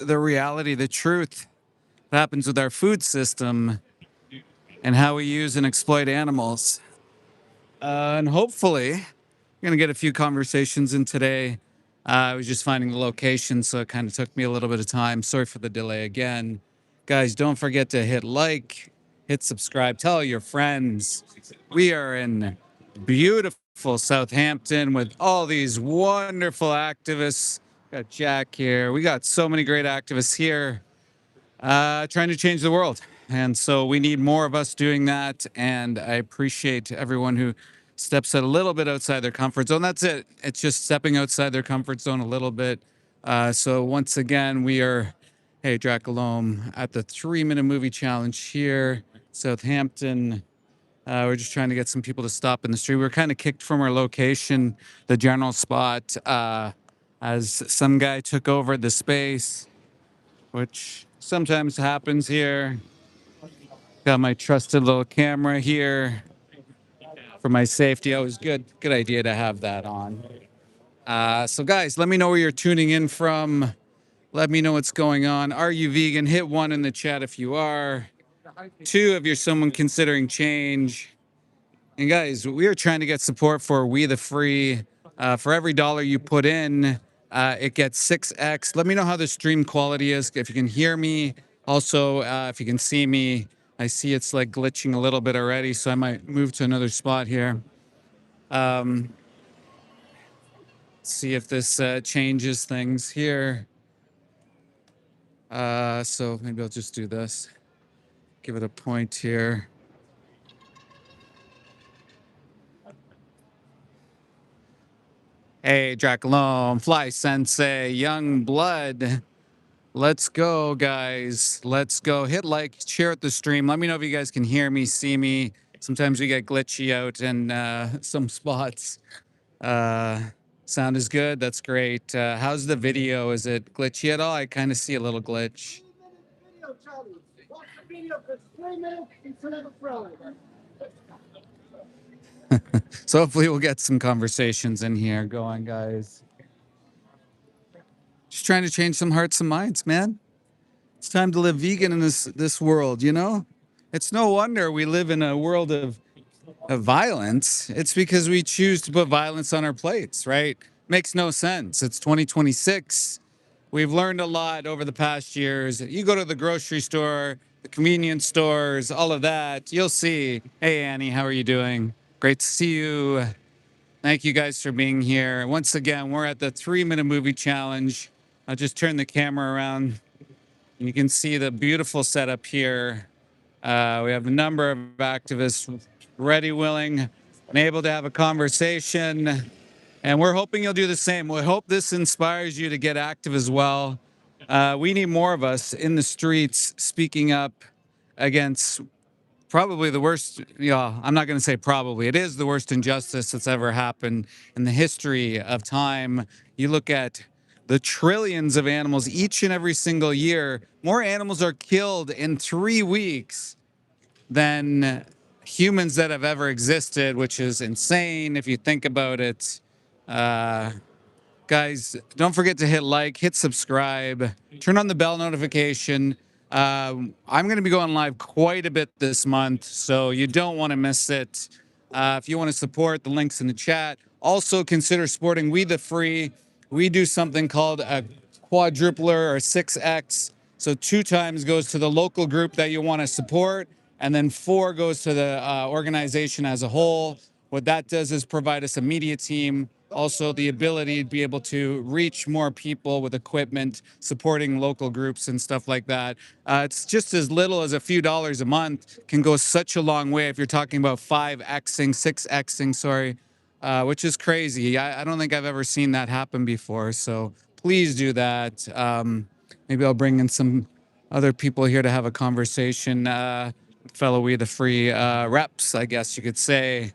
the reality, the truth that happens with our food system and how we use and exploit animals. And hopefully, I'm going to get a few conversations in today. I was just finding the location, so it kind of took me a little bit of time. Sorry for the delay again. Guys, don't forget to hit like, hit subscribe, tell your friends. We are in beautiful Southampton with all these wonderful activists. Got Jack here. We got so many great activists here trying to change the world. And so we need more of us doing that. And I appreciate everyone who steps a little bit outside their comfort zone. That's it. It's just stepping outside their comfort zone a little bit. So once again, we are, hey, Dracolome, at the 3-minute movie challenge here, Southampton. We're just trying to get some people to stop in the street. We're kind of kicked from our location, the general spot, as some guy took over the space, which sometimes happens here. Got my trusted little camera here for my safety. Always good idea to have that on. So guys, let me know where you're tuning in from. Let me know what's going on. Are you vegan? Hit 1 in the chat if you are. 2 if you're someone considering change. And guys, we are trying to get support for We the Free. For every dollar you put in, it gets 6x. Let me know how the stream quality is, if you can hear me. Also, if you can see me. I see it's like glitching a little bit already, so I might move to another spot here. See if this changes things here. So maybe I'll just do this. Give it a point here. Hey, Dracolome, Fly Sensei, Young Blood. Let's go, guys. Let's go. Hit like, share the stream. Let me know if you guys can hear me, see me. Sometimes we get glitchy out in some spots. Sound is good. That's great. How's the video? Is it glitchy at all? I kind of see a little glitch. So hopefully we'll get some conversations in here going, guys. Just trying to change some hearts and minds, man. It's time to live vegan in this world, you know? It's no wonder we live in a world of violence. It's because we choose to put violence on our plates, right? Makes no sense. It's 2026. We've learned a lot over the past years. You go to the grocery store, the convenience stores, all of that, you'll see. Hey, Annie, how are you doing? Great to see you. Thank you guys for being here. Once again, we're at the 3-minute movie challenge. I'll just turn the camera around. You can see the beautiful setup here. We have a number of activists ready, willing, and able to have a conversation. And we're hoping you'll do the same. We hope this inspires you to get active as well. We need more of us in the streets speaking up against probably the worst, I'm not going to say probably, it is the worst injustice that's ever happened in the history of time. You look at the trillions of animals each and every single year. More animals are killed in 3 weeks than humans that have ever existed, which is insane if you think about it. Guys, don't forget to hit like, hit subscribe, turn on the bell notification. I'm going to be going live quite a bit this month, so you don't want to miss it. If you want to support, the link's in the chat. Also, consider supporting We the Free. We do something called a quadrupler or 6x. So 2 times goes to the local group that you want to support, and then 4 goes to the organization as a whole. What that does is provide us a media team, also the ability to be able to reach more people with equipment, supporting local groups and stuff like that. It's just as little as a few dollars a month, can go such a long way if you're talking about 5xing, 6xing, sorry, which is crazy. I don't think I've ever seen that happen before. So please do that. Maybe I'll bring in some other people here to have a conversation. Fellow We the Free reps, I guess you could say.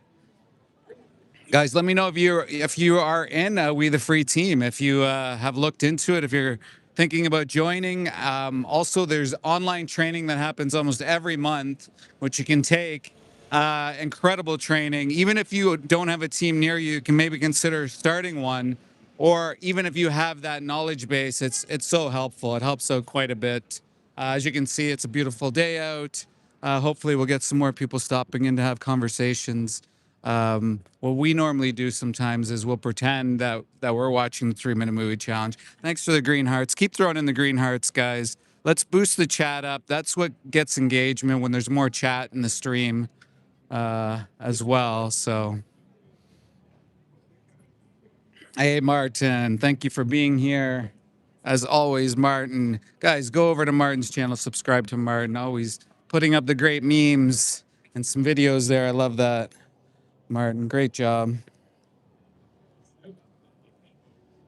Guys, let me know if you are in We the Free team, if you have looked into it, if you're thinking about joining. Also, there's online training that happens almost every month, which you can take. Incredible training. Even if you don't have a team near you, you can maybe consider starting one. or even if you have that knowledge base, it's so helpful. It helps out quite a bit. As you can see, it's a beautiful day out. Hopefully, we'll get some more people stopping in to have conversations. What we normally do sometimes is we'll pretend that we're watching the 3-minute movie challenge. Thanks for the green hearts. Keep throwing in the green hearts, guys. Let's boost the chat up. That's what gets engagement when there's more chat in the stream as well. So. Hey, Martin, thank you for being here. As always, Martin. Guys, go over to Martin's channel, subscribe to Martin. Always putting up the great memes and some videos there. I love that. Martin, great job.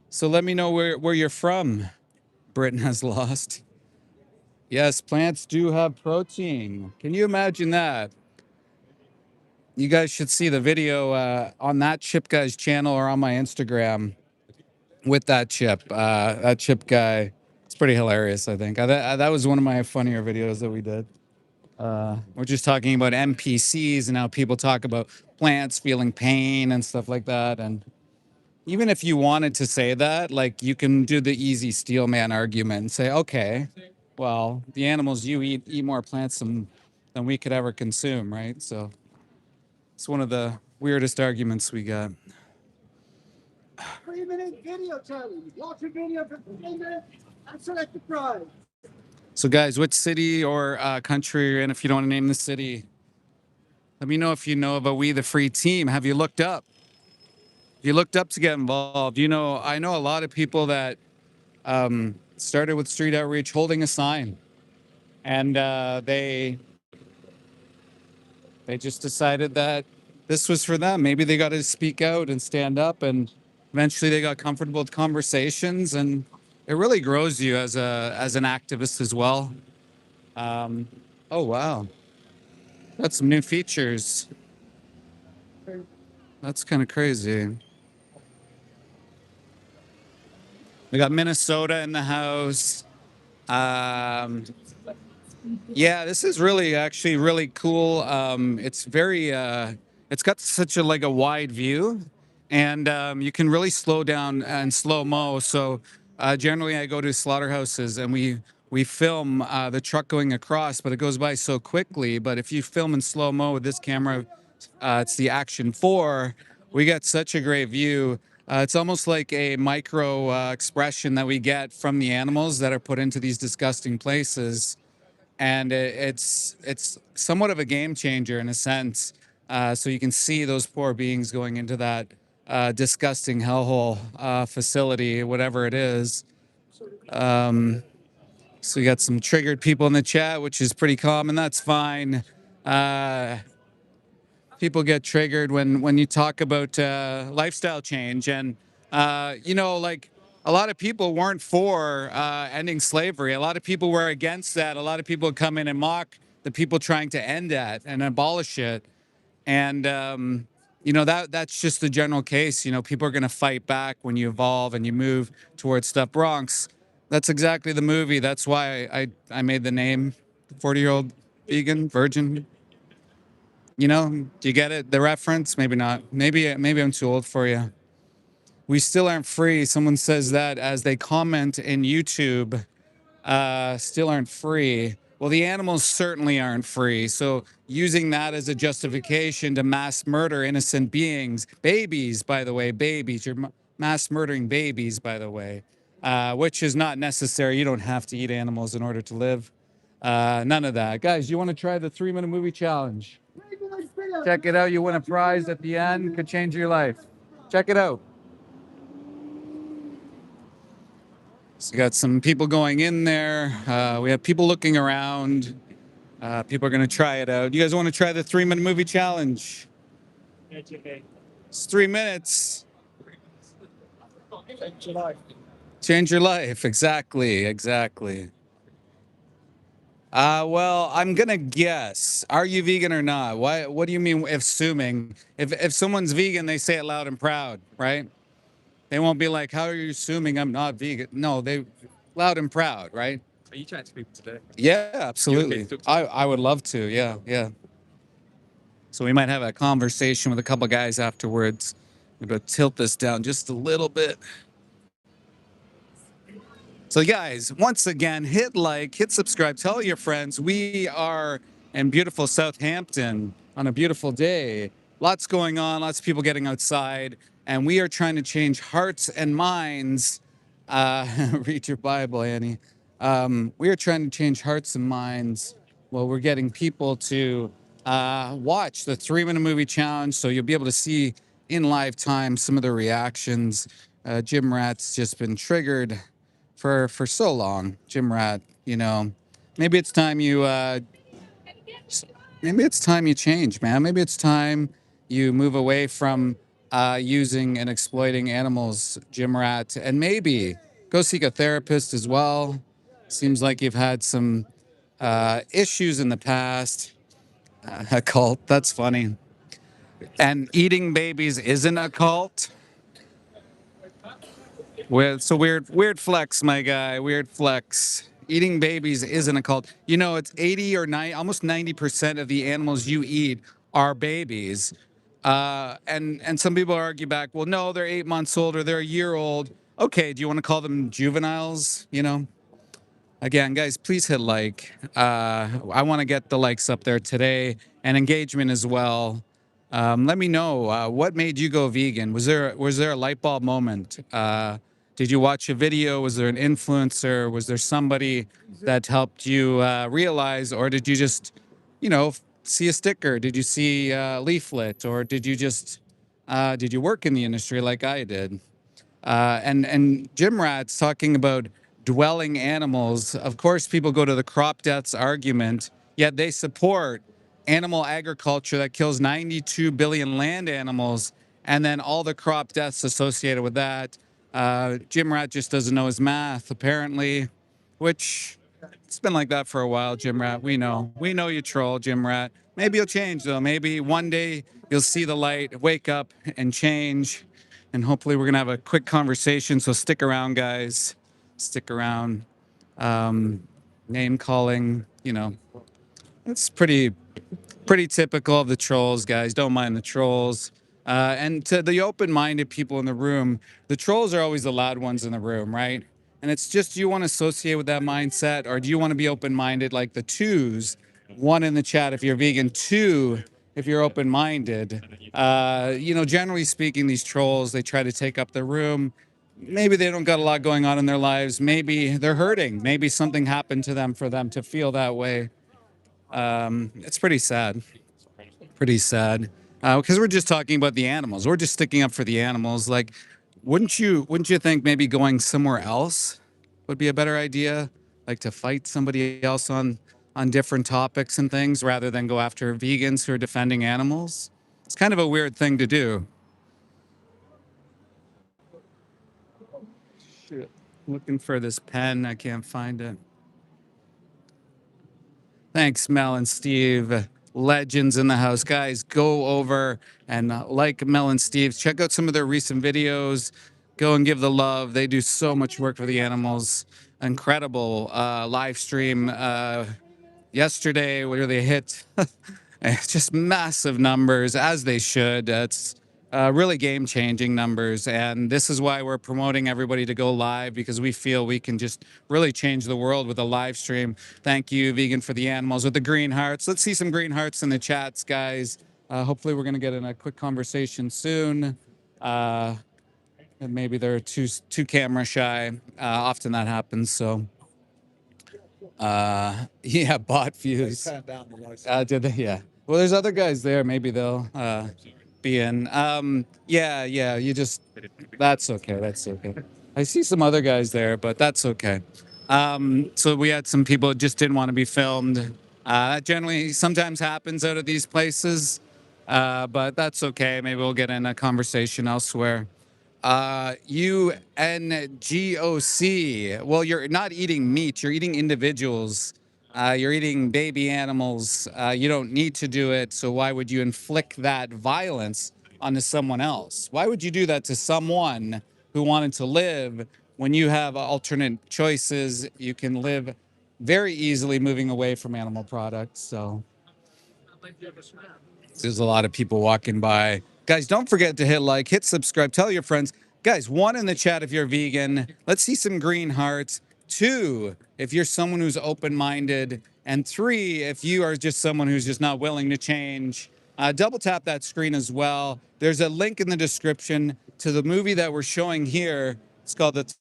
So let me know where you're from. Britain has lost. Yes, plants do have protein. Can you imagine that? You guys should see the video on that Chip guy's channel or on my Instagram. With that Chip guy, it's pretty hilarious. I think that was one of my funnier videos that we did. We're just talking about NPCs and how people talk about plants feeling pain and stuff like that. And even if you wanted to say that, like, you can do the easy steel man argument and say, okay, well, the animals you eat more plants than we could ever consume, right? So it's one of the weirdest arguments we got. 3-minute video challenge. Watch a video for 3 minutes and select the prize. So, guys, which city or country you're in, if you don't want to name the city, let me know if you know about We the Free Team. Have you looked up? You looked up to get involved. You know, I know a lot of people that started with street outreach holding a sign, and they just decided that this was for them. Maybe they got to speak out and stand up, and eventually they got comfortable with conversations, and it really grows you as an activist as well. Oh wow, got some new features. That's kind of crazy. We got Minnesota in the house. Yeah, this is actually really cool. It's very, it's got such a wide view, and you can really slow down and slow mo. So generally, I go to slaughterhouses and we film the truck going across, but it goes by so quickly. But if you film in slow mo with this camera, it's the Action 4. We get such a great view. It's almost like a micro expression that we get from the animals that are put into these disgusting places. And it's somewhat of a game changer in a sense. So you can see those poor beings going into that disgusting hellhole facility, whatever it is. So we got some triggered people in the chat, which is pretty common. That's fine. People get triggered when you talk about lifestyle change, and like, a lot of people weren't for ending slavery. A lot of people were against that. A lot of people come in and mock the people trying to end that and abolish it. And that's just the general case. People are going to fight back when you evolve and you move towards stuff. Bronx, that's exactly the movie. That's why I made the name 40-year-old vegan virgin. Do you get it? The reference? Maybe not. Maybe I'm too old for you. We still aren't free. Someone says that as they comment in YouTube, still aren't free. Well, the animals certainly aren't free. So using that as a justification to mass murder innocent beings, babies, by the way, babies, you're mass murdering babies, by the way, which is not necessary. You don't have to eat animals in order to live. None of that. Guys, you want to try the 3-minute movie challenge? Check it out. You win a prize at the end. Could change your life. Check it out. So we got some people going in there. We have people looking around. People are going to try it out. You guys want to try the 3-minute movie challenge? It's 3 minutes. Change your life. Change your life. Exactly. Well, I'm going to guess. Are you vegan or not? What do you mean assuming? If someone's vegan, they say it loud and proud, right? They won't be like, how are you assuming I'm not vegan? No, they loud and proud, right? Are you chatting to people today? Yeah, absolutely. I would love to. Yeah. So we might have a conversation with a couple guys afterwards. We're going to tilt this down just a little bit. So guys, once again, hit like, hit subscribe, tell your friends. We are in beautiful Southampton on a beautiful day. Lots going on, lots of people getting outside, and we are trying to change hearts and minds. Read your Bible, Annie. We are trying to change hearts and minds. Well, we're getting people to watch the 3-minute movie challenge, so you'll be able to see in live time some of the reactions. Jim Rat's just been triggered for so long. Jim Rat, maybe it's time you change, man. Maybe it's time you move away from using and exploiting animals, Jim Rat, and maybe go seek a therapist as well. Seems like you've had some issues in the past. A cult, that's funny. And eating babies isn't a cult. So weird flex, my guy. Weird flex. Eating babies isn't a cult. It's 80 or 90, almost 90% of the animals you eat are babies. And some people argue back, well, no, they're 8 months old or they're a year old. Okay, do you want to call them juveniles? Again, guys, please hit like. I want to get the likes up there today and engagement as well. Let me know what made you go vegan. Was there a light bulb moment? Did you watch a video? Was there an influencer? Was there somebody that helped you realize, or did you just, see a sticker? Did you see a leaflet, or did you work in the industry like I did? And Jim Rat's talking about dwelling animals. Of course, people go to the crop deaths argument, yet they support animal agriculture that kills 92 billion land animals, and then all the crop deaths associated with that. Jim Rat just doesn't know his math, apparently, which it's been like that for a while, Jim Rat. We know you troll, Jim Rat. Maybe you'll change, though. Maybe one day you'll see the light, wake up, and change. And hopefully we're going to have a quick conversation. So stick around, guys. Stick around. Name calling, it's pretty typical of the trolls, guys. Don't mind the trolls. And to the open-minded people in the room, the trolls are always the loud ones in the room, right? And it's just, do you want to associate with that mindset, or do you want to be open-minded like the twos? One in the chat if you're vegan, two if you're open-minded. Generally speaking, these trolls, they try to take up the room. Maybe they don't got a lot going on in their lives. Maybe they're hurting. Maybe something happened to them for them to feel that way. It's pretty sad. Pretty sad. Because we're just talking about the animals. We're just sticking up for the animals. Like, wouldn't you think maybe going somewhere else would be a better idea? Like to fight somebody else on different topics and things rather than go after vegans who are defending animals? It's kind of a weird thing to do. Shit. Looking for this pen. I can't find it. Thanks, Mel and Steve. Legends in the house. Guys, go over and like Mel and Steve. Check out some of their recent videos. Go and give the love. They do so much work for the animals. Incredible live stream yesterday where they hit just massive numbers, as they should. It's really game-changing numbers, and this is why we're promoting everybody to go live, because we feel we can just really change the world with a live stream. Thank you, Vegan for the Animals, with the green hearts. Let's see some green hearts in the chats, guys. Hopefully we're going to get in a quick conversation soon. And maybe they're too camera shy. Often that happens, so... yeah, bot views. Did they? Yeah. Well, there's other guys there. Maybe they'll be in. Yeah. You just. That's okay. That's okay. I see some other guys there, but that's okay. So we had some people that just didn't want to be filmed. That generally sometimes happens out of these places, but that's okay. Maybe we'll get in a conversation elsewhere. UNGOC. Well, you're not eating meat. You're eating individuals. You're eating baby animals. You don't need to do it. So why would you inflict that violence onto someone else? Why would you do that to someone who wanted to live when you have alternate choices? You can live very easily moving away from animal products. So there's a lot of people walking by. Guys, don't forget to hit like, hit subscribe, tell your friends. Guys, one in the chat if you're vegan. Let's see some green hearts. 2, if you're someone who's open-minded, and 3, if you are just someone who's just not willing to change. Double tap that screen as well. There's a link in the description to the movie that we're showing here. It's called the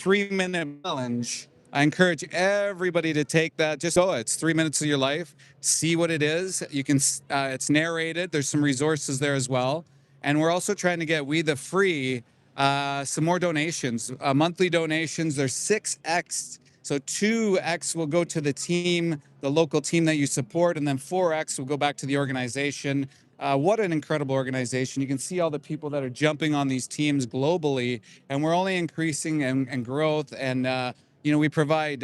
3-minute challenge. I encourage everybody to take that. Just it's 3 minutes of your life. See what it is. You can. It's narrated. There's some resources there as well. And we're also trying to get We the Free some more donations, monthly donations. There's 6x. So 2x will go to the team, the local team that you support, and then 4x will go back to the organization. What an incredible organization. You can see all the people that are jumping on these teams globally, and we're only increasing and growth. And, we provide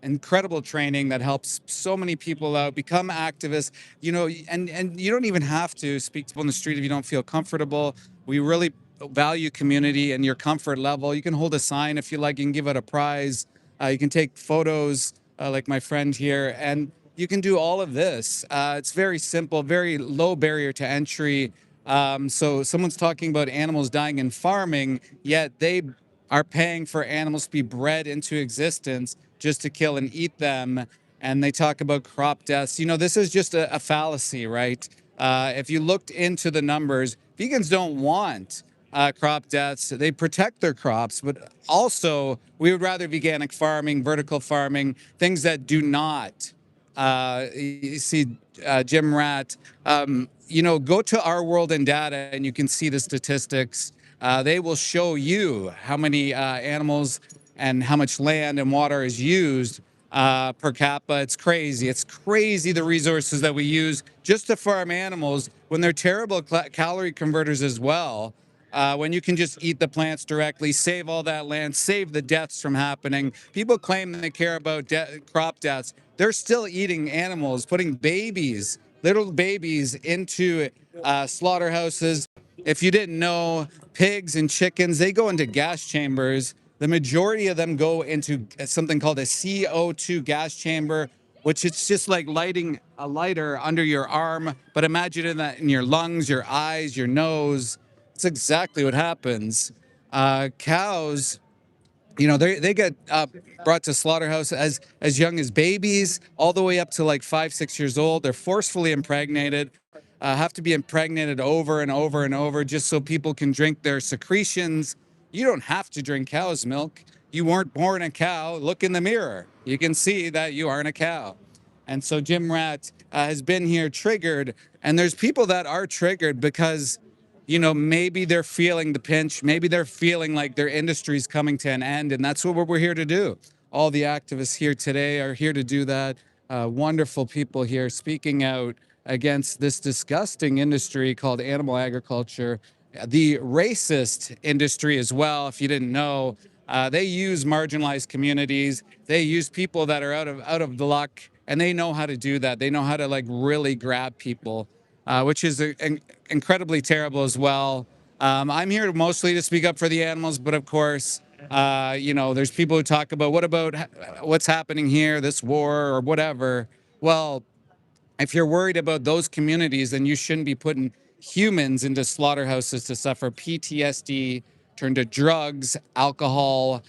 incredible training that helps so many people out become activists, and you don't even have to speak to people on the street if you don't feel comfortable. We really value community and your comfort level. You can hold a sign if you like. You can give out a prize. You can take photos like my friend here, and you can do all of this. It's very simple, very low barrier to entry. So someone's talking about animals dying in farming, yet they are paying for animals to be bred into existence just to kill and eat them. And they talk about crop deaths. This is just a fallacy, right? If you looked into the numbers, vegans don't want crop deaths. They protect their crops, but also we would rather organic farming, vertical farming, things that do not. You see Jim Rat, go to Our World in Data and you can see the statistics. They will show you how many animals and how much land and water is used per capita. It's crazy. It's crazy the resources that we use just to farm animals when they're terrible calorie converters as well. When you can just eat the plants directly, save all that land, save the deaths from happening. People claim they care about crop deaths. They're still eating animals, putting babies, little babies, into slaughterhouses. If you didn't know, pigs and chickens, they go into gas chambers. The majority of them go into something called a CO2 gas chamber, which it's just like lighting a lighter under your arm. But imagine that in your lungs, your eyes, your nose. It's exactly what happens. Cows, they get brought to slaughterhouse as young as babies, all the way up to like 5-6 years old. They're forcefully impregnated, have to be impregnated over and over and over just so people can drink their secretions. You don't have to drink cow's milk. You weren't born a cow. Look in the mirror. You can see that you aren't a cow. And so Jim Rat has been here triggered. And there's people that are triggered because maybe they're feeling the pinch. Maybe they're feeling like their industry's coming to an end. And that's what we're here to do. All the activists here today are here to do that. Wonderful people here speaking out against this disgusting industry called animal agriculture. The racist industry as well, if you didn't know. They use marginalized communities. They use people that are out of the luck, and they know how to do that. They know how to really grab people, which is incredibly terrible as well. I'm here mostly to speak up for the animals, but of course, there's people who talk about what's happening here, this war or whatever. Well, if you're worried about those communities, then you shouldn't be putting humans into slaughterhouses to suffer PTSD, turn to drugs, alcohol,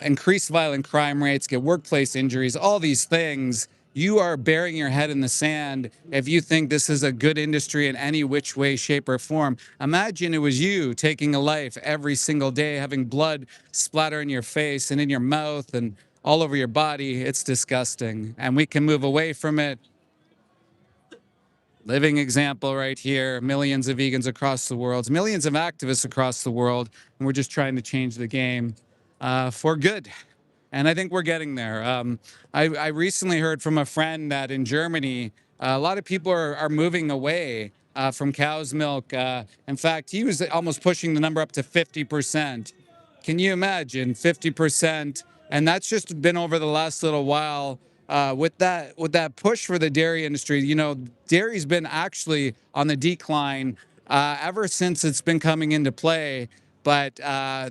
increased violent crime rates, get workplace injuries, all these things. You are burying your head in the sand if you think this is a good industry in any which way, shape, or form. Imagine it was you taking a life every single day, having blood splatter in your face and in your mouth and all over your body. It's disgusting. And we can move away from it. Living example right here. Millions of vegans across the world, millions of activists across the world, and we're just trying to change the game for good. And I think we're getting there. I recently heard from a friend that in Germany, a lot of people are moving away from cow's milk. In fact, he was almost pushing the number up to 50%. Can you imagine 50%? And that's just been over the last little while. With that push for the dairy industry, dairy's been actually on the decline ever since it's been coming into play. But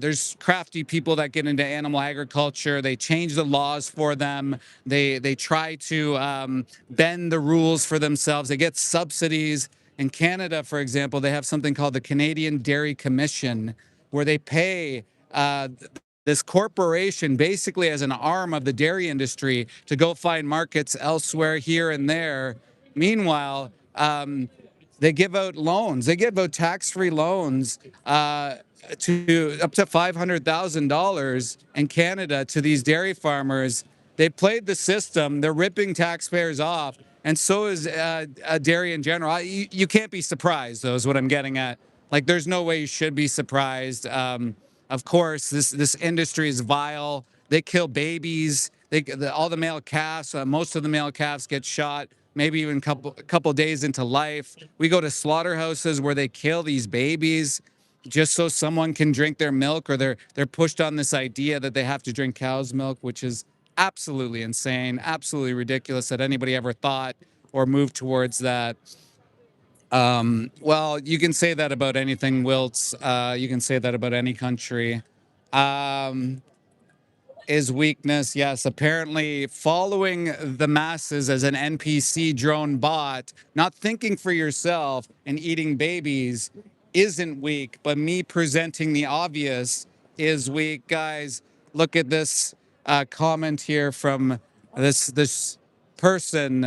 there's crafty people that get into animal agriculture. They change the laws for them. They try to bend the rules for themselves. They get subsidies. In Canada, for example, they have something called the Canadian Dairy Commission, where they pay this corporation basically as an arm of the dairy industry to go find markets elsewhere, here and there. Meanwhile, they give out loans. They give out tax-free loans to up to $500,000 in Canada to these dairy farmers. They played the system. They're ripping taxpayers off, and so is dairy in general. You can't be surprised, though, is what I'm getting at. Like, there's no way you should be surprised. Of course, this industry is vile. They kill babies. All the male calves, most of the male calves get shot, maybe even a couple days into life. We go to slaughterhouses where they kill these babies just so someone can drink their milk, or they're pushed on this idea that they have to drink cow's milk, which is absolutely insane, absolutely ridiculous that anybody ever thought or moved towards that. Well, you can say that about anything, Wilts. You can say that about any country. Is weakness? Yes, apparently following the masses as an NPC drone bot, not thinking for yourself and eating babies isn't weak, but me presenting the obvious is weak. Guys, look at this comment here from this person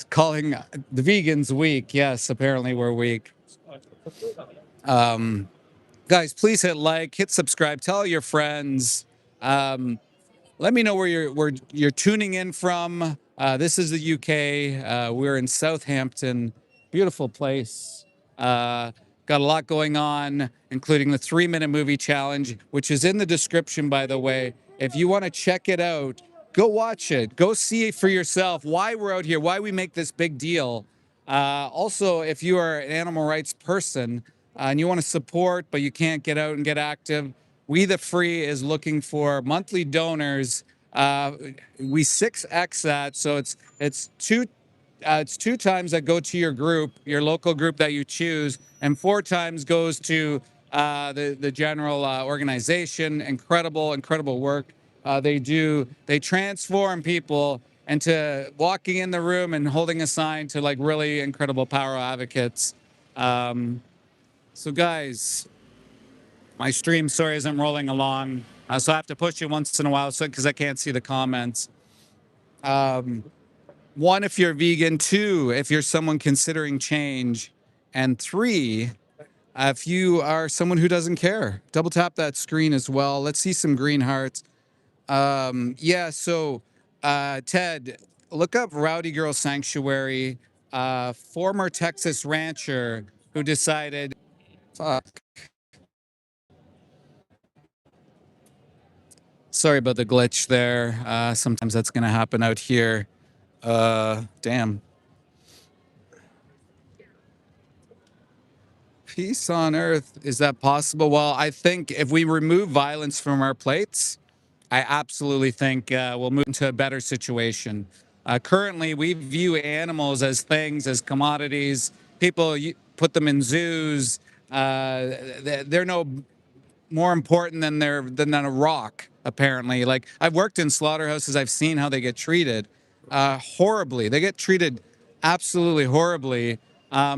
calling the vegans weak. Yes, apparently we're weak. Guys, please hit like, hit subscribe, tell your friends. Let me know where you're tuning in from. This is the UK. We're in Southampton, beautiful place. Got a lot going on, including the 3-minute movie challenge, which is in the description, by the way. If you want to check it out, go watch it. Go see it for yourself, why we're out here, why we make this big deal. Also, if you are an animal rights person and you want to support, but you can't get out and get active, We the Free is looking for monthly donors. We 6x that, so it's two times that go to your group, your local group that you choose, and 4 times goes to the general organization. Incredible work they do. They transform people into walking in the room and holding a sign to like really incredible power advocates. So guys, my stream, sorry, isn't rolling along. So I have to push you once in a while because I can't see the comments. 1, if you're vegan. 2, if you're someone considering change. And 3, if you are someone who doesn't care. Double tap that screen as well. Let's see some green hearts. Yeah, so Ted, look up Rowdy Girl Sanctuary, former Texas rancher who decided, fuck. Sorry about the glitch there. Sometimes that's going to happen out here. Damn. Peace on earth. Is that possible? Well, I think if we remove violence from our plates, I absolutely think we'll move into a better situation. Currently, we view animals as things, as commodities. People put them in zoos. They're no more important than than a rock, apparently. Like, I've worked in slaughterhouses. I've seen how they get treated horribly. They get treated absolutely horribly.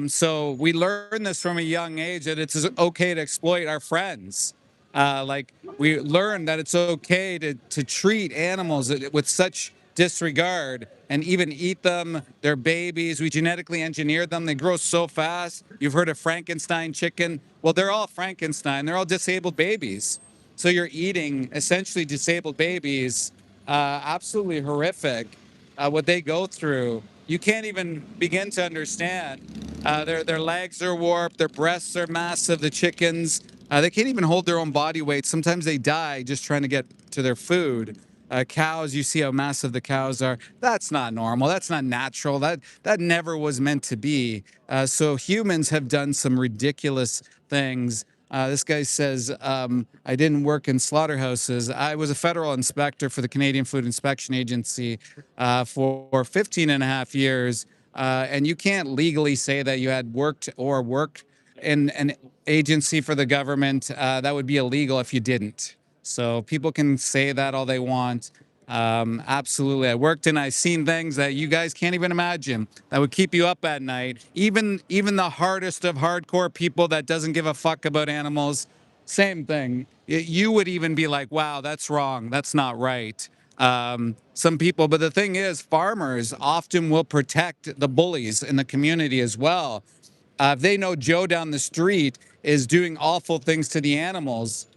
So we learn this from a young age, that it's okay to exploit our friends. Like, we learn that it's okay to treat animals with such disregard and even eat them. They're babies. We genetically engineered them. They grow so fast. You've heard of Frankenstein chicken. Well, they're all Frankenstein. They're all disabled babies. So you're eating essentially disabled babies. Absolutely horrific what they go through. You can't even begin to understand. Their legs are warped. Their breasts are massive. The chickens, they can't even hold their own body weight. Sometimes they die just trying to get to their food. Cows, you see how massive the cows are. That's not normal. That's not natural. That never was meant to be. So humans have done some ridiculous things. This guy says, I didn't work in slaughterhouses. I was a federal inspector for the Canadian Food Inspection Agency for 15 and a half years. And you can't legally say that you had worked in an agency for the government. That would be illegal if you didn't. So people can say that all they want. Absolutely. I worked and I've seen things that you guys can't even imagine that would keep you up at night. Even the hardest of hardcore people that doesn't give a fuck about animals, Same thing. You would even be like, wow, that's wrong. That's not right. Some people, but the thing is, farmers often will protect the bullies in the community as well. If they know Joe down the street is doing awful things to the animals,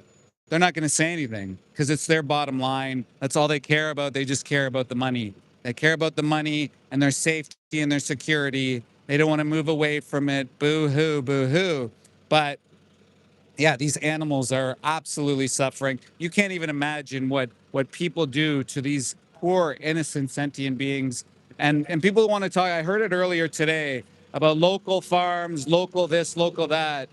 they're not going to say anything because it's their bottom line. That's all they care about. They just care about the money. They care about the money and their safety and their security. They don't want to move away from it. Boo hoo, boo hoo. But yeah, these animals are absolutely suffering. You can't even imagine what people do to these poor, innocent, sentient beings. And people want to talk. I heard it earlier today about local farms, local this, local that.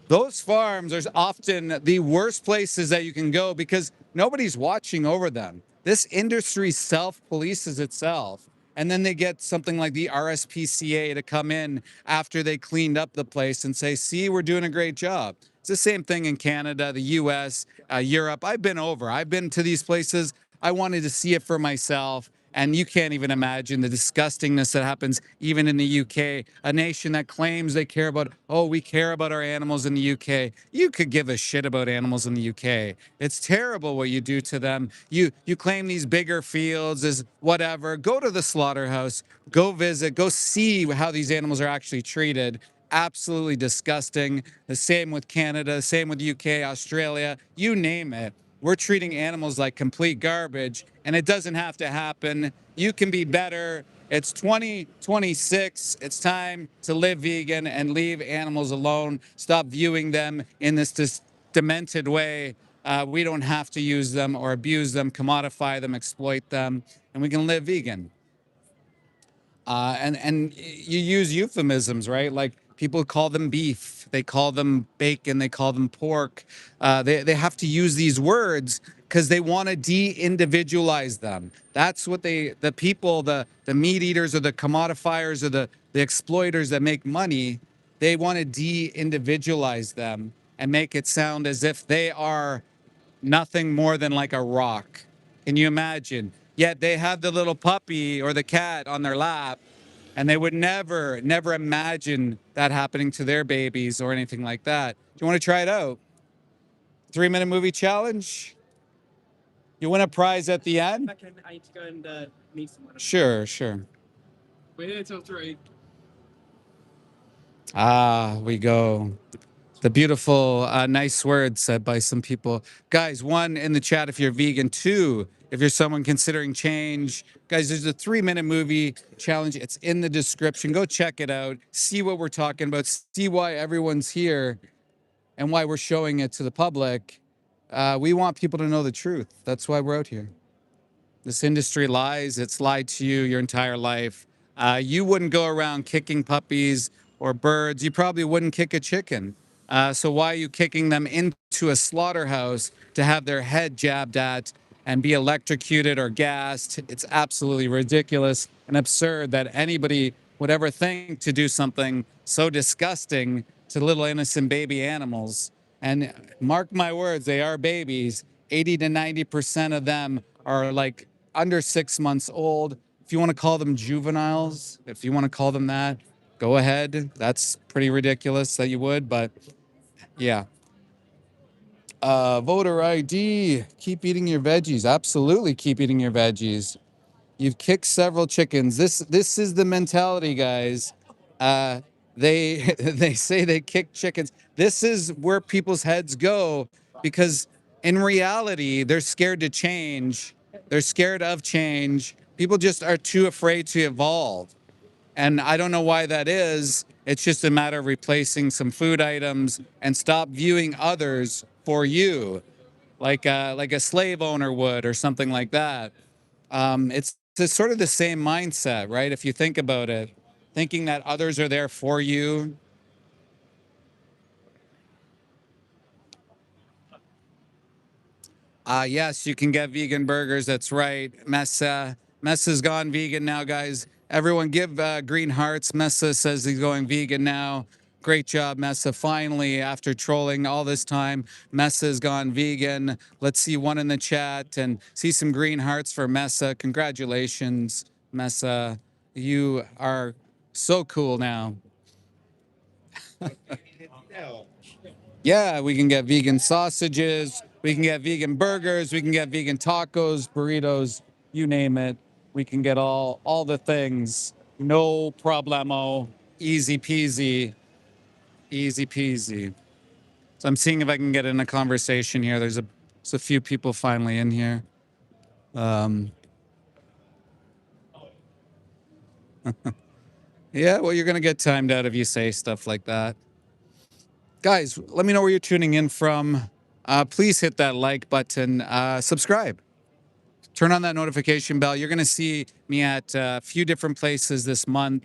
Those farms are often the worst places that you can go because nobody's watching over them. This industry self-polices itself. And then they get something like the RSPCA to come in after they cleaned up the place and say, see, we're doing a great job. It's the same thing in Canada, the US, Europe. I've been to these places. I wanted to see it for myself. And you can't even imagine the disgustingness that happens even in the UK, a nation that claims they care about, oh, we care about our animals in the UK. You could give a shit about animals in the UK. It's terrible what you do to them. You claim these bigger fields as whatever. Go to the slaughterhouse, go visit, go see how these animals are actually treated. Absolutely disgusting. The same with Canada, the same with UK, Australia, you name it. We're treating animals like complete garbage, and it doesn't have to happen. You can be better. It's 2026. It's time to live vegan and leave animals alone. Stop viewing them in this demented way. We don't have to use them or abuse them, commodify them, exploit them, and we can live vegan. And you use euphemisms, right? Like people call them beef, they call them bacon, they call them pork. They have to use these words because they want to de-individualize them. That's what the people, the meat eaters or the commodifiers or the exploiters that make money, they want to de-individualize them and make it sound as if they are nothing more than like a rock. Can you imagine? Yet they have the little puppy or the cat on their lap, and they would never imagine that happening to their babies or anything like that. Do you want to try it out? 3-minute movie challenge? You win a prize at the end? I need to go and meet someone. Sure, sure. We're here till 3. We go. The beautiful, nice words said by some people. Guys, 1, in the chat if you're vegan. 2, if you're someone considering change. Guys, there's a 3-minute movie challenge. It's in the description. Go check it out. See what we're talking about. See why everyone's here and why we're showing it to the public. We want people to know the truth. That's why we're out here. This industry lies. It's lied to you your entire life. You wouldn't go around kicking puppies or birds. You probably wouldn't kick a chicken. So why are you kicking them into a slaughterhouse to have their head jabbed at and be electrocuted or gassed? It's absolutely ridiculous and absurd that anybody would ever think to do something so disgusting to little innocent baby animals. And mark my words, they are babies. 80 to 90% of them are like under 6 months old. If you want to call them juveniles, if you want to call them that, go ahead. That's pretty ridiculous that you would, but yeah. Voter ID. Keep eating your veggies. Absolutely keep eating your veggies. You've kicked several chickens. This is the mentality, guys. They they say they kick chickens. This is where people's heads go because in reality, they're scared to change. They're scared of change. People just are too afraid to evolve. And I don't know why that is. It's just a matter of replacing some food items and stop viewing others for you, like a slave owner would or something like that. It's sort of the same mindset, right? If you think about it, thinking that others are there for you. Yes, you can get vegan burgers. That's right. Messa's gone vegan now, guys. Everyone give green hearts. Messa says he's going vegan now. Great job, Messa. Finally, after trolling all this time, Messa's gone vegan. Let's see one in the chat and see some green hearts for Messa. Congratulations, Messa. You are so cool now. Yeah, we can get vegan sausages, we can get vegan burgers, we can get vegan tacos, burritos, you name it. We can get all the things. No problemo. Easy peasy. Easy peasy. So I'm seeing if I can get in a conversation here. There's a few people finally in here. Yeah, well, you're gonna get timed out if you say stuff like that. Guys, let me know where you're tuning in from. Please hit that like button. Subscribe. Turn on that notification bell. You're going to see me at a few different places this month,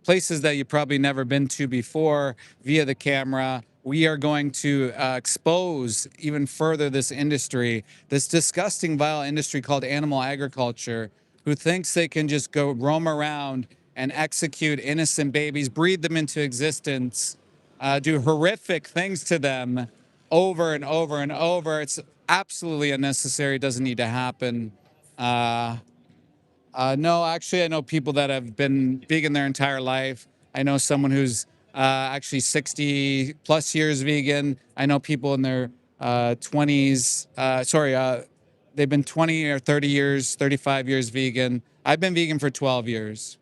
places that you've probably never been to before via the camera. We are going to expose even further this industry, this disgusting, vile industry called animal agriculture, who thinks they can just go roam around and execute innocent babies, breed them into existence, do horrific things to them over and over and over. It's absolutely unnecessary. It doesn't need to happen. No, actually, I know people that have been vegan their entire life. I know someone who's actually 60 plus years vegan. I know people in their 20s. They've been 20 or 30 years, 35 years vegan. I've been vegan for 12 years.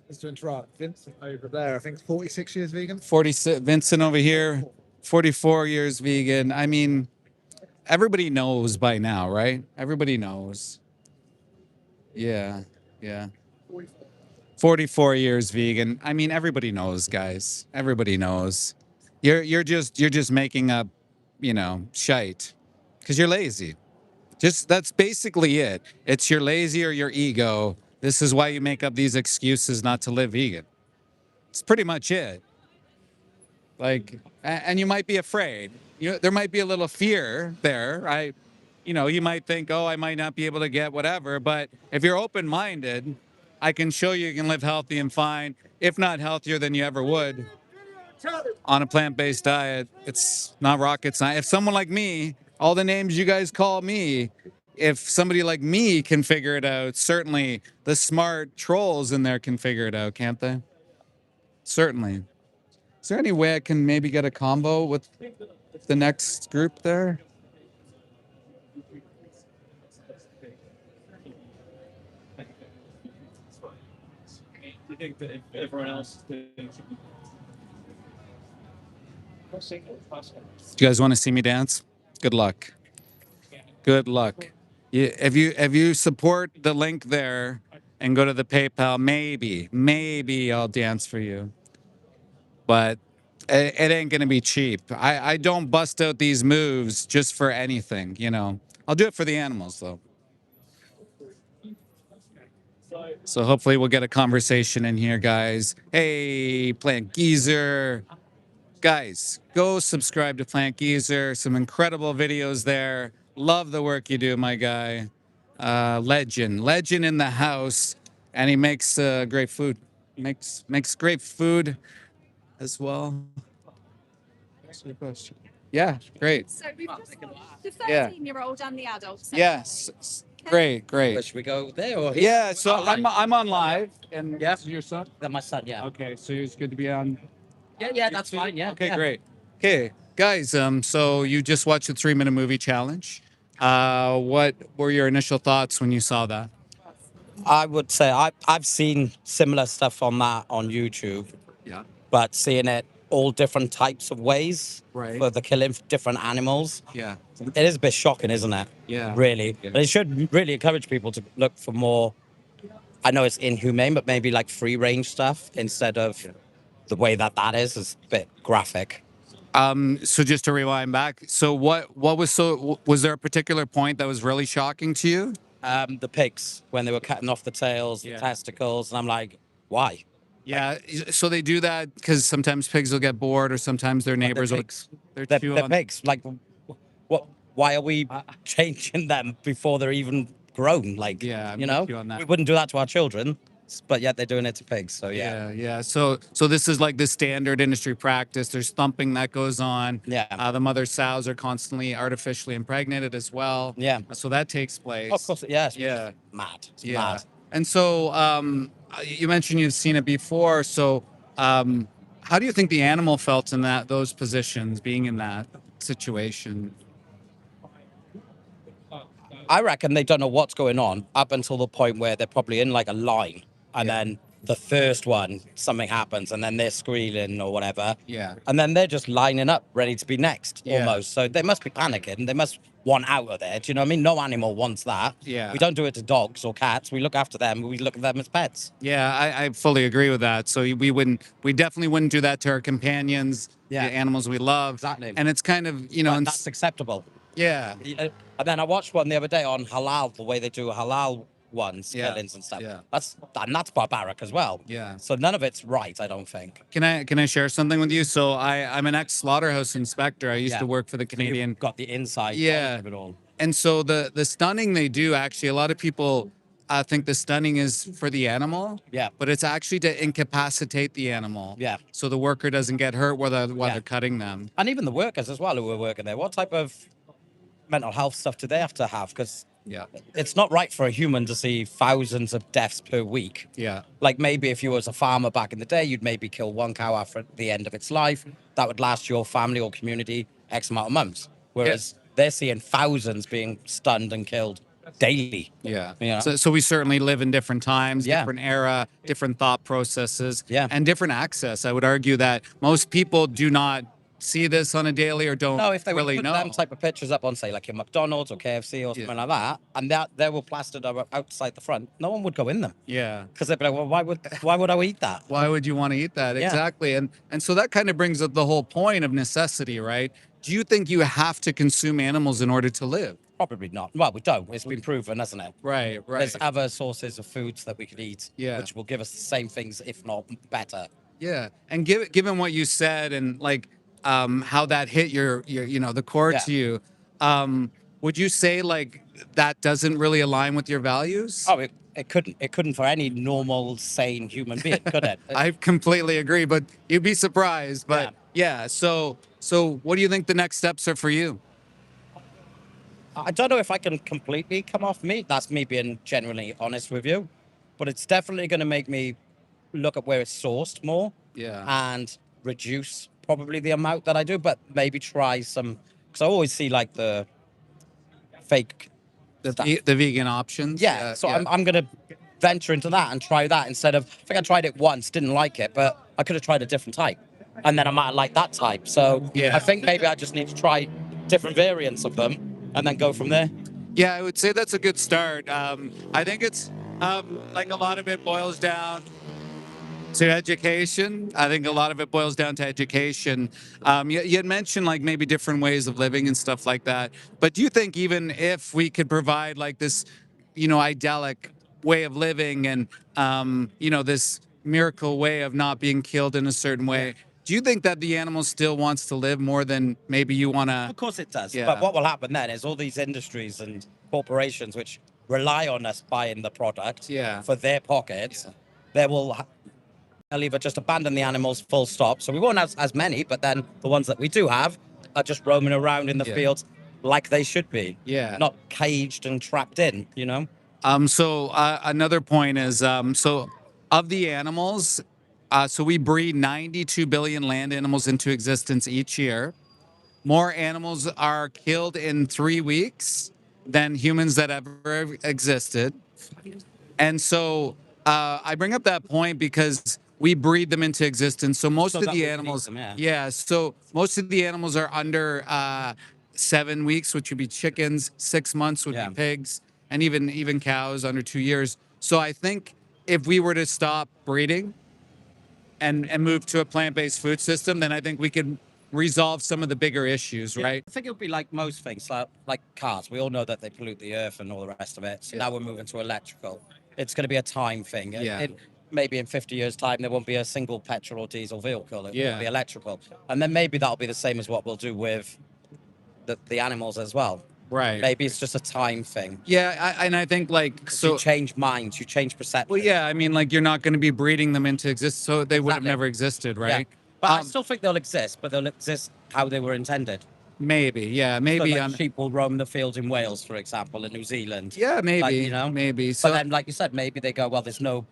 Just to interrupt, Vincent over there, I think 46 years vegan. 46, Vincent over here, 44 years vegan. I mean, everybody knows by now, right? Everybody knows. Yeah, yeah. 44 years vegan. I mean, everybody knows, guys. Everybody knows. You're just making up, shite, because you're lazy. Just that's basically it. It's you're lazy or your ego. This is why you make up these excuses not to live vegan. It's pretty much it. Like, and you might be afraid. There might be a little fear there. You might think, oh, I might not be able to get whatever. But if you're open-minded, I can show you can live healthy and fine, if not healthier than you ever would on a plant-based diet. It's not rocket science. If someone like me, all the names you guys call me, if somebody like me can figure it out, certainly the smart trolls in there can figure it out, can't they? Certainly. Is there any way I can maybe get a combo with the next group there? You think that if everyone else thinks Do you guys want to see me dance? Good luck. Good luck. If you support the link there and go to the PayPal, maybe I'll dance for you. But it ain't gonna be cheap. I don't bust out these moves just for anything, I'll do it for the animals though. So hopefully we'll get a conversation in here, guys. Hey, Plant Geezer. Guys, go subscribe to Plant Geezer. Some incredible videos there. Love the work you do, my guy. Legend in the house. And he makes great food. Makes great food as well. Yeah, great. So we've just the Yeah. 13-year-old and the adults. Yes, great. Should we go there or here? Yeah, so I'm on live, and Yeah. this is your son? That's my son, yeah. Okay, so it's good to be on. Yeah, that's fine, yeah. Okay, yeah. great. Okay, guys, so you just watched the 3-minute movie challenge. What were your initial thoughts when you saw that? I would say I've seen similar stuff on that on YouTube, Yeah. but seeing it all different types of ways Right. for the killing of different animals, Yeah. it is a bit shocking, isn't it? Yeah. Really. Yeah. But it should really encourage people to look for more, I know it's inhumane, but maybe like free range stuff instead of the way that is a bit graphic. So just to rewind back, so what was there a particular point that was really shocking to you? The pigs, when they were cutting off the tails, Yeah. the testicles, and I'm like, why? Yeah, so they do that because sometimes pigs will get bored, or sometimes their neighbors will. pigs. They're They're chew on- pigs. Like, what? Why are we changing them before they're even grown? Like, Yeah, I'm you with know, you on that. we wouldn't do that to our children, but yet they're doing it to pigs. So yeah, Yeah. So this is like the standard industry practice. There's thumping that goes on. Yeah. The mother sows are constantly artificially impregnated as well. Yeah. So that takes place. of course, yes, Yeah. mad, it's Yeah. mad. And so you mentioned you've seen it before. So how do you think the animal felt in those positions, being in that situation? I reckon they don't know what's going on up until the point where they're probably in like a line, and Yeah. then the first one, something happens, and then they're squealing or whatever. Yeah. And then they're just lining up, ready to be next, Yeah. almost. So they must be panicking. They must want out of there. Do you know what I mean? No animal wants that. Yeah. We don't do it to dogs or cats. We look after them. We look at them as pets. Yeah, I fully agree with that. So we definitely wouldn't do that to our companions, Yeah. the animals we love. Exactly. And it's kind of, you know, But and that's acceptable. yeah, And then I watched one the other day on halal, the way they do halal ones, Yeah. killings and stuff. Yeah. That's barbaric as well. Yeah. So none of it's right, I don't think. Can I share something with you? So I'm an ex-slaughterhouse inspector. I used Yeah. to work for the Canadian. You've got the inside Yeah. knowledge of it all. And so the stunning they do, actually, a lot of people think the stunning is for the animal. Yeah. But it's actually to incapacitate the animal. Yeah. So the worker doesn't get hurt while Yeah. they're cutting them. And even the workers as well who were working there. What type of mental health stuff do they have to have? Because Yeah. it's not right for a human to see thousands of deaths per week. Yeah. Like maybe if you was a farmer back in the day, you'd maybe kill one cow after the end of its life. That would last your family or community X amount of months. Whereas they're seeing thousands being stunned and killed daily. Yeah. You know? So we certainly live in different times, Yeah. different era, different thought processes, Yeah. and different access. I would argue that most people do not see this on a daily or don't No, if they would really put know. them type of pictures up on, say, like your McDonald's or KFC or something like that, and that they were plastered outside the front, no one would go in them Yeah. because they'd be like, well, why would I eat that? Why would you want to eat that? Yeah. Exactly. And so that kind of brings up the whole point of necessity, right? Do you think you have to consume animals in order to live? Probably not. Well, we don't. It's been proven, hasn't it? Right. Right. There's other sources of foods that we could eat, Yeah. which will give us the same things, if not better. Yeah, and given what you said and like how that hit your the core Yeah. to you, would you say like that doesn't really align with your values? Oh, it couldn't for any normal, sane human being, could it? I completely agree, but you'd be surprised. But yeah, so what do you think the next steps are for you? I don't know if I can completely come off meat. That's me being genuinely honest with you. But it's definitely going to make me look at where it's sourced more Yeah. and reduce probably the amount that I do, but maybe try some, because I always see like the fake stuff. The vegan options. Yeah, so yeah. I'm going to venture into that and try that instead of, I think I tried it once, didn't like it, but I could have tried a different type. And then I might have liked that type. So Yeah. I think maybe I just need to try different variants of them and then go from there. Yeah, I would say that's a good start. I think it's like a lot of it boils down to education. I think a lot of it boils down to education. You had mentioned like maybe different ways of living and stuff like that. But do you think even if we could provide like this, idyllic way of living and, this miracle way of not being killed in a certain way, do you think that the animal still wants to live more than maybe you want to? Of course it does. Yeah. But what will happen then is all these industries and corporations which rely on us buying the product Yeah. for their pockets, they'll either just abandon the animals full stop. So we won't have as many, but then the ones that we do have are just roaming around in the Yeah. fields like they should be. Yeah. Not caged and trapped in, So another point is, so of the animals, so we breed 92 billion land animals into existence each year. More animals are killed in 3 weeks than humans that ever existed. And so I bring up that point because we breed them into existence. So most So of that the would animals, make them, so most of the animals are under 7 weeks, which would be chickens. 6 months would Yeah. be pigs, and even cows under 2 years. So I think if we were to stop breeding and move to a plant-based food system, then I think we could resolve some of the bigger issues, right? I think it'll be like most things, like cars. We all know that they pollute the earth and all the rest of it. So now we're moving to electrical. It's going to be a time thing. Yeah. Maybe in 50 years' time, there won't be a single petrol or diesel vehicle. It Yeah. will be electrical. And then maybe that'll be the same as what we'll do with the animals as well. Right. Maybe it's just a time thing. Yeah, and I think like So you so. change minds, you change perception. Well, yeah, I mean, like you're not going to be breeding them into existence, so they would have Exactly. never existed, Yeah. right? But I still think they'll exist, but they'll exist how they were intended. Maybe, yeah, So maybe. like sheep will roam the fields in Wales, for example, in New Zealand. Yeah, maybe, Like, maybe. So But then, like you said, maybe they go, well, there's no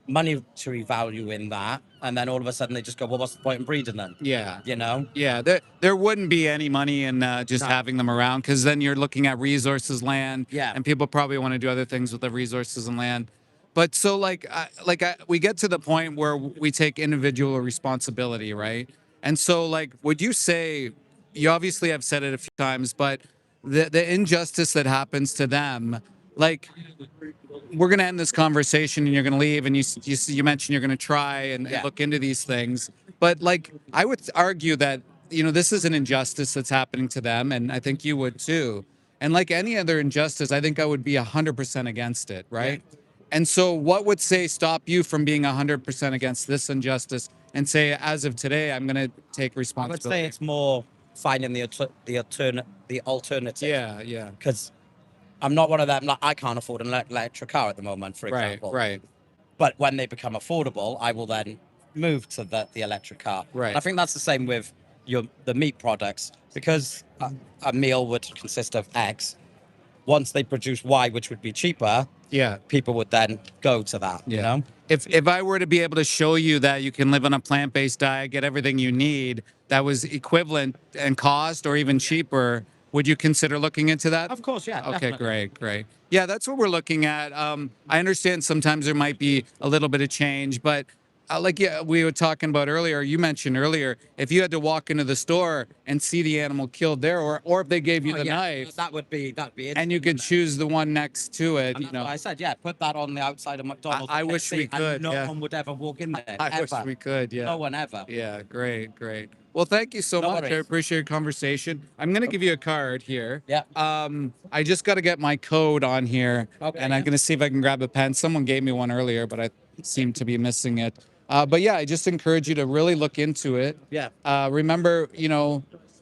monetary value in that, and then all of a sudden they just go, well, what's the point in breeding then? Yeah. You know? Yeah, there wouldn't be any money in just No. having them around, because then you're looking at resources, land, Yeah. and people probably want to do other things with the resources and land. But so we get to the point where we take individual responsibility, right? And so would you say, you obviously have said it a few times, but the injustice that happens to them, like, we're going to end this conversation and you're going to leave, and you mentioned you're going to try and Yeah. look into these things, but I would argue that this is an injustice that's happening to them, and I think you would too. And like any other injustice, I think I would be 100% against it, right? And so what would stop you from being 100% against this injustice and say, as of today, I'm going to take I would responsibility? say it's more finding the alternative. Yeah. Because I'm not one of them. Like, I can't afford an electric car at the moment, for example. Right. But when they become affordable, I will then move to the electric car. Right. And I think that's the same with the meat products, because a meal would consist of X. Once they produce Y, which would be cheaper, Yeah. people would then go to that. You know? If I were to be able to show you that you can live on a plant-based diet, get everything you need, that was equivalent in cost or even cheaper, would you consider looking into that? Of course, yeah. Okay, definitely. great. Yeah, that's what we're looking at. I understand sometimes there might be a little bit of change, but we were talking about earlier, you mentioned earlier, if you had to walk into the store and see the animal killed there, or if they gave you the knife, That would be it. and you could choose the one next to it, And that's what I said, yeah, put that on the outside of McDonald's. I and wish let's we see, and could, no yeah. one would ever walk in there. I wish ever. we could, yeah. No one ever. Yeah, great. Well, thank you so No much. I worries. appreciate your conversation. I'm going to give you a card here. Yeah. I just got to get my code on here, Okay, and I'm going to see if I can grab a pen. Someone gave me one earlier, but I seem to be missing it. But yeah, I just encourage you to really look into it. Yeah. Remember,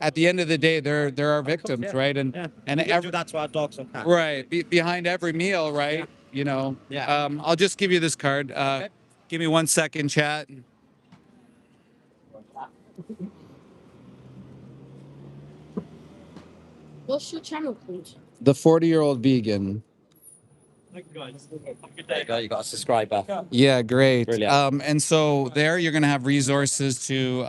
at the end of the day, there are victims, yeah. right? Yeah. And We do that to our dogs and cats. right behind every meal, right? Yeah. I'll just give you this card. Give me 1 second, chat. What's your channel called? The 40-year-old vegan. Thank you guys. Have a good There day. you go. You got a subscriber. Yeah, great. Brilliant. And so there you're going to have resources to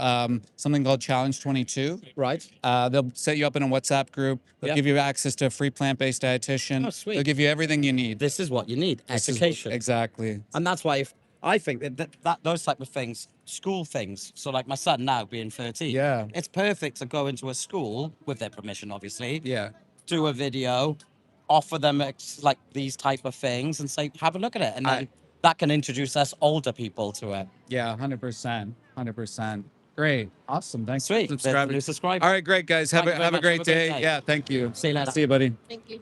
something called Challenge 22. Right. They'll set you up in a WhatsApp group. They'll Yeah. give you access to a free plant-based dietitian. Oh, sweet. They'll give you everything you need. This is what you need. This is- Education. exactly. And that's why I think that those type of things, school things. So like my son now being 13. Yeah. It's perfect to go into a school with their permission, obviously. Yeah. Do a video, offer them like these type of things, and say, have a look at it, and then that can introduce us older people to it. Yeah, 100%. 100%. Great. Awesome. Thanks Sweet. for There's a new subscribing. subscriber. All right, great, guys. Have Thank you a very have a much. great Have a great day. day. Yeah, thank you. See you later. See you, buddy. Thank you.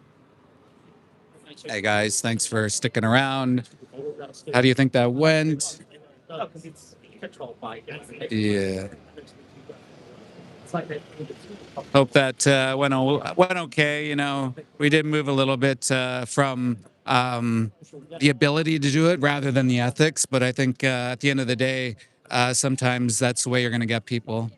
Hey, guys. Thanks for sticking around. How do you think that went? No, because it's controlled by. Yeah. It's like Hope that went okay. We did move a little bit from the ability to do it rather than the ethics, but I think at the end of the day, sometimes that's the way you're going to get people.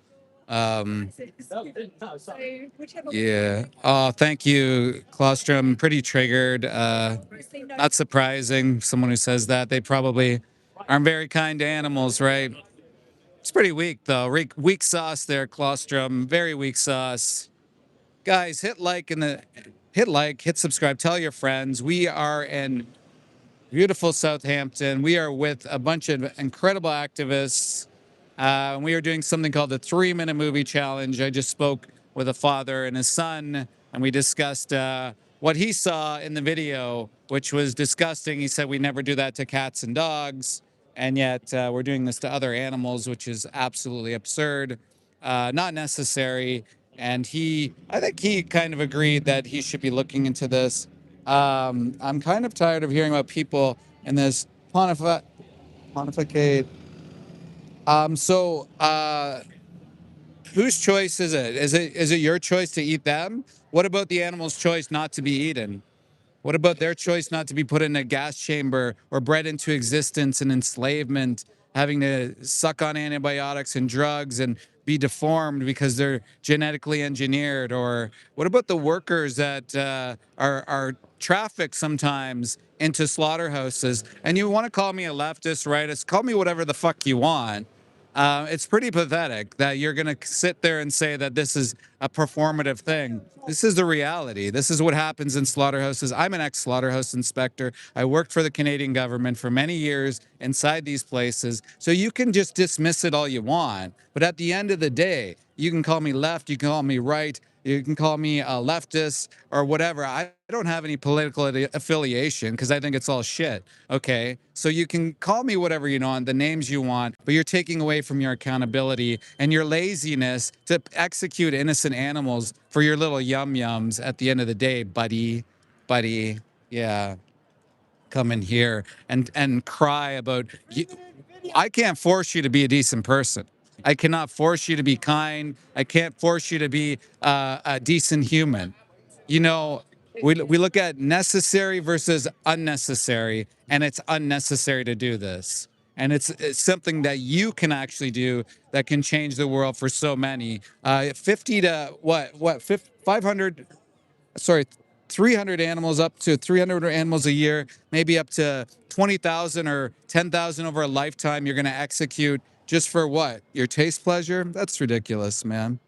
Yeah. Oh, thank you, Colostrum. Pretty triggered. Not surprising. Someone who says that, they probably aren't very kind to animals, right? It's pretty weak, though. Weak sauce there, Colostrum. Very weak sauce. Guys, hit like, hit subscribe, tell your friends. We are in beautiful Southampton. We are with a bunch of incredible activists. We are doing something called the 3-minute movie challenge. I just spoke with a father and his son, and we discussed what he saw in the video, which was disgusting. He said we never do that to cats and dogs, and yet we're doing this to other animals, which is absolutely absurd, not necessary. And I think he kind of agreed that he should be looking into this. I'm kind of tired of hearing about people in this pontificate. Whose choice is it? Is it your choice to eat them? What about the animal's choice not to be eaten? What about their choice not to be put in a gas chamber or bred into existence and enslavement, having to suck on antibiotics and drugs and be deformed because they're genetically engineered? Or what about the workers that are traffic sometimes into slaughterhouses. And you want to call me a leftist, rightist, call me whatever the fuck you want. It's pretty pathetic that you're going to sit there and say that this is a performative thing. This is the reality. This is what happens in slaughterhouses. I'm an ex-slaughterhouse inspector. I worked for the Canadian government for many years inside these places. So you can just dismiss it all you want. But at the end of the day, you can call me left, you can call me right, you can call me a leftist or whatever. I don't have any political affiliation because I think it's all shit. Okay. So you can call me whatever you want, the names you want, but you're taking away from your accountability and your laziness to execute innocent animals for your little yum-yums at the end of the day, buddy. Yeah. Come in here and cry about you. I can't force you to be a decent person. I cannot force you to be kind. I can't force you to be a decent human. You know, we look at necessary versus unnecessary, and it's unnecessary to do this. And it's something that you can actually do that can change the world for so many. 50 to what 500, sorry, 300 animals, up to 300 animals a year, maybe up to 20,000 or 10,000 over a lifetime you're going to execute just for what? Your taste pleasure? That's ridiculous, man.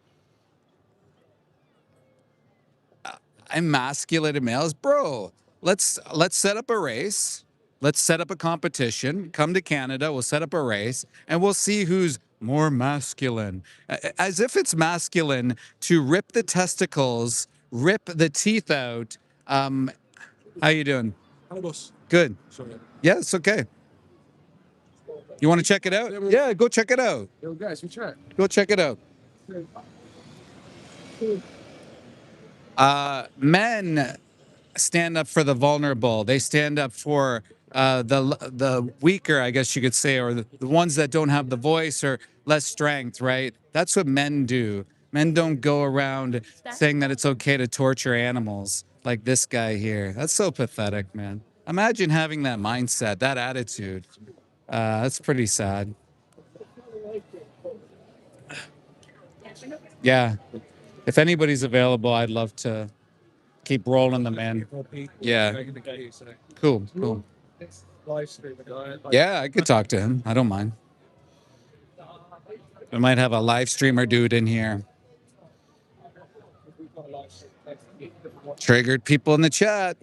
Emasculated males, bro. Let's set up a race. Let's set up a competition. Come to Canada, we'll set up a race and we'll see who's more masculine. As if it's masculine to rip the testicles, rip the teeth out. How you doing? Hi, boss. Good. Sorry. Yeah, it's okay. You want to check it out? Yeah, go check it out. Yo, guys, we chat. Go check it out. Men stand up for the vulnerable. They stand up for the weaker, I guess you could say, or the ones that don't have the voice or less strength, right? That's what men do. Men don't go around saying that it's okay to torture animals like this guy here. That's so pathetic, man. Imagine having that mindset, that attitude. That's pretty sad. Yeah. If anybody's available, I'd love to keep rolling them in. Yeah. Cool. Yeah, I could talk to him. I don't mind. We might have a live streamer dude in here. Triggered people in the chat.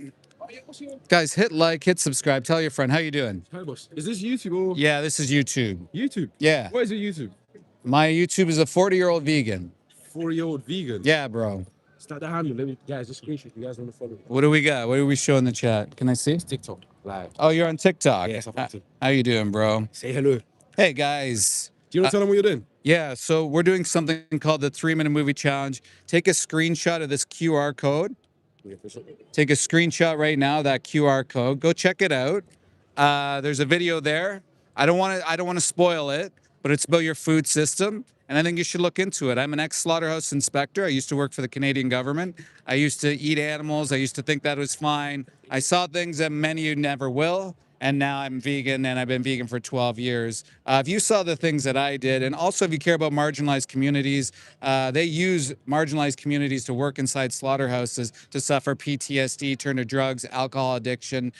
Guys, hit like, hit subscribe. Tell your friend. How you doing? Hi, boss. Is this YouTube or? Yeah, this is YouTube. YouTube? Yeah. What is it, YouTube? My YouTube is a 40-year-old vegan. 40-year-old vegan? Yeah, bro. Start the handle. Let me, guys, just screenshot. You guys want to follow? What do we got? What do we show in the chat? Can I see? It's TikTok live. Oh, you're on TikTok? Yes, I'm on TikTok. How you doing, bro? Say hello. Hey, guys. Do you want to tell them what you're doing? Yeah, so we're doing something called the 3-minute movie challenge. Take a screenshot of this QR code. Yeah, for sure. Take a screenshot right now, that QR code. Go check it out. There's a video there. I don't want to spoil it, but it's about your food system, and I think you should look into it. I'm an ex-slaughterhouse inspector. I used to work for the Canadian government. I used to eat animals. I used to think that was fine. I saw things that many of you never will. And now I'm vegan, and I've been vegan for 12 years. If you saw the things that I did, and also if you care about marginalized communities, they use marginalized communities to work inside slaughterhouses to suffer PTSD, turn to drugs, alcohol addiction,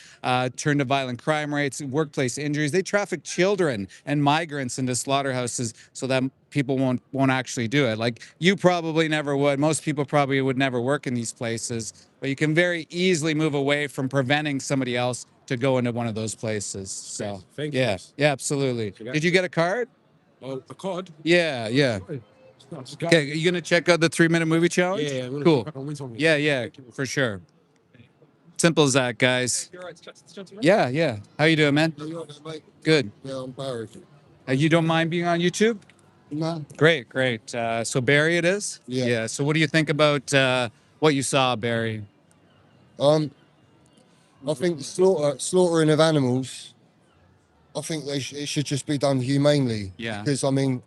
turn to violent crime rates, workplace injuries. They traffic children and migrants into slaughterhouses so that people won't actually do it. Like, you probably never would. Most people probably would never work in these places, but you can very easily move away from preventing somebody else to go into one of those places. So Thank you. yeah, absolutely. Did you get a card? Oh, a card? Yeah. Okay, you gonna check out the 3-minute movie challenge? Yeah. Cool. Yeah, for sure. Simple as that, guys. Yeah. How you doing, man? Good. Yeah, I'm Barry. You don't mind being on YouTube? No. Great. So Barry it is? Yeah. So what do you think about what you saw, Barry? I think slaughtering of animals, I think it should just be done humanely. Yeah. Because, I mean,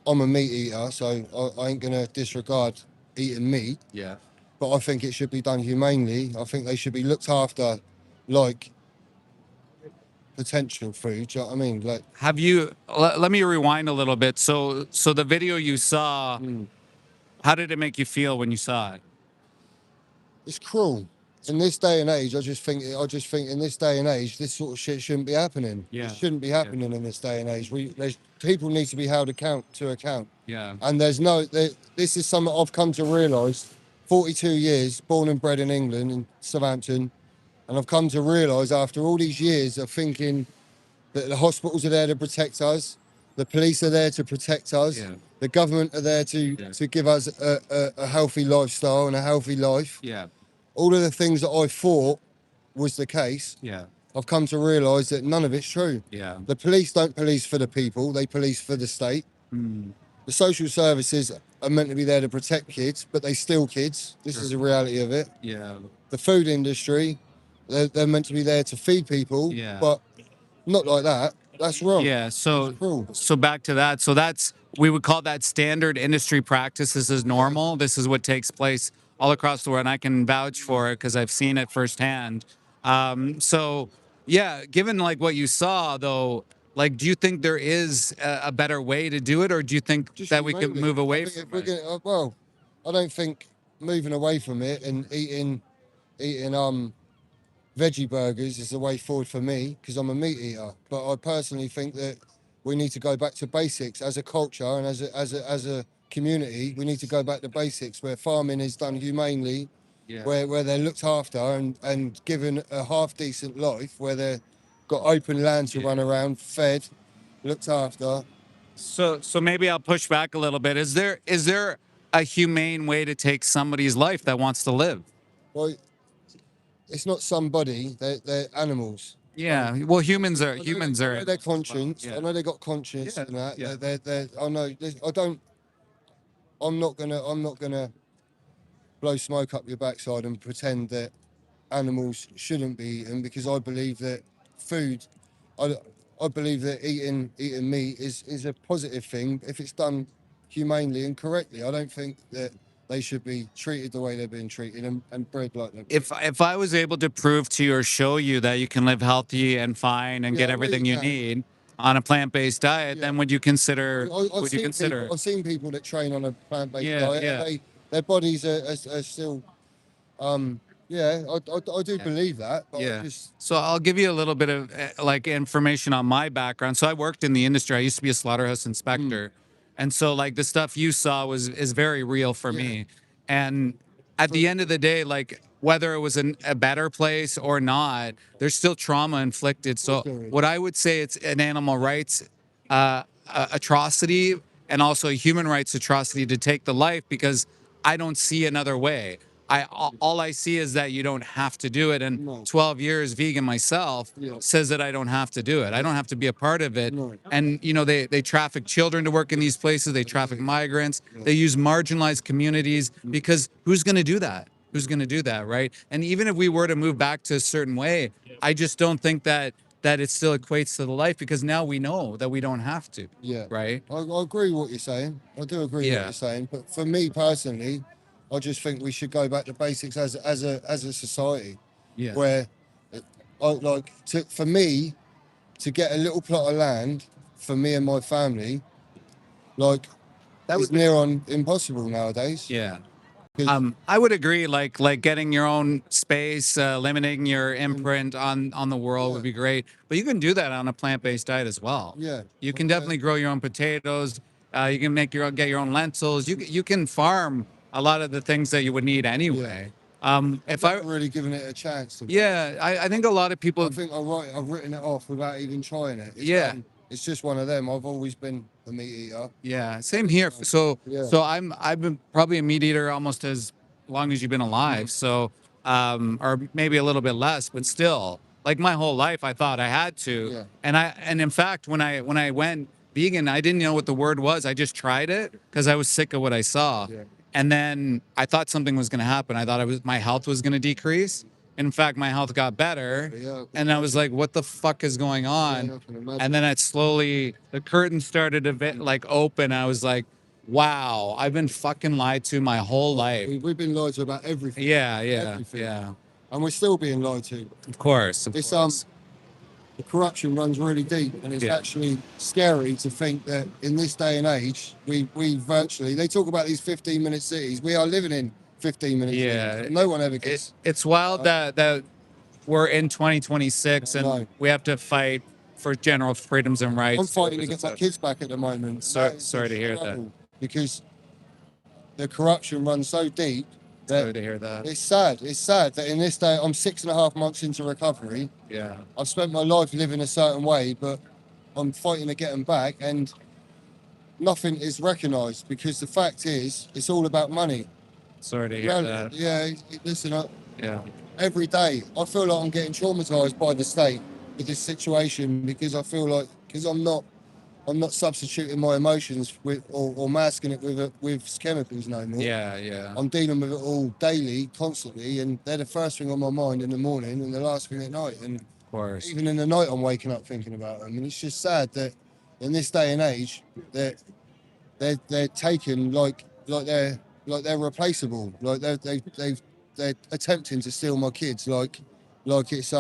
I'm a meat eater, so I ain't going to disregard eating meat. Yeah. But I think it should be done humanely. I think they should be looked after like potential food. Do you know what I mean? Like, Have you, let me rewind a little bit. So the video you saw, how did it make you feel when you saw it? it's cruel. in this day and age, I just think in this day and age, this sort of shit shouldn't be happening. Yeah. It shouldn't be happening in this day and age. People need to be held to account. Yeah. And this is something I've come to realise. 42 years, born and bred in England, in Southampton, and I've come to realise after all these years of thinking that the hospitals are there to protect us, the police are there to protect us, Yeah. the government are there to give us a healthy lifestyle and a healthy life. Yeah. All of the things that I thought was the case, Yeah. I've come to realise that none of it's true. Yeah. The police don't police for the people, they police for the state. The social services are meant to be there to protect kids, but they steal kids. This is the reality of it. Yeah. The food industry, they're meant to be there to feed people, but not like that. That's wrong. Yeah. It's cruel. So back to that. So we would call that standard industry practice. This is normal. This is what takes place all across the world. And I can vouch for it because I've seen it firsthand. So yeah, given like what you saw though, like, do you think there is a better way to do it, or do you think Just that we could humanely. move away I think from if we're it? gonna, well, I don't think moving away from it and eating veggie burgers is the way forward for me because I'm a meat eater. But I personally think that we need to go back to basics as a culture and as a community. We need to go back to basics where farming is done humanely, where they're looked after and given a half decent life, where they've got open land to run around, fed, looked after. So maybe I'll push back a little bit. Is there a humane way to take somebody's life that wants to live? Well, it's not somebody; they're animals. Yeah. Well, humans are. I know their conscience. Yeah. I know they got conscience and that. Yeah. They're I know. I don't. I'm not gonna blow smoke up your backside and pretend that animals shouldn't be eaten because I believe that food. I believe that eating meat is a positive thing if it's done humanely and correctly. I don't think that they should be treated the way they're being treated and bred like that. If I was able to prove to you or show you that you can live healthy and fine and Yeah, get I know everything you you can. need on a plant-based diet, then would you consider? I've seen people that train on a plant-based Yeah, diet. yeah. And their bodies are still. Yeah, I do believe that. But Yeah. I just, So I'll give you a little bit of like information on my background. So I worked in the industry. I used to be a slaughterhouse inspector. And so like the stuff you saw is very real for me. And at the end of the day, like whether it was a better place or not, there's still trauma inflicted. So what I would say, it's an animal rights atrocity and also a human rights atrocity to take the life, because I don't see another way. All I see is that you don't have to do it. And 12 years vegan myself says that I don't have to do it. I don't have to be a part of it. And you know, they traffic children to work in these places. They traffic migrants. They use marginalized communities because who's going to do that? Who's going to do that, right? And even if we were to move back to a certain way, I just don't think that it still equates to the life, because now we know that we don't have to. yeah, Right. I agree with what you're saying. I do agree with Yeah. what you're saying. But for me personally, I just think we should go back to basics as a society. Yeah. Where, for me, to get a little plot of land for me and my family, like that was near on impossible nowadays. Yeah. 'Cause- I would agree. Like getting your own space, limiting your imprint on the world would be great. But you can do that on a plant-based diet as well. Yeah. You can definitely grow your own potatoes. You can get your own lentils. You can farm a lot of the things that you would need anyway. If I I've really given it a chance. I think a lot of people. I think I've written it off without even trying it. It's just one of them. I've always been a meat eater. Yeah, same here. So I've been probably a meat eater almost as long as you've been alive. So or maybe a little bit less, but still, like my whole life I thought I had to. Yeah. And in fact when I went vegan, I didn't know what the word was. I just tried it because I was sick of what I saw. Yeah. And then I thought something was going to happen. I thought my health was going to decrease. In fact, my health got better. Yeah. And I was like, what the fuck is going on? I can imagine. And then it slowly, the curtain started a bit like open. I was like, wow, I've been fucking lied to my whole life. We've been lied to about everything. Yeah, Everything. yeah. And we're still being lied to. Of course. The corruption runs really deep, and it's actually scary to think that in this day and age, we virtually, they talk about these 15-minute cities. We are living in 15 minutes. Yeah. leave. No one ever gets. It's wild that we're in 2026 and No. we have to fight for general freedoms and rights. I'm fighting to get my kids back at the moment. Sorry That is to a hear that. struggle, because the corruption runs so deep Sorry that to hear that. it's sad. It's sad that in this day, I'm 6.5 months into recovery. Yeah. I've spent my life living a certain way, but I'm fighting to get them back, and nothing is recognised, because the fact is, it's all about money. Sorry to hear that. Yeah, listen, Yeah. every day I feel like I'm getting traumatised by the state with this situation, because I feel like, because I'm not substituting my emotions with or masking it with chemicals no more. Yeah. I'm dealing with it all daily, constantly, and they're the first thing on my mind in the morning and the last thing at night. And Of course. even in the night, I'm waking up thinking about them. And it's just sad that in this day and age, that they're taken like they're replaceable. Like they're attempting to steal my kids. Like it's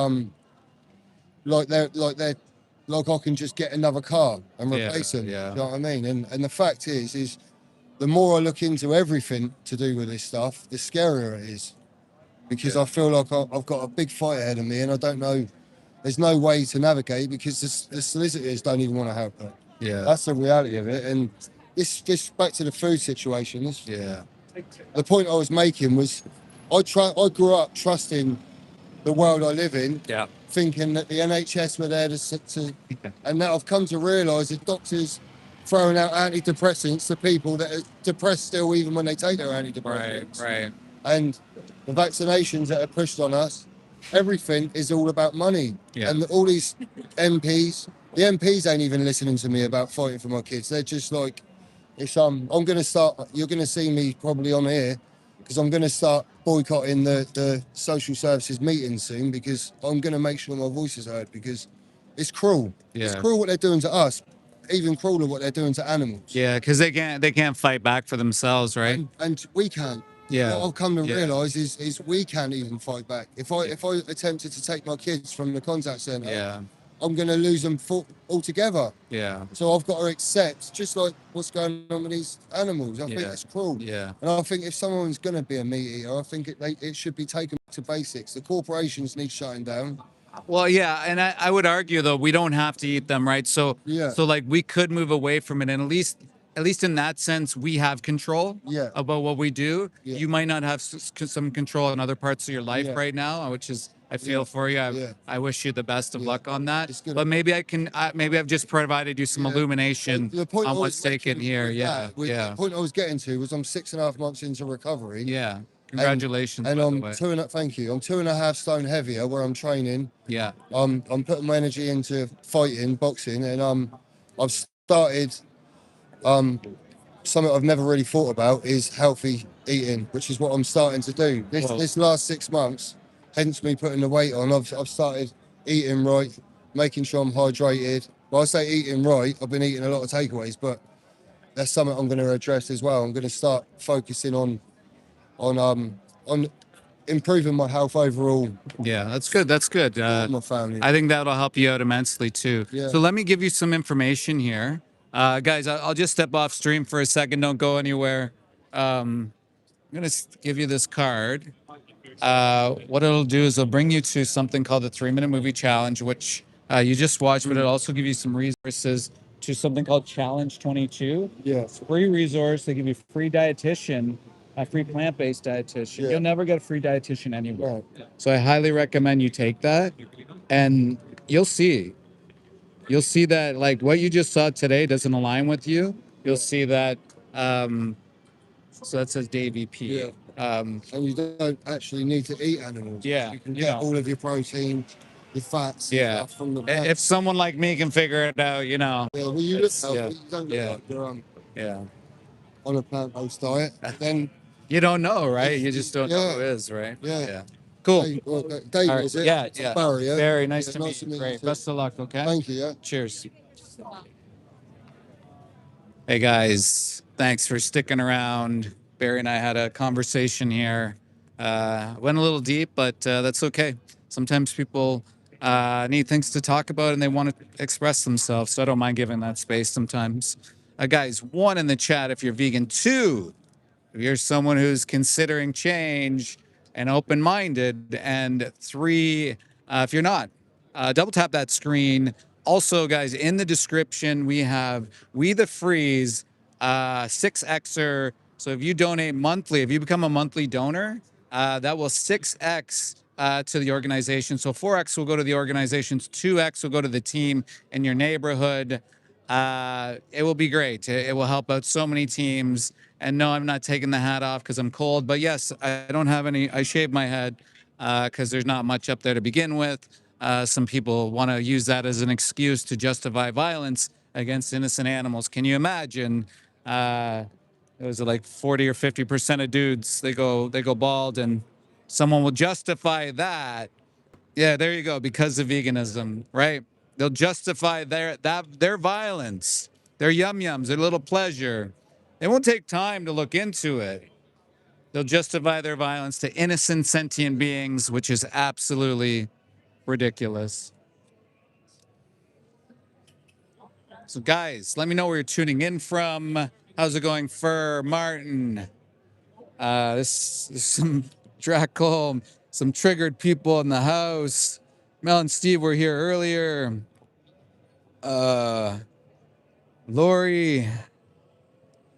like I can just get another car and replace them. Yeah. You know what I mean? And the fact is the more I look into everything to do with this stuff, the scarier it is. Because I feel like I've got a big fight ahead of me, and I don't know, there's no way to navigate, because the solicitors don't even want to help her. Yeah. That's the reality of it. And this back to the food situation. The point I was making was I grew up trusting the world I live in, thinking that the NHS were there to and now I've come to realise that doctors throwing out antidepressants to people that are depressed still, even when they take their antidepressants. Right. And the vaccinations that are pushed on us, everything is all about money. Yeah. And all these MPs, the MPs ain't even listening to me about fighting for my kids. They're just like, I'm going to start, you're going to see me probably on here, because I'm going to start boycotting the social services meeting soon, because I'm going to make sure my voice is heard, because it's cruel. Yeah. It's cruel what they're doing to us, even crueler what they're doing to animals. Yeah, because they can't fight back for themselves, right? And we can't. Yeah. What I've come to realise is we can't even fight back. If I attempted to take my kids from the contact centre, I'm going to lose them altogether. Yeah. So I've got to accept, just like what's going on with these animals. I think it's cruel. Yeah. And I think if someone's going to be a meat eater, I think it should be taken back to basics. The corporations need shutting down. Well, yeah, and I would argue though we don't have to eat them, right? So like we could move away from it, and at least in that sense we have control about what we do. You might not have some control in other parts of your life right now, which is I feel for you. I wish you the best of luck on that. But maybe maybe I've just provided you some illumination on what's taken here. The point I was getting to was I'm 6.5 months into recovery. Yeah. Congratulations. And by I'm the way. thank you. I'm 2.5 stone heavier where I'm training. Yeah. I'm putting my energy into fighting, boxing, and I've started something I've never really thought about is healthy eating, which is what I'm starting to do. This last 6 months, hence me putting the weight on, I've started eating right, making sure I'm hydrated. When I say eating right, I've been eating a lot of takeaways, but that's something I'm going to address as well. I'm going to start focusing on improving my health overall. Yeah, that's good. That's good. My family. I think that'll help you out immensely too. Yeah. So let me give you some information here. Guys, I'll just step off stream for a second. Don't go anywhere. I'm going to give you this card. What it'll do is it'll bring you to something called the 3-Minute Movie Challenge, which you just watched, but it'll also give you some resources to something called Challenge 22. Yeah. It's a free resource. They give you free dietitian, a free plant-based dietitian. Yeah. You'll never get a free dietitian anywhere. Right. So I highly recommend you take that, and you'll see that like what you just saw today doesn't align with you. You'll see that. So that says Davey P. Yeah. And you don't actually need to eat animals. Yeah, You can get all of your protein, your fats, and Yeah. stuff from the plant. If someone like me can figure it out, Yeah, well, you look It's- healthy. yeah. You don't look Yeah. like you're yeah. on a plant-based diet. Then, You don't know, right? You just don't know Yeah. who is, right? Yeah. Cool. Dave, All right. is it? Yeah, It's yeah. Barry, yeah? Very nice Yeah, to nice meet you. you Great. too. Best of luck, okay? Thank you, yeah. Cheers. Hey guys, thanks for sticking around. Barry and I had a conversation here. Went a little deep, but that's okay. Sometimes people need things to talk about and they want to express themselves, so I don't mind giving that space sometimes. Guys, 1 in the chat if you're vegan. 2, if you're someone who's considering change and open-minded, and 3, if you're not, double tap that screen. Also, guys, in the description, we have We the Freeze 6xer. So if you donate monthly, if you become a monthly donor, that will 6x to the organization. So 4x will go to the organizations, 2x will go to the team in your neighborhood. It will be great. It will help out so many teams. And no, I'm not taking the hat off because I'm cold. But yes, I don't have any. I shaved my head because there's not much up there to begin with. Some people want to use that as an excuse to justify violence against innocent animals. Can you imagine? It was like 40 or 50% of dudes, they go bald, and someone will justify that. Yeah, there you go, because of veganism, right? They'll justify their violence, their yum-yums, their little pleasure. They won't take time to look into it. They'll justify their violence to innocent sentient beings, which is absolutely ridiculous. So guys, let me know where you're tuning in from. How's it going for Martin? This is some Draco, some triggered people in the house. Mel and Steve were here earlier. Lori,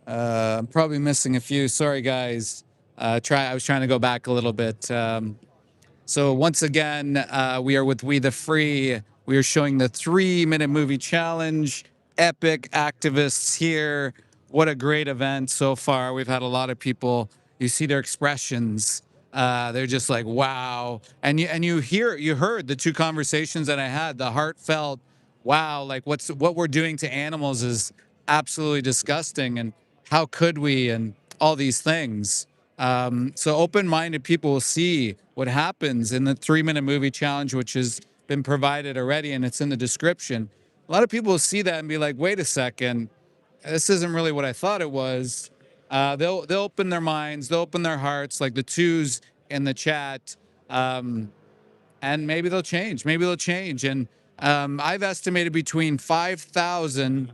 I'm probably missing a few. Sorry, guys. I was trying to go back a little bit. So once again, we are with We the Free. We are showing the 3-minute movie challenge. Epic activists here. What a great event so far. We've had a lot of people. You see their expressions. They're just like, wow. And you heard the 2 conversations that I had. The heartfelt, wow, like what we're doing to animals is absolutely disgusting. And how could we? And all these things. So open-minded people will see what happens in the 3-minute movie challenge, which has been provided already, and it's in the description. A lot of people will see that and be like, wait a second, this isn't really what I thought it was. They'll open their minds, they'll open their hearts, like the 2s in the chat, and maybe they'll change. And I've estimated between 5,000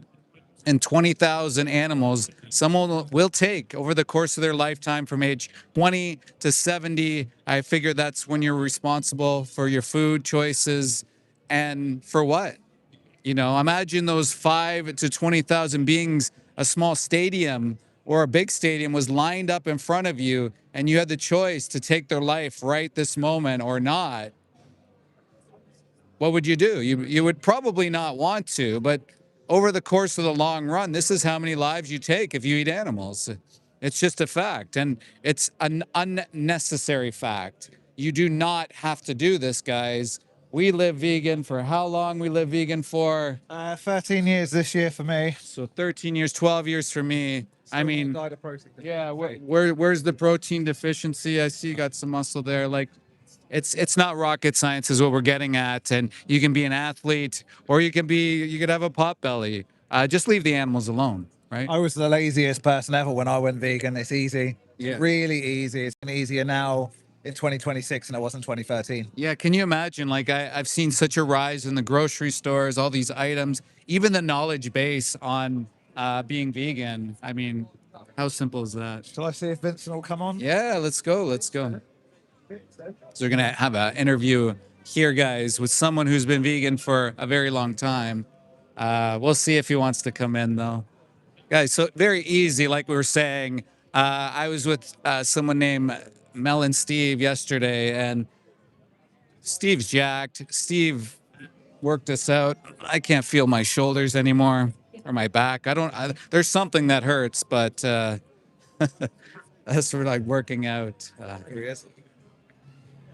and 20,000 animals someone will take over the course of their lifetime from age 20 to 70. I figure that's when you're responsible for your food choices. And for what? You know, imagine those 5 to 20,000 beings. A small stadium or a big stadium was lined up in front of you, and you had the choice to take their life right this moment or not. What would you do? You would probably not want to, but over the course of the long run, this is how many lives you take if you eat animals. It's just a fact, and it's an unnecessary fact. You do not have to do this, guys. We live vegan for how long? We live vegan for 13 years this year for me. so 13 years, 12 years for me. I mean, Died of protein. yeah, where's the protein deficiency? I see you got some muscle there. Like, it's not rocket science is what we're getting at. And you can be an athlete, or you could have a pot belly. Just leave the animals alone, right? I was the laziest person ever when I went vegan. It's easy. Yeah. Really easy. It's been easier now in 2026 than it was in 2013. Yeah, can you imagine? Like, I've seen such a rise in the grocery stores, all these items, even the knowledge base on being vegan. I mean, how simple is that? Shall I see if Vincent will come on? Yeah, let's go. So we're going to have an interview here, guys, with someone who's been vegan for a very long time. We'll see if he wants to come in, though. Guys, so very easy, like we were saying. I was with someone named Mel and Steve yesterday, and Steve's jacked. Steve worked us out. I can't feel my shoulders anymore or my back. There's something that hurts, but that's for like working out. Here he is.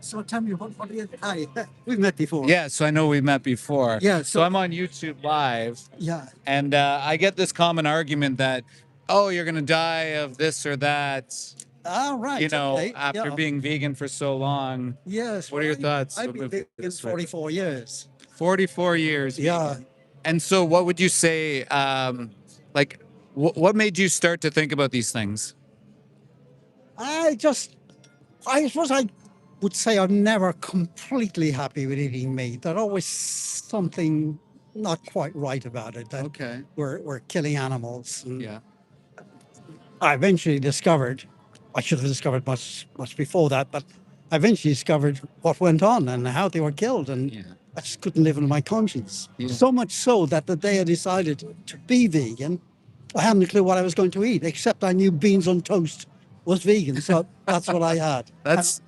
So tell me, what do you... Hi, we've met before. Yeah, so I know we met before. Yeah, So I'm on YouTube Live, Yeah. and I get this common argument that, oh, you're going to die of this or that, All right. you know, okay, after yeah. being vegan for so long. Yes. What are your thoughts? I've been vegan 44 years. 44 years. Yeah. vegan. And so what would you say, like, what made you start to think about these things? I suppose I would say I'm never completely happy with eating meat. There's always something not quite right about it, that Okay. we're killing animals. And Yeah. I eventually discovered I should have discovered much before that, but I eventually discovered what went on and how they were killed, and I just couldn't live in my conscience. So much so that the day I decided to be vegan, I hadn't a clue what I was going to eat, except I knew beans on toast was vegan, so that's what I had. That's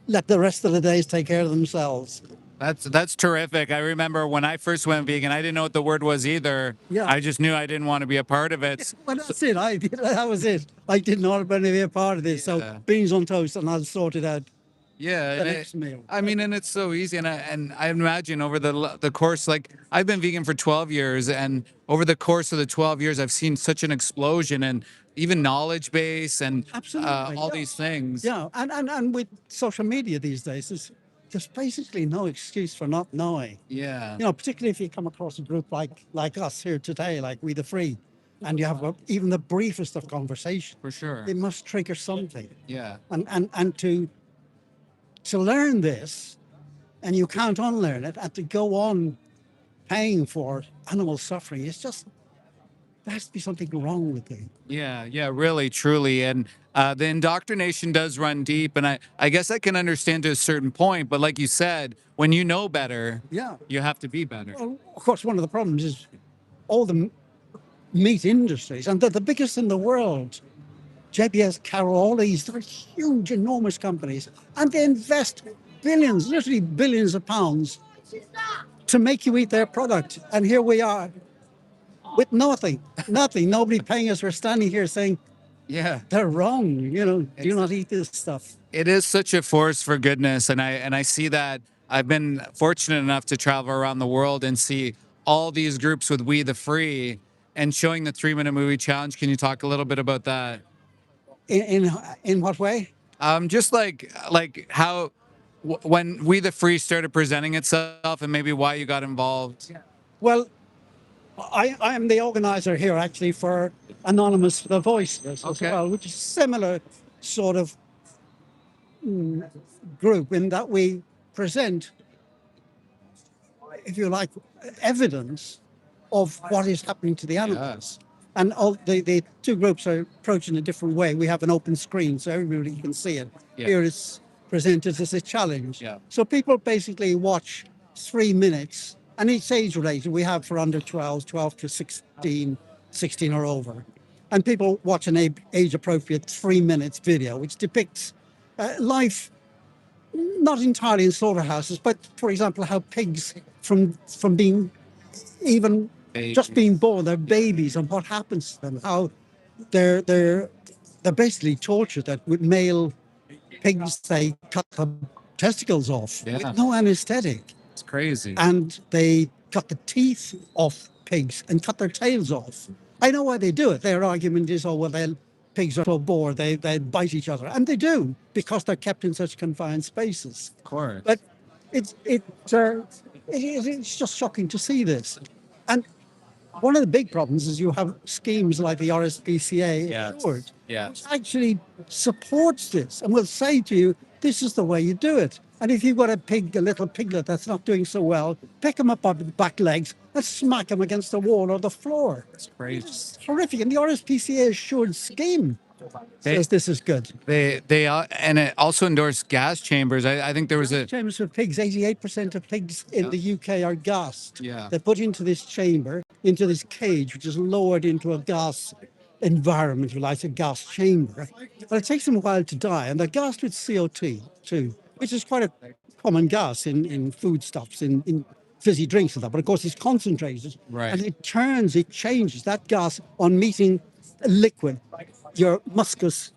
Let the rest of the days take care of themselves. That's terrific. I remember when I first went vegan, I didn't know what the word was either. Yeah. I just knew I didn't want to be a part of it. Well, that's it. That was it. I didn't want to be a part of this. Yeah. So beans on toast, and I'll sort it out Yeah, the and next meal. I mean, and it's so easy, and I imagine over the course, like I've been vegan for 12 years, and over the course of the 12 years, I've seen such an explosion and even knowledge base and Absolutely, all yeah. these things. Yeah, and with social media these days, there's basically no excuse for not knowing. Yeah. You know, particularly if you come across a group like us here today, like We the Free, and you have even the briefest of conversation. For sure. It must trigger something. Yeah. And to learn this, and you can't unlearn it, and to go on paying for animal suffering, it's just, there has to be something wrong with it. Yeah, really, truly. And the indoctrination does run deep. And I guess I can understand to a certain point. But like you said, when you know better, Yeah. you have to be better. Well, of course, one of the problems is all the meat industries, and they're the biggest in the world. JBS, Carol, all these, they're huge, enormous companies, and they invest billions, literally billions of pounds to make you eat their product. And here we are with nothing, nobody paying us. We're standing here saying, Yeah. they're wrong, you know, do not eat this stuff. It is such a force for goodness, and I see that. I've been fortunate enough to travel around the world and see all these groups with We the Free and showing the 3-minute movie challenge. Can you talk a little bit about that? In what way? Just like how when We the Free started presenting itself, and maybe why you got involved. Well, I am the organizer here actually for Anonymous for the Voiceless as Okay. well, which is a similar sort of group in that we present, if you like, evidence of what is happening to the animals. And all the two groups are approaching a different way. We have an open screen so everybody can see it. Yeah. Here it's presented as a challenge. Yeah. So people basically watch 3 minutes, and it's age related. We have for under 12, 12 to 16, 16 or over. And people watch an age appropriate 3 minutes video, which depicts life, not entirely in slaughterhouses, but for example, how pigs from being even just being born, they're babies, and what happens to them, how they're basically tortured. That with male pigs, they cut the testicles off with no anesthetic. It's crazy. And they cut the teeth off pigs and cut their tails off. I know why they do it. Their argument is, oh, well, pigs are so bored, they bite each other. And they do, because they're kept in such confined spaces. Of course. But it's just shocking to see this. And one of the big problems is you have schemes like the RSPCA Assured, which actually supports this and will say to you, this is the way you do it. And if you've got a little piglet that's not doing so well, pick him up by the back legs and smack him against the wall or the floor. It's crazy. It's horrific. And the RSPCA Assured scheme says this is good. And it also endorsed gas chambers. I think there was a Chambers for pigs, 88% of pigs in the UK are gassed. Yeah. They're put into this chamber, into this cage, which is lowered into a gas environment, like a gas chamber. But it takes them a while to die, and they're gassed with CO2 too, which is quite a common gas in foodstuffs, in fizzy drinks and that. But of course, it's concentrated, Right. and it changes that gas on meeting a liquid, your mucus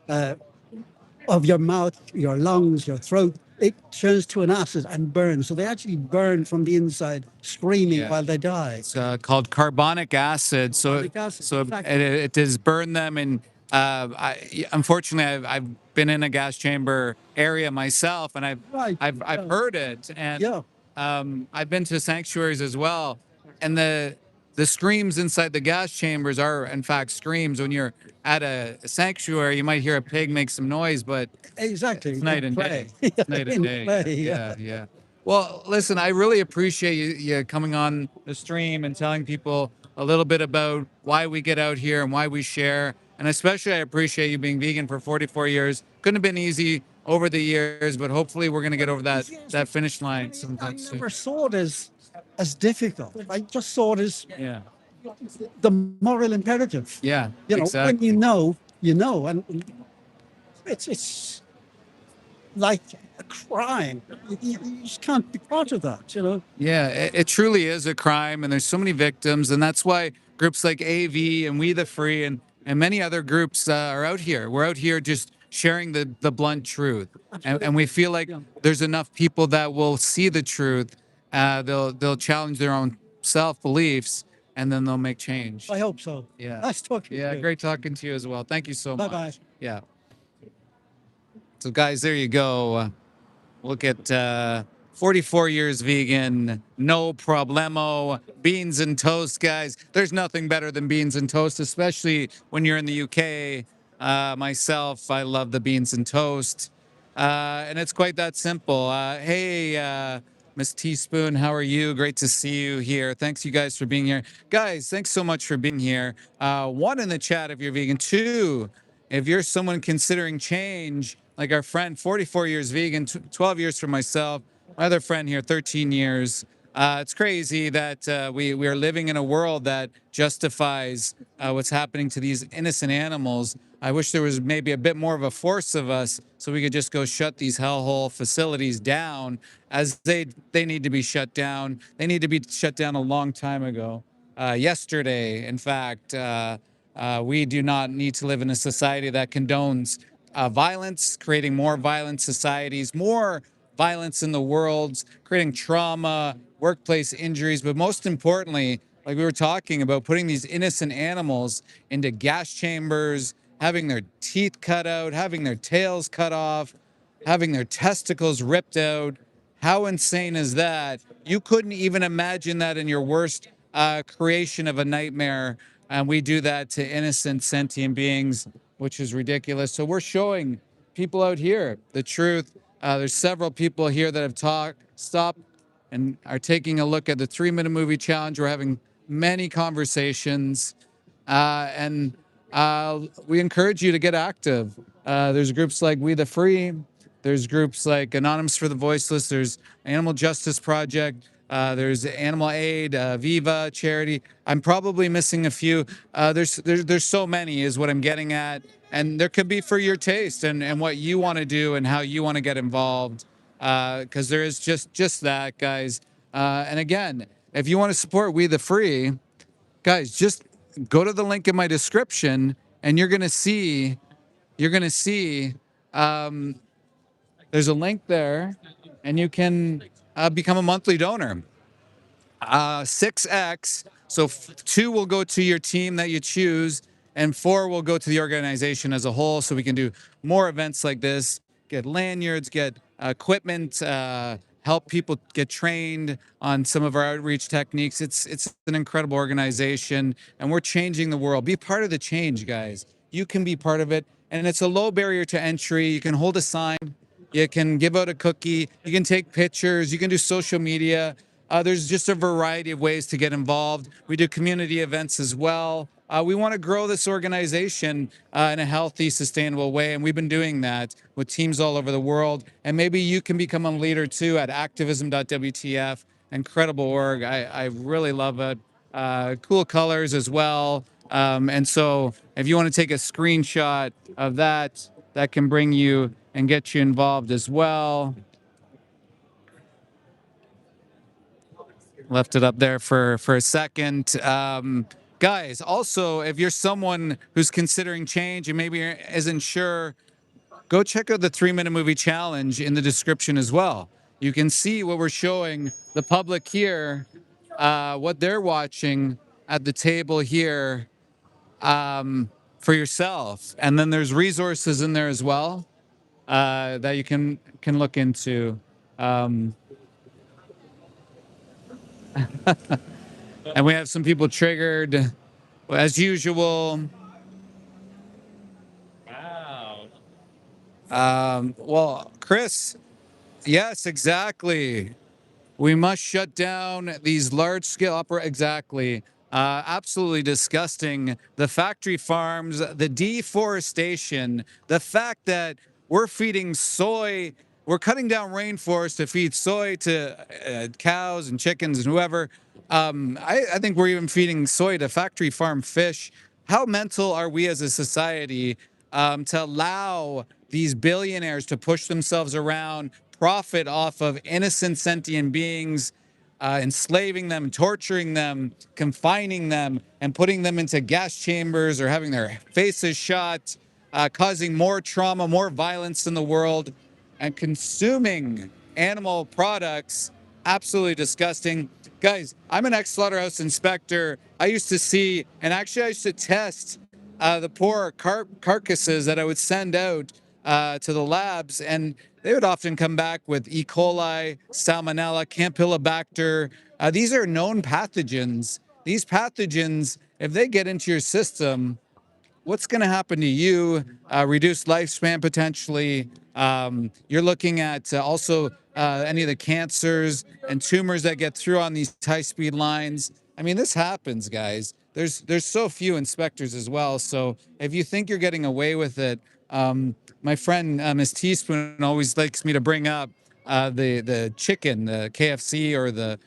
of your mouth, your lungs, your throat. It turns to an acid and burns. So they actually burn from the inside, screaming while they die. It's called carbonic acid. Carbonic acid, So exactly. it does burn them. And unfortunately, I've been in a gas chamber area myself, and I've heard it. And I've been to sanctuaries as well. And the screams inside the gas chambers are, in fact, screams. When you're at a sanctuary, you might hear a pig make some noise, but Exactly. it's night and day. It's night and day. Play, Yeah. Well, listen, I really appreciate you coming on the stream and telling people a little bit about why we get out here and why we share And especially, I appreciate you being vegan for 44 years. Couldn't have been easy over the years, but hopefully we're going to get over that finish line I sometime soon. never saw it as difficult. I just saw it as Yeah. the moral imperative. Yeah. You know, exactly. when you know, and it's like a crime. You just can't be part of that, you know. Yeah, it truly is a crime, and there's so many victims, and that's why groups like AV and We the Free and many other groups are out here. We're out here just sharing the blunt truth, and we feel like there's enough people that will see the truth. They'll challenge their own self beliefs, and then they'll make change. I hope so. Yeah. Nice talking Yeah, to you. great talking to you as well. Thank you so much. Bye-bye. Yeah. So, guys, there you go. Look at 44 years vegan, no problemo. Beans and toast, guys. There's nothing better than beans and toast, especially when you're in the UK. Myself, I love the beans and toast. And it's quite that simple. Hey, Miss Teaspoon, how are you? Great to see you here. Thanks, you guys, for being here. Guys, thanks so much for being here. One, in the chat if you're vegan. Two, if you're someone considering change, like our friend, 44 years vegan, 12 years for myself, my other friend here, 13 years. It's crazy that we are living in a world that justifies what's happening to these innocent animals. I wish there was maybe a bit more of a force of us so we could just go shut these hellhole facilities down, as they need to be shut down. They need to be shut down a long time ago. Yesterday, in fact, we do not need to live in a society that condones violence, creating more violent societies, more violence in the world, creating trauma, workplace injuries, but most importantly, like we were talking about, putting these innocent animals into gas chambers, having their teeth cut out, having their tails cut off, having their testicles ripped out. How insane is that? You couldn't even imagine that in your worst creation of a nightmare. And we do that to innocent sentient beings, which is ridiculous. So we're showing people out here the truth. There's several people here that have stopped and are taking a look at the 3-minute movie challenge. We're having many conversations, and we encourage you to get active. There's groups like We the Free. There's groups like Anonymous for the Voiceless. There's Animal Justice Project. There's Animal Aid, Viva Charity. I'm probably missing a few. There's so many is what I'm getting at. And there could be for your taste and what you want to do and how you want to get involved. Because there is just that, guys. And again, if you want to support We the Free, guys, just go to the link in my description and you're going to see, there's a link there and you can become a monthly donor. 6x, so 2 will go to your team that you choose, and 4 will go to the organization as a whole, so we can do more events like this, get lanyards, get equipment, help people get trained on some of our outreach techniques. It's an incredible organization, and we're changing the world. Be part of the change, guys. You can be part of it, and it's a low barrier to entry. You can hold a sign, you can give out a cookie, you can take pictures, you can do social media. There's just a variety of ways to get involved. We do community events as well. We want to grow this organization in a healthy, sustainable way, and we've been doing that with teams all over the world. And maybe you can become a leader too at activism.wtf. Incredible org. I really love it. Cool colors as well. And so if you want to take a screenshot of that, that can bring you and get you involved as well. Left it up there for a second. Guys, also, if you're someone who's considering change and maybe isn't sure, go check out the 3-minute movie challenge in the description as well. You can see what we're showing the public here, what they're watching at the table here for yourself. And then there's resources in there as well that you can look into. And we have some people triggered, as usual. Wow. Well, Chris, yes, exactly. We must shut down these large-scale exactly. Absolutely disgusting. The factory farms, the deforestation, the fact that we're feeding soy, we're cutting down rainforests to feed soy to cows and chickens and whoever. I think we're even feeding soy to factory farm fish. How mental are we as a society to allow these billionaires to push themselves around, profit off of innocent sentient beings, enslaving them, torturing them, confining them, and putting them into gas chambers or having their faces shot, causing more trauma, more violence in the world, and consuming animal products. Absolutely disgusting. Guys, I'm an ex-slaughterhouse inspector. I used to see, and actually I used to test the poor carcasses that I would send out to the labs, and they would often come back with E. coli, Salmonella, Campylobacter. These are known pathogens. These pathogens, if they get into your system, what's going to happen to you? Reduced lifespan potentially. You're looking at also any of the cancers and tumors that get through on these high-speed lines. I mean, this happens, guys. There's so few inspectors as well. So if you think you're getting away with it, my friend Miss Teaspoon always likes me to bring up the chicken, the KFC or the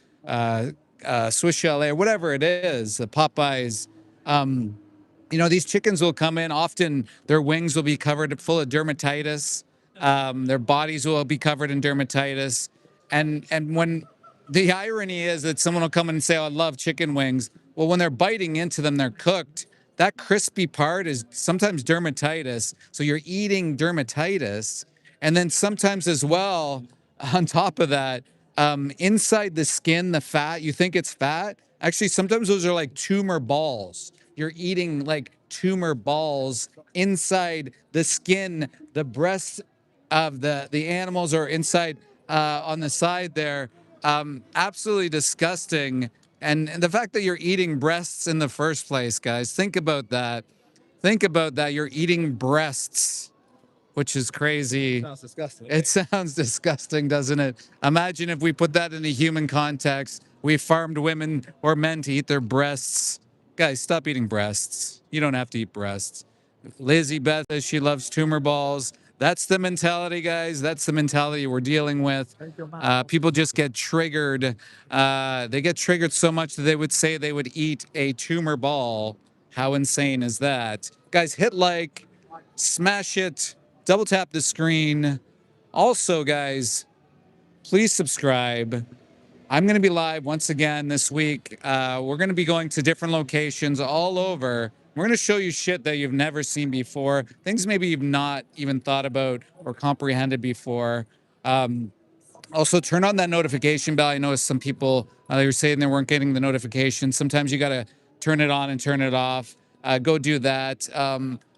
Swiss Chalet, or whatever it is, the Popeyes. You know, these chickens will come in. Often their wings will be covered full of dermatitis. Their bodies will be covered in dermatitis. And when the irony is that someone will come in and say, "Oh, I love chicken wings." Well, when they're biting into them, they're cooked. That crispy part is sometimes dermatitis. So you're eating dermatitis. And then sometimes as well, on top of that, inside the skin, the fat, you think it's fat. Actually, sometimes those are like tumor balls. You're eating like tumor balls inside the skin, the breasts of the animals are inside on the side there. Absolutely disgusting. And the fact that you're eating breasts in the first place, guys, think about that. Think about that. You're eating breasts, which is crazy. Sounds disgusting. It sounds disgusting, doesn't it? Imagine if we put that in a human context. We farmed women or men to eat their breasts. Guys, stop eating breasts. You don't have to eat breasts. Lizzie Beth says she loves tumor balls. That's the mentality, guys. That's the mentality we're dealing with. People just get triggered. They get triggered so much that they would say they would eat a tumor ball. How insane is that? Guys, hit like, smash it, double tap the screen. Also, guys, please subscribe. I'm going to be live once again this week. We're going to be going to different locations all over. We're going to show you shit that you've never seen before, things maybe you've not even thought about or comprehended before. Also, turn on that notification bell. I noticed some people, they were saying they weren't getting the notification. Sometimes you got to turn it on and turn it off. Go do that.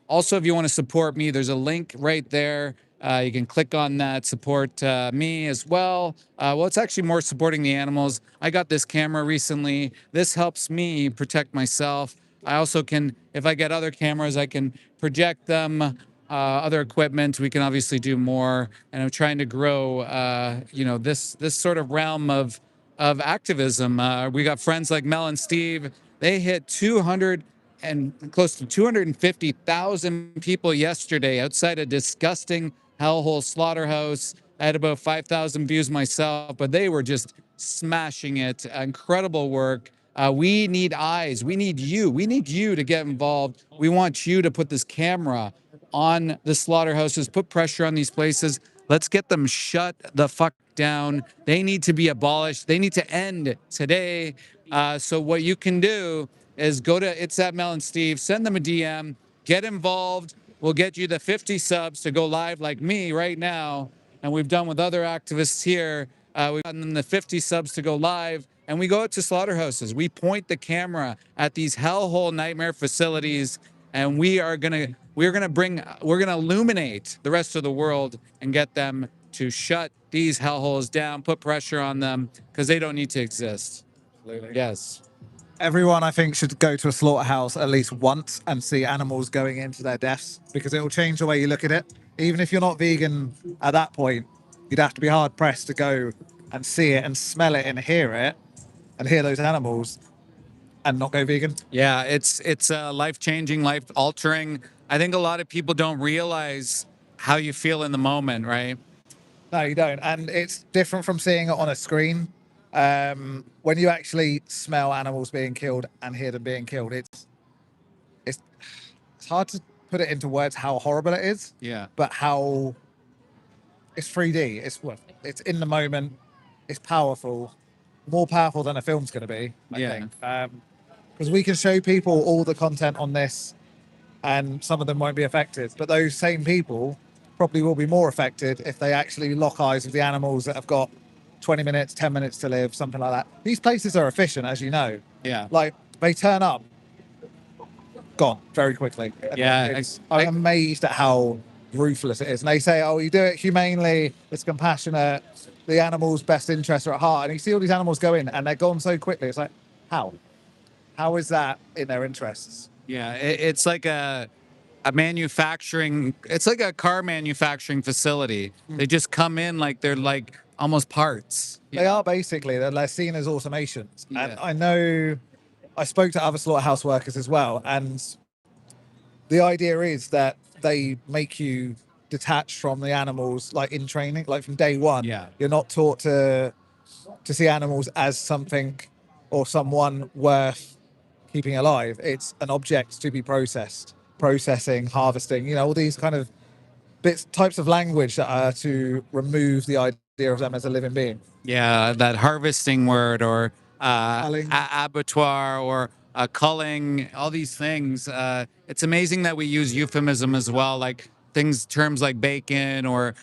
Also, if you want to support me, there's a link right there. You can click on that, support me as well. Well, it's actually more supporting the animals. I got this camera recently. This helps me protect myself. I also can, if I get other cameras, I can project them, other equipment. We can obviously do more. And I'm trying to grow, you know, this sort of realm of activism. We got friends like Mel and Steve. They hit 200 and close to 250,000 people yesterday outside a disgusting hellhole slaughterhouse. I had about 5,000 views myself, but they were just smashing it. Incredible work. We need eyes. We need you. We need you to get involved. We want you to put this camera on the slaughterhouses, put pressure on these places. Let's get them shut the fuck down. They need to be abolished. They need to end today. So what you can do is go to It's at Mel and Steve, send them a DM, get involved. We'll get you the 50 subs to go live like me right now. And we've done with other activists here. We've gotten them the 50 subs to go live. And we go out to slaughterhouses. We point the camera at these hellhole nightmare facilities. And we're gonna illuminate the rest of the world and get them to shut these hellholes down, put pressure on them, because they don't need to exist. Yes. Everyone, I think, should go to a slaughterhouse at least once and see animals going into their deaths, because it will change the way you look at it. Even if you're not vegan at that point, you'd have to be hard pressed to go and see it and smell it and hear those animals and not go vegan. Yeah, it's life-changing, life-altering. I think a lot of people don't realize how you feel in the moment, right? No, you don't. And it's different from seeing it on a screen. When you actually smell animals being killed and hear them being killed, it's hard to put it into words how horrible it is. Yeah. But how it's 3D. It's in the moment. It's powerful, more powerful than a film's going to be. I Yeah. think, because we can show people all the content on this, and some of them won't be affected. But those same people probably will be more affected if they actually lock eyes with the animals that have got 20 minutes, 10 minutes to live, something like that. These places are efficient, as you know. Yeah. Like, they turn up, gone very quickly. Yeah, I'm amazed at how ruthless it is. And they say, oh, you do it humanely, it's compassionate, the animals' best interests are at heart. And you see all these animals go in and they're gone so quickly. It's like, how? How is that in their interests? Yeah, it's like a manufacturing. It's like a car manufacturing facility. They just come in like they're like almost parts. They are basically, they're seen as automations. Yeah. And I know I spoke to other slaughterhouse workers as well. And the idea is that they make you detached from the animals, like in training, like from day one. Yeah. You're not taught to see animals as something or someone worth keeping alive. It's an object to be processing, harvesting, all these kind of types of language that are to remove the idea of them as a living being. Yeah, that harvesting word or Culling. abattoir or culling, all these things. It's amazing that we use euphemism as well, like terms like bacon or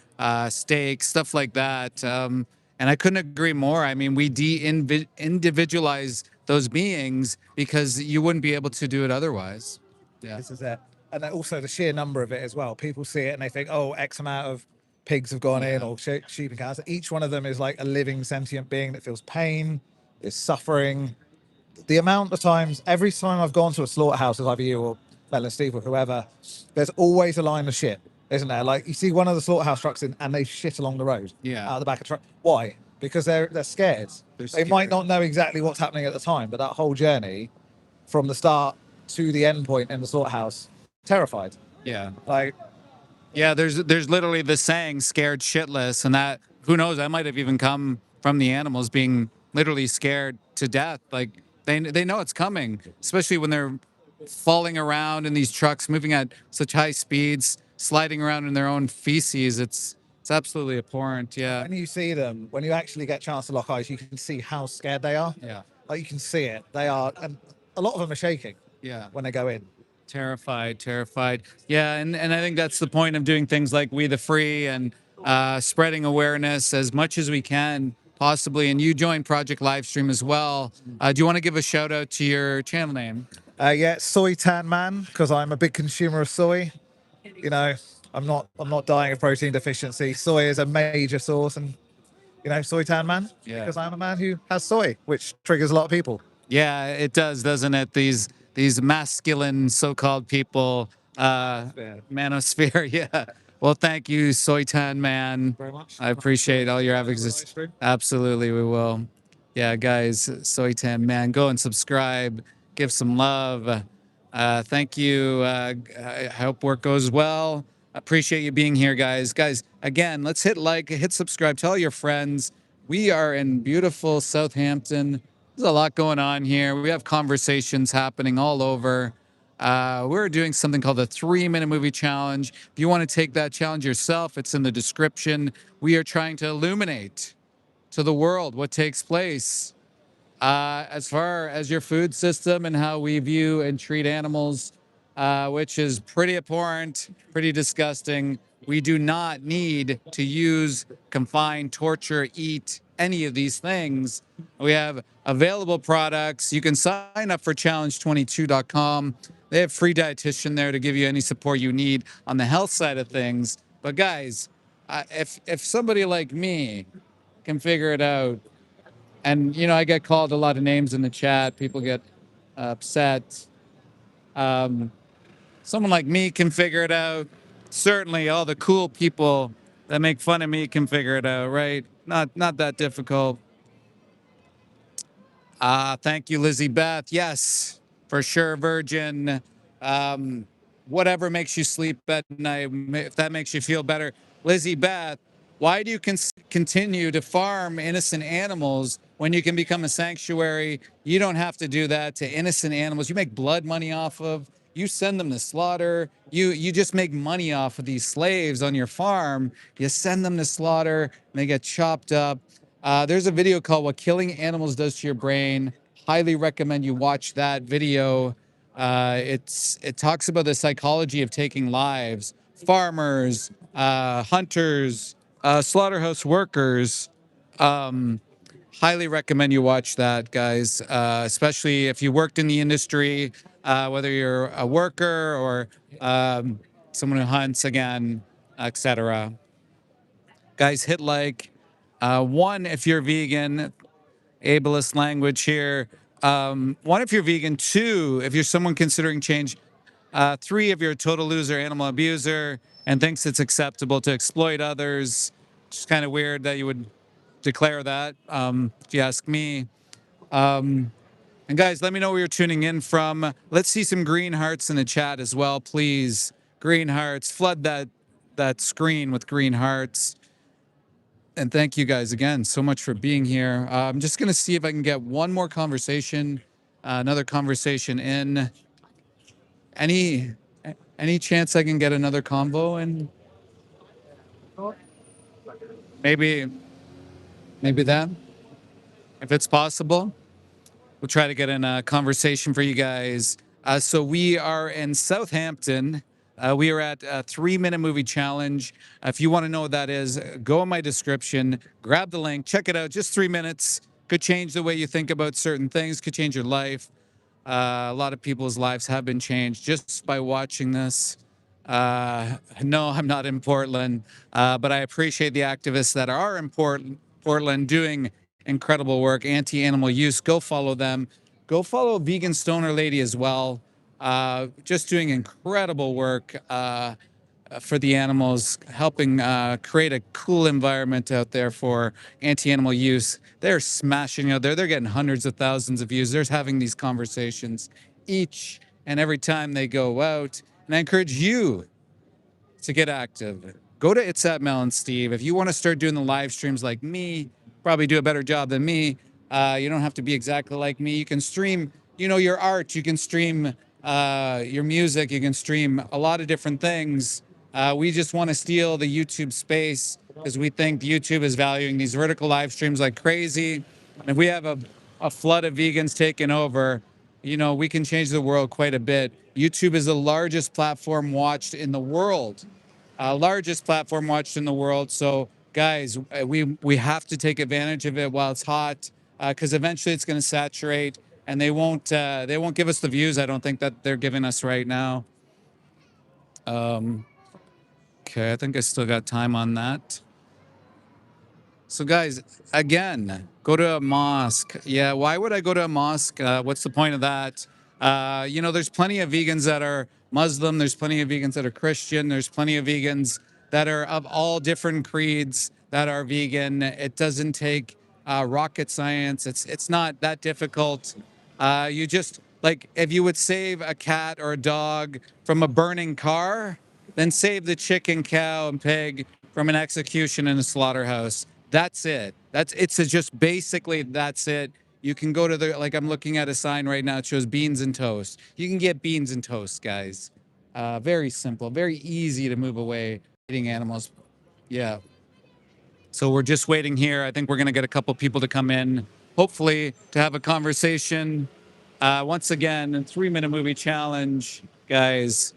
steak, stuff like that. And I couldn't agree more. I mean, we individualize those beings because you wouldn't be able to do it otherwise. Yeah. This is it. And then also the sheer number of it as well. People see it and they think, oh, X amount of pigs have gone in, or sheep and cows. Each one of them is like a living sentient being that feels pain, is suffering. The amount of times, every time I've gone to a slaughterhouse, as either you or Mel and Steve or whoever, there's always a line of shit, isn't there? Like, you see one of the slaughterhouse trucks in and they shit along the road. Yeah. Out of the back of the truck. Why? Because they're scared. They might not know exactly what's happening at the time, but that whole journey from the start to the end point in the slaughterhouse, terrified. Yeah. Like, yeah, there's literally the saying "scared shitless," and that, who knows, that might have even come from the animals being literally scared to death. Like they know it's coming, especially when they're falling around in these trucks, moving at such high speeds, sliding around in their own feces. It's absolutely abhorrent. Yeah. when you see them, when you actually get a chance to lock eyes, you can see how scared they are. Yeah. Like, you can see it. They are, and a lot of them are shaking Yeah. when they go in. Terrified. Yeah, and I think that's the point of doing things like We the Free and spreading awareness as much as we can, possibly. And you joined Project Livestream as well. Do you want to give a shout out to your channel name? Yeah, Soy Tan Man, because I'm a big consumer of soy. I'm not dying of protein deficiency. Soy is a major source, and Soy Tan Man, Yeah. because I'm a man who has soy, which triggers a lot of people. Yeah, it does, doesn't it? These masculine so-called people, manosphere. Yeah. Well, thank you, Soytan Man. Very much. I appreciate all your advocacy. Absolutely, we will. Yeah, guys, Soytan Man, go and subscribe, give some love. Thank you. I hope work goes well. Appreciate you being here, guys. Guys, again, let's hit like, hit subscribe, tell your friends. We are in beautiful Southampton. There's a lot going on here. We have conversations happening all over. We're doing something called the 3-minute movie challenge. If you want to take that challenge yourself, it's in the description. We are trying to illuminate to the world what takes place as far as your food system and how we view and treat animals, which is pretty abhorrent, pretty disgusting. We do not need to use, confine, torture, eat any of these things. We have available products. You can sign up for challenge22.com. They have free dietitian there to give you any support you need on the health side of things. But guys, if somebody like me can figure it out, and I get called a lot of names in the chat, people get upset. Someone like me can figure it out. Certainly all the cool people that make fun of me can figure it out, right? Not that difficult. Thank you, Lizzie Beth. Yes, for sure, virgin. Whatever makes you sleep at night, if that makes you feel better. Lizzie Beth, why do you continue to farm innocent animals when you can become a sanctuary? You don't have to do that to innocent animals. You make blood money off of. You send them to slaughter. You just make money off of these slaves on your farm. You send them to slaughter, and they get chopped up. There's a video called "What Killing Animals Does to Your Brain." Highly recommend you watch that video. It talks about the psychology of taking lives. Farmers, hunters, slaughterhouse workers. Highly recommend you watch that, guys. Especially if you worked in the industry, whether you're a worker or someone who hunts again, etc. Guys, hit like. One, if you're vegan, ableist language here. One, if you're vegan. Two, if you're someone considering change. Three, if you're a total loser, animal abuser, and thinks it's acceptable to exploit others. It's kind of weird that you would declare that, if you ask me. And guys, let me know where you're tuning in from. Let's see some green hearts in the chat as well, please. Green hearts, flood that screen with green hearts. And thank you guys again so much for being here. I'm just going to see if I can get one more conversation, another conversation in. Any chance I can get another convo in? Maybe then, if it's possible. We'll try to get in a conversation for you guys. So we are in Southampton. We are at a 3-minute movie challenge. If you want to know what that is, go in my description, grab the link, check it out. Just 3 minutes. Could change the way you think about certain things, could change your life. A lot of people's lives have been changed just by watching this. No, I'm not in Portland, but I appreciate the activists that are in Portland doing incredible work, anti-animal use. Go follow them. Go follow Vegan Stoner Lady as well. Just doing incredible work for the animals, helping create a cool environment out there for anti-animal use. They're smashing out there. They're getting hundreds of thousands of views. They're having these conversations each and every time they go out. And I encourage you to get active. Go to It's at Mel and Steve. If you want to start doing the live streams like me, probably do a better job than me. You don't have to be exactly like me. You can stream, your art. You can stream your music. You can stream a lot of different things. We just want to steal the YouTube space because we think YouTube is valuing these vertical live streams like crazy. And if we have a flood of vegans taking over, we can change the world quite a bit. YouTube is the largest platform watched in the world. Largest platform watched in the world. So guys, we have to take advantage of it while it's hot, because eventually it's going to saturate, and they won't give us the views I don't think that they're giving us right now. Okay, I think I still got time on that. So guys, again, go to a mosque. Yeah, why would I go to a mosque? What's the point of that? There's plenty of vegans that are Muslim. There's plenty of vegans that are Christian. There's plenty of vegans that are of all different creeds that are vegan. It doesn't take rocket science. It's not that difficult. You just, like, if you would save a cat or a dog from a burning car, then save the chicken, cow, and pig from an execution in a slaughterhouse. That's it. It's just basically that's it. You can go to I'm looking at a sign right now. It shows beans and toast. You can get beans and toast, guys. Very simple, very easy to move away eating animals. Yeah. So we're just waiting here. I think we're going to get a couple people to come in, hopefully to have a conversation. Once again, a 3-minute movie challenge, guys.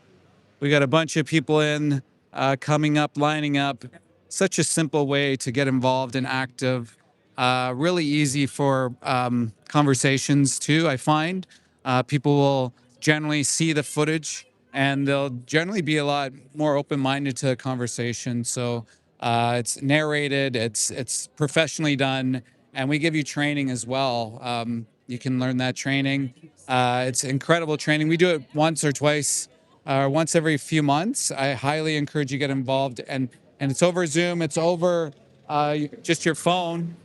We got a bunch of people in, coming up, lining up. Such a simple way to get involved and active. Really easy for conversations too, I find. People will generally see the footage, and they'll generally be a lot more open-minded to the conversation. So it's narrated, it's professionally done, and we give you training as well. You can learn that training. It's incredible training. We do it once or twice, once every few months. I highly encourage you to get involved, and it's over Zoom. It's over just your phone.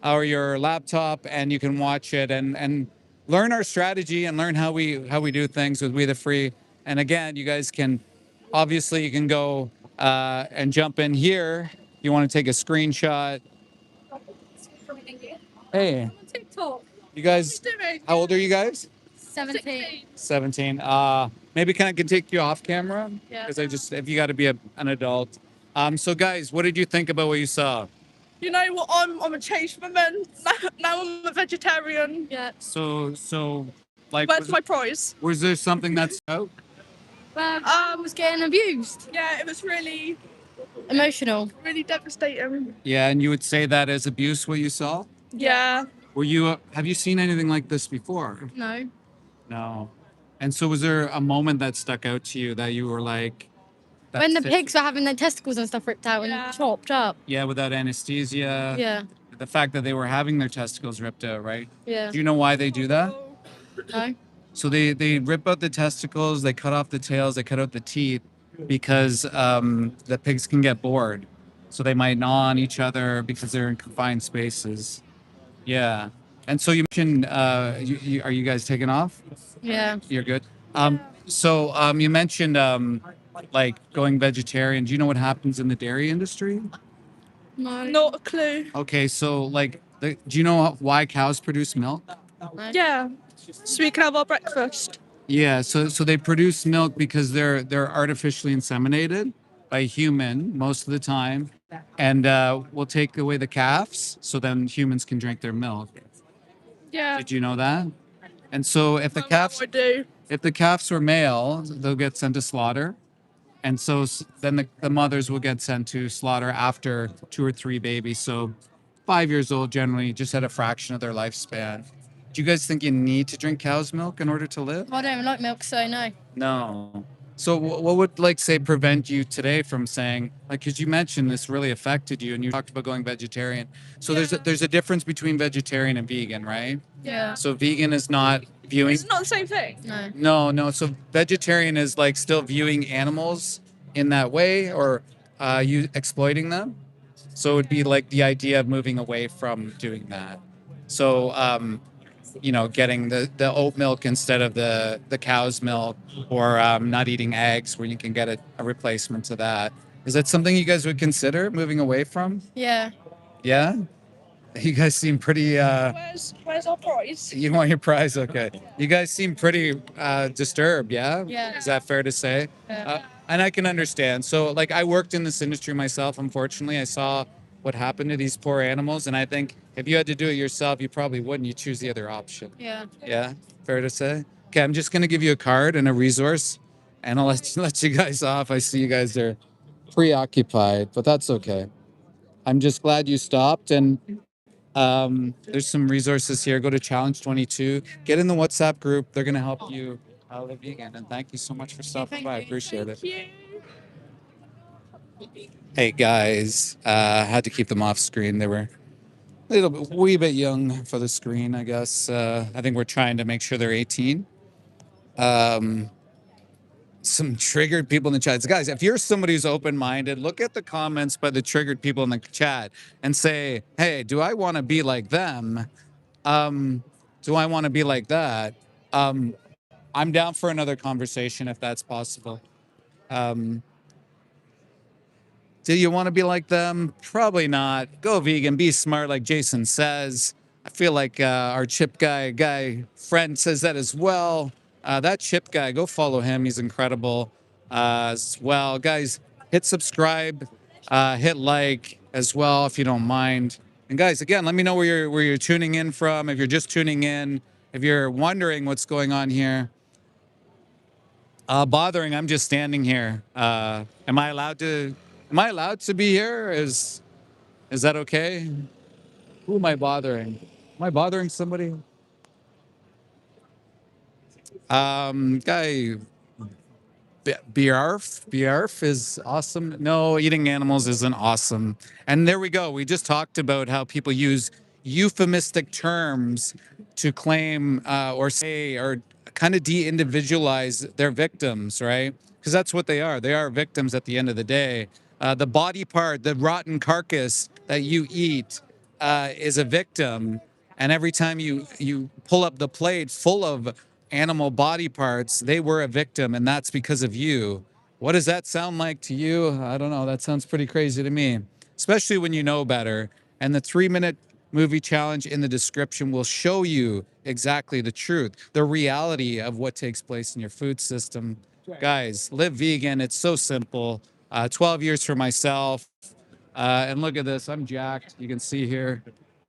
or your laptop, and you can watch it and learn our strategy and learn how we do things with We the Free. And again, you guys can obviously you can go and jump in here. You want to take a screenshot. Hey, TikTok. you guys, how old are you guys? 17. 17. Maybe can I can take you off camera? Yeah. Because I just, if you got to be an adult. So guys, what did you think about what you saw? You know what? I'm a changed woman. Now I'm a vegetarian. Yeah. So like, Where's my prize? was there something that's out? Well, I was getting abused. Yeah, it was really, Emotional. really devastating. Yeah, and you would say that as abuse, what you saw? Yeah. Were you, have you seen anything like this before? No. No. And so was there a moment that stuck out to you that you were like, When the that's it? pigs were having their testicles and stuff ripped out Yeah. and chopped up. Yeah, without anesthesia. Yeah. The fact that they were having their testicles ripped out, right? Yeah. Do you know why they do that? No. So they rip out the testicles, they cut off the tails, they cut out the teeth because the pigs can get bored. So they might gnaw on each other because they're in confined spaces. Yeah. And so you mentioned, are you guys taking off? Yeah. You're good. So you mentioned like going vegetarian. Do you know what happens in the dairy industry? No. Not a clue. Okay, so like, do you know why cows produce milk? No. Yeah. So we can have our breakfast. Yeah, so they produce milk because they're artificially inseminated by a human most of the time, and we'll take away the calves so then humans can drink their milk. Yeah. Did you know that? And so if the calves I do. if the calves were male, they'll get sent to slaughter, and so then the mothers will get sent to slaughter after 2 or 3 babies. So 5 years old generally, just at a fraction of their lifespan. Do you guys think you need to drink cow's milk in order to live? I don't even like milk, so no. No. So what would like say prevent you today from saying like, because you mentioned this really affected you and you talked about going vegetarian. So there's a difference between vegetarian and vegan, right? Yeah. So vegan is not viewing. It's not the same thing. No. No. So vegetarian is like still viewing animals in that way or you exploiting them. So it would be like the idea of moving away from doing that. So you know, getting the oat milk instead of the cow's milk, or not eating eggs where you can get a replacement to that. Is that something you guys would consider moving away from? Yeah. Yeah? You guys seem pretty, Where's our prize? you want your prize? Okay. You guys seem pretty disturbed, yeah? Yeah. Is that fair to say? Yeah. And I can understand. So, like, I worked in this industry myself, unfortunately. I saw what happened to these poor animals, and I think if you had to do it yourself, you probably wouldn't. You choose the other option. Yeah. Yeah, fair to say. Okay, I'm just gonna give you a card and a resource, and I'll let you guys off. I see you guys are preoccupied, but that's okay. I'm just glad you stopped, and there's some resources here. Go to Challenge 22. Get in the WhatsApp group. They're gonna help you live vegan. And thank you so much for stopping by. I appreciate it. Hey guys, had to keep them off screen. They were a wee bit young for the screen, I guess. I think we're trying to make sure they're 18. Some triggered people in the chat. Guys, if you're somebody who's open-minded, look at the comments by the triggered people in the chat and say, hey, do I want to be like them? Do I want to be like that? I'm down for another conversation if that's possible. Do you want to be like them? Probably not. Go vegan, be smart, like Jason says. I feel like our chip guy friend says that as well. That chip guy, go follow him. He's incredible as well. Guys, hit subscribe, hit like as well if you don't mind. And guys, again, let me know where you're tuning in from. If you're just tuning in, if you're wondering what's going on here. Bothering, I'm just standing here. Am I allowed to be here? Is that okay? Who am I bothering? Am I bothering somebody? Guy, Biarf is awesome. No, eating animals isn't awesome. And there we go. We just talked about how people use euphemistic terms to claim or say or kind of de-individualize their victims, right? Because that's what they are. They are victims at the end of the day. The body part, the rotten carcass that you eat, is a victim, and every time you pull up the plate full of animal body parts, they were a victim, and that's because of you. What does that sound like to you? I don't know. That sounds pretty crazy to me, especially when you know better. And the 3-minute movie challenge in the description will show you exactly the truth, the reality of what takes place in your food system. Guys, live vegan. It's so simple. 12 years for myself. And look at this. I'm jacked. You can see here.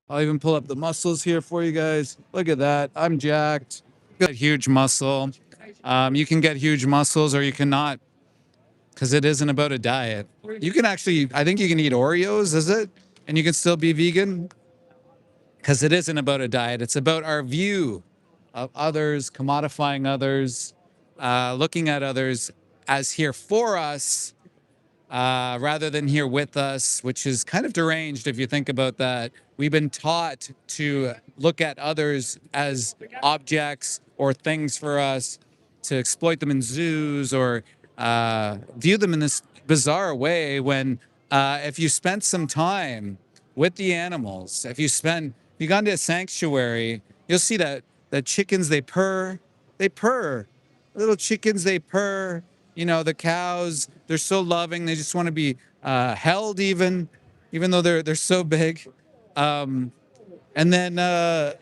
I'll even pull up the muscles here for you guys. Look at that. I'm jacked. Got huge muscle. You can get huge muscles or you cannot, because it isn't about a diet. You can actually, I think you can eat Oreos, is it? And you can still be vegan, because it isn't about a diet. It's about our view of others, commodifying others, looking at others as here for us, rather than here with us, which is kind of deranged if you think about that. We've been taught to look at others as objects or things for us, to exploit them in zoos or view them in this bizarre way when if you spent some time with the animals, if you gone to a sanctuary, you'll see that the chickens, they purr. Little chickens, they purr. You know, the cows, they're so loving. They just want to be held, even though they're so big. And then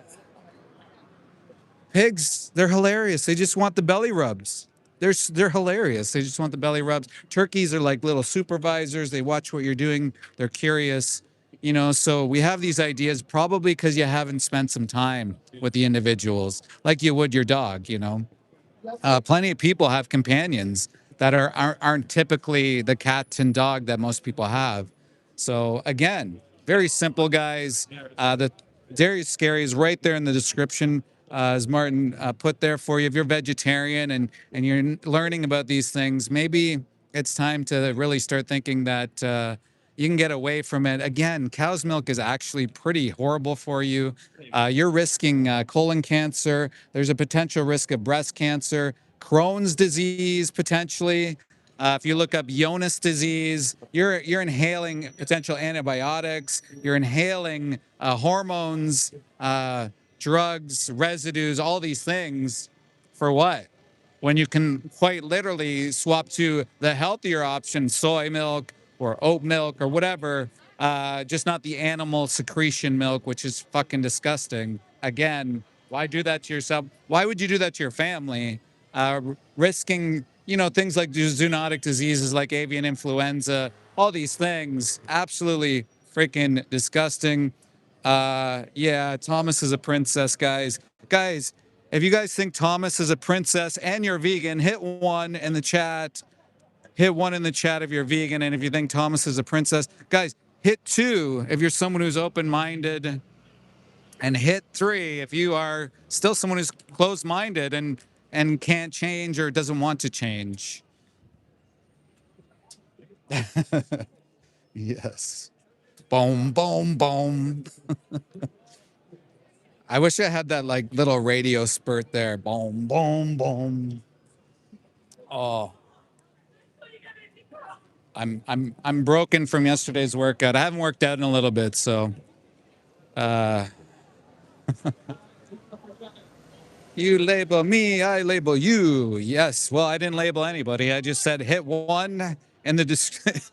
pigs, they're hilarious. They just want the belly rubs. They're hilarious. They just want the belly rubs. Turkeys are like little supervisors. They watch what you're doing. They're curious. You know, so we have these ideas probably because you haven't spent some time with the individuals like you would your dog, you know. Plenty of people have companions that aren't typically the cat and dog that most people have. So again, very simple, guys. The Dairy is Scary is right there in the description, as Martin put there for you. If you're vegetarian and you're learning about these things, maybe it's time to really start thinking that you can get away from it. Again, cow's milk is actually pretty horrible for you. You're risking colon cancer. There's a potential risk of breast cancer, Crohn's disease potentially. If you look up Jonas disease, you're inhaling potential antibiotics. You're inhaling hormones, drugs, residues, all these things. For what? When you can quite literally swap to the healthier option, soy milk or oat milk or whatever, just not the animal secretion milk, which is fucking disgusting. Again, why do that to yourself? Why would you do that to your family? Risking, you know, things like zoonotic diseases like avian influenza, all these things, absolutely freaking disgusting. Yeah, Thomas is a princess, guys. Guys, if you guys think Thomas is a princess and you're vegan, hit 1 in the chat. Hit 1 in the chat if you're vegan, and if you think Thomas is a princess. Guys, hit 2 if you're someone who's open-minded, and hit 3 if you are still someone who's closed-minded and can't change or doesn't want to change. Yes. Boom, boom, boom. I wish I had that like little radio spurt there. Boom, boom, boom. Oh. I'm broken from yesterday's workout. I haven't worked out in a little bit, so you label me, I label you. Yes. Well, I didn't label anybody. I just said hit 1 in the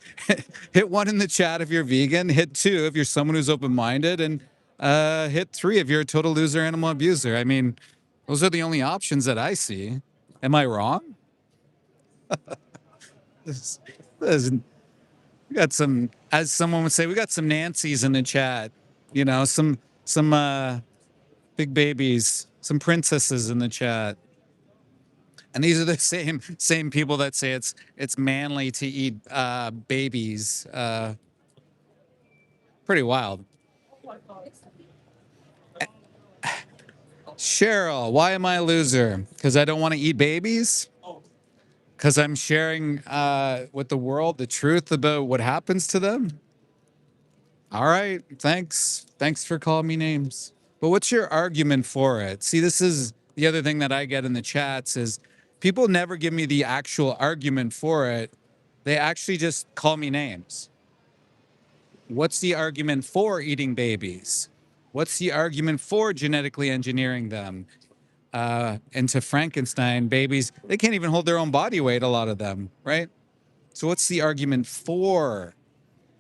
hit 1 in the chat if you're vegan. Hit 2 if you're someone who's open-minded, and hit 3 if you're a total loser, animal abuser. I mean, those are the only options that I see. Am I wrong? We got some, as someone would say, we got some Nancys in the chat. You know, some big babies, some princesses in the chat. And these are the same people that say it's manly to eat babies. Pretty wild. Cheryl, why am I a loser? Because I don't want to eat babies? Because I'm sharing with the world the truth about what happens to them? All right, thanks. Thanks for calling me names. But what's your argument for it? See, this is the other thing that I get in the chats is people never give me the actual argument for it. They actually just call me names. What's the argument for eating babies? What's the argument for genetically engineering them? Into Frankenstein, babies, they can't even hold their own body weight, a lot of them, right? So what's the argument for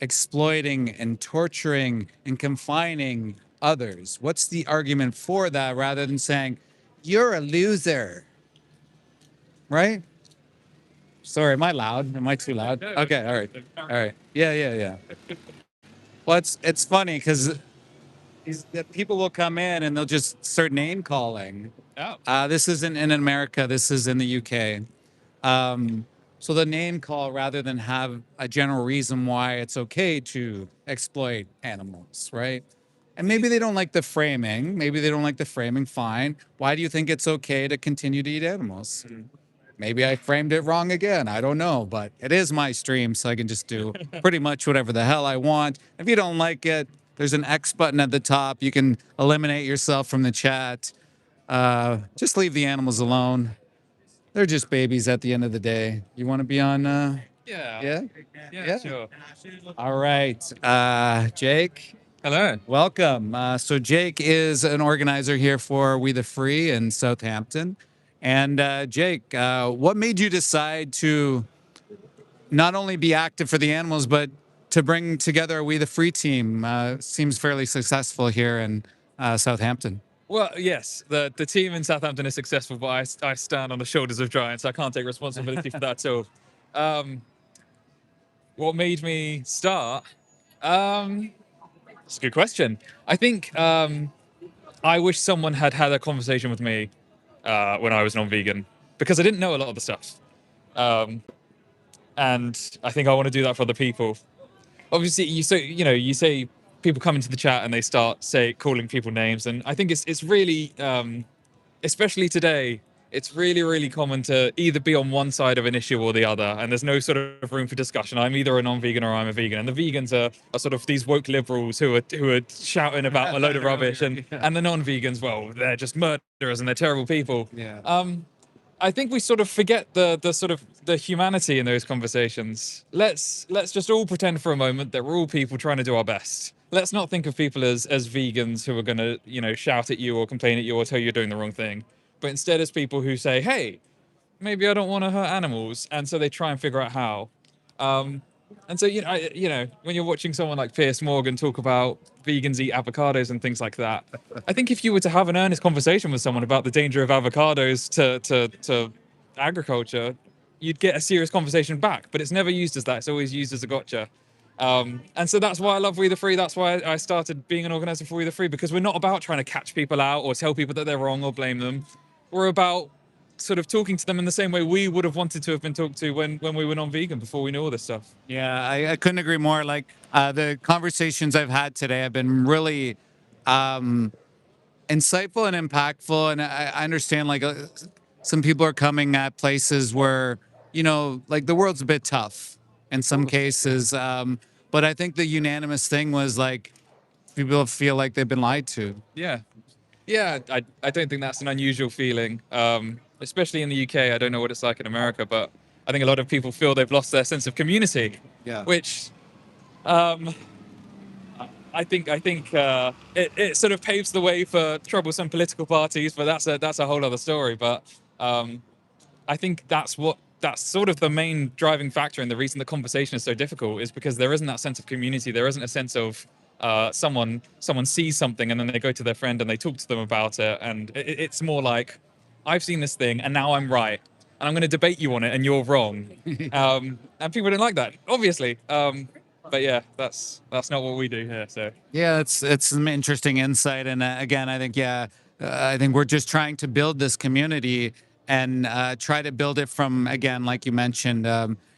exploiting and torturing and confining others? What's the argument for that rather than saying, you're a loser, right? Sorry, am I loud? Am I too loud? Okay, all right. All right. Yeah. Well, it's funny because people will come in and they'll just start name calling. Oh. This isn't in America. This is in the UK. So the name call rather than have a general reason why it's okay to exploit animals, right? And maybe they don't like the framing. Maybe they don't like the framing. Fine. Why do you think it's okay to continue to eat animals? Maybe I framed it wrong again. I don't know, but it is my stream, so I can just do pretty much whatever the hell I want. If you don't like it, there's an X button at the top. You can eliminate yourself from the chat. Just leave the animals alone. They're just babies at the end of the day. You want to be on? Yeah. Yeah. Sure. All right. Jake, Hello. welcome. So Jake is an organizer here for We the Free in Southampton. And Jake, what made you decide to not only be active for the animals, but to bring together a We the Free team? Seems fairly successful here in Southampton. Well, yes, the team in Southampton is successful, but I stand on the shoulders of giants. I can't take responsibility for that. So, what made me start? It's a good question. I think I wish someone had had a conversation with me when I was non-vegan because I didn't know a lot of the stuff, and I think I want to do that for other people. Obviously, you say people come into the chat and they start calling people names, and I think it's really, especially today, it's really common to either be on one side of an issue or the other, and there's no sort of room for discussion. I'm either a non-vegan or I'm a vegan, and the vegans are sort of these woke liberals who are shouting about a load of rubbish, and the non-vegans, well, they're just murderers and they're terrible people. Yeah. I think we sort of forget the humanity in those conversations. Let's just all pretend for a moment that we're all people trying to do our best. Let's not think of people as vegans who are going to, shout at you or complain at you or tell you you're doing the wrong thing. But instead as people who say, hey, maybe I don't want to hurt animals. And so they try and figure out how. And so, when you're watching someone like Piers Morgan talk about vegans eat avocados and things like that, I think if you were to have an earnest conversation with someone about the danger of avocados to agriculture, you'd get a serious conversation back. But it's never used as that. It's always used as a gotcha. And so that's why I love We the Free. That's why I started being an organizer for We the Free, because we're not about trying to catch people out or tell people that they're wrong or blame them. We're about sort of talking to them in the same way we would have wanted to have been talked to when we were non-vegan before we knew all this stuff. Yeah, I couldn't agree more. Like the conversations I've had today have been really insightful and impactful. And I understand like some people are coming at places where, like the world's a bit tough in some cases. But I think the unanimous thing was like people feel like they've been lied to. Yeah. Yeah, I don't think that's an unusual feeling, especially in the UK. I don't know what it's like in America, but I think a lot of people feel they've lost their sense of community. Yeah. Which I think it sort of paves the way for troublesome political parties, but that's a whole other story. But I think that's sort of the main driving factor, and the reason the conversation is so difficult is because there isn't that sense of community. There isn't a sense of someone sees something and then they go to their friend and they talk to them about it, and it's more like, I've seen this thing and now I'm right and I'm going to debate you on it and you're wrong. And people don't like that, obviously. But yeah, that's not what we do here. So Yeah, it's some interesting insight, and again, I think we're just trying to build this community and try to build it from, again, like you mentioned,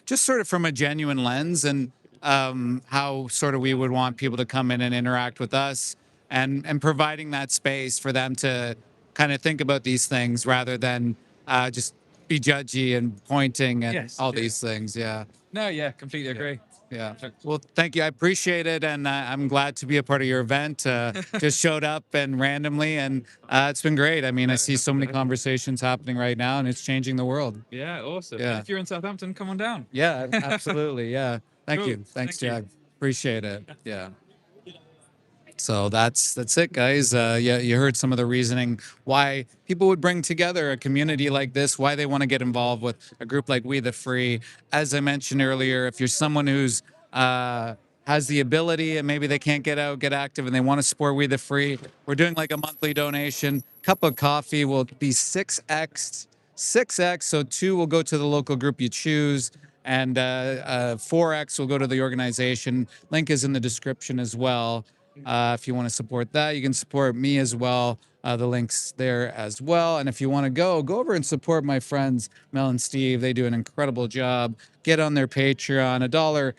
just sort of from a genuine lens, and how sort of we would want people to come in and interact with us, and providing that space for them to kind of think about these things rather than just be judgy and pointing and Yes, all yeah. these things. Yeah. no, yeah, completely agree. Yeah. Well, thank you. I appreciate it. And I'm glad to be a part of your event. Just showed up and randomly, and it's been great. I mean, I see so many conversations happening right now, and it's changing the world. Yeah, awesome. Yeah. And if you're in Southampton, come on down. Yeah, absolutely. Yeah. Thank Cool. you. Thanks, Thank you. Jag. Appreciate it. Yeah. So that's it, guys. Yeah, you heard some of the reasoning why people would bring together a community like this, why they want to get involved with a group like We the Free. As I mentioned earlier, if you're someone who's has the ability and maybe they can't get out, get active, and they want to support We the Free, we're doing like a monthly donation. Cup of coffee will be 6x. So 2 will go to the local group you choose, and 4x will go to the organization. Link is in the description as well. If you want to support that, you can support me as well. The link's there as well. And if you want to go over and support my friends Mel and Steve. They do an incredible job. Get on their Patreon. $1,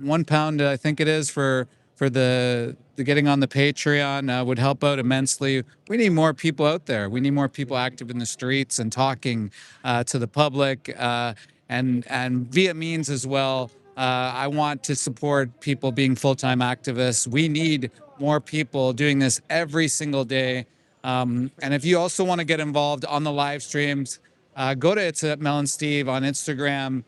£1, I think it is for the getting on the Patreon would help out immensely. We need more people out there. We need more people active in the streets and talking to the public and via means as well. I want to support people being full-time activists. We need more people doing this every single day. And if you also want to get involved on the live streams, go to It's at Mel and Steve on Instagram.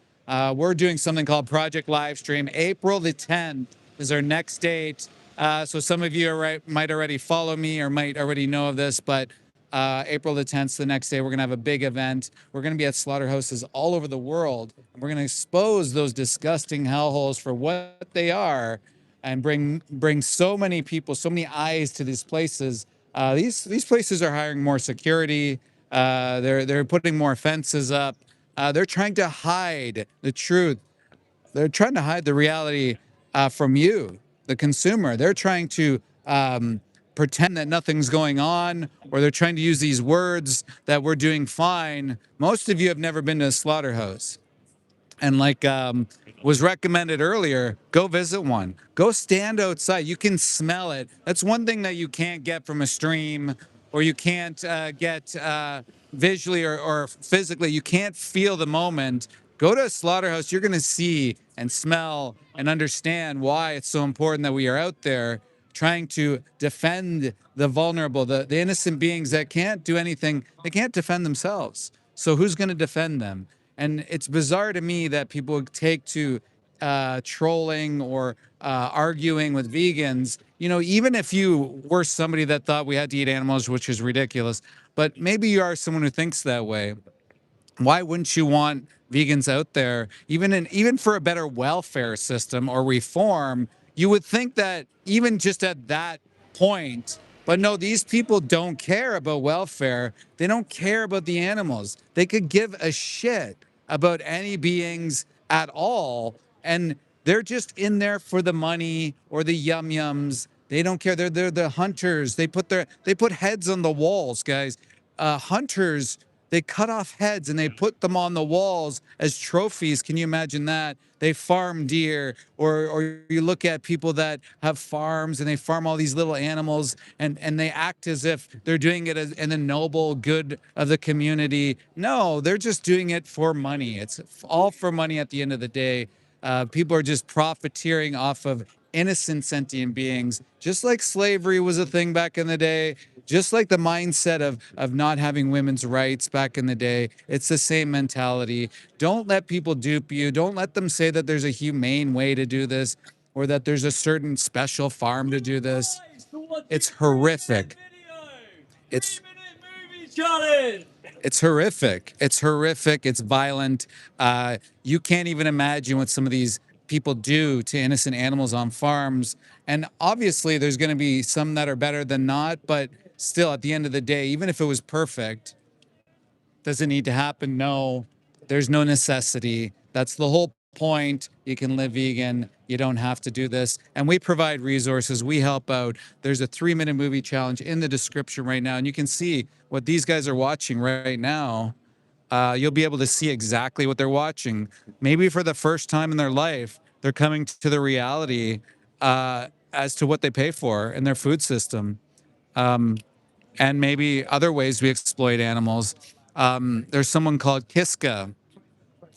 We're doing something called Project Livestream. April the 10th is our next date. So some of you might already follow me or might already know of this, but April the 10th, the next day, we're going to have a big event. We're going to be at slaughterhouses all over the world. We're going to expose those disgusting hellholes for what they are and bring so many people, so many eyes to these places. These places are hiring more security. They're putting more fences up. They're trying to hide the truth. They're trying to hide the reality from you, the consumer. They're trying to pretend that nothing's going on, or they're trying to use these words that we're doing fine. Most of you have never been to a slaughterhouse. And like was recommended earlier, go visit one. Go stand outside. You can smell it. That's one thing that you can't get from a stream, or you can't get visually or physically. You can't feel the moment. Go to a slaughterhouse. You're going to see and smell and understand why it's so important that we are out there trying to defend the vulnerable, the innocent beings that can't do anything. They can't defend themselves. So who's going to defend them? And it's bizarre to me that people take to trolling or arguing with vegans. You know, even if you were somebody that thought we had to eat animals, which is ridiculous, but maybe you are someone who thinks that way. Why wouldn't you want vegans out there, even for a better welfare system or reform? You would think that even just at that point, but no, these people don't care about welfare. They don't care about the animals. They could give a shit about any beings at all, and they're just in there for the money or the yum yums. They don't care. They're the hunters. They put heads on the walls, guys. Hunters, they cut off heads and they put them on the walls as trophies. Can you imagine that? They farm deer, or you look at people that have farms and they farm all these little animals and they act as if they're doing it in the noble good of the community. No, they're just doing it for money. It's all for money at the end of the day. People are just profiteering off of innocent sentient beings, just like slavery was a thing back in the day, just like the mindset of not having women's rights back in the day. It's the same mentality. Don't let people dupe you. Don't let them say that there's a humane way to do this or that there's a certain special farm to do this. It's horrific. It's horrific. It's horrific. It's violent. You can't even imagine what some of these people do to innocent animals on farms. And obviously there's going to be some that are better than not, but still at the end of the day, even if it was perfect, does it need to happen? No, there's no necessity. That's the whole point. You can live vegan. You don't have to do this. And we provide resources. We help out. There's a 3-minute movie challenge in the description right now. And you can see what these guys are watching right now. You'll be able to see exactly what they're watching. Maybe for the first time in their life, they're coming to the reality as to what they pay for in their food system. And maybe other ways we exploit animals. There's someone called Kiska,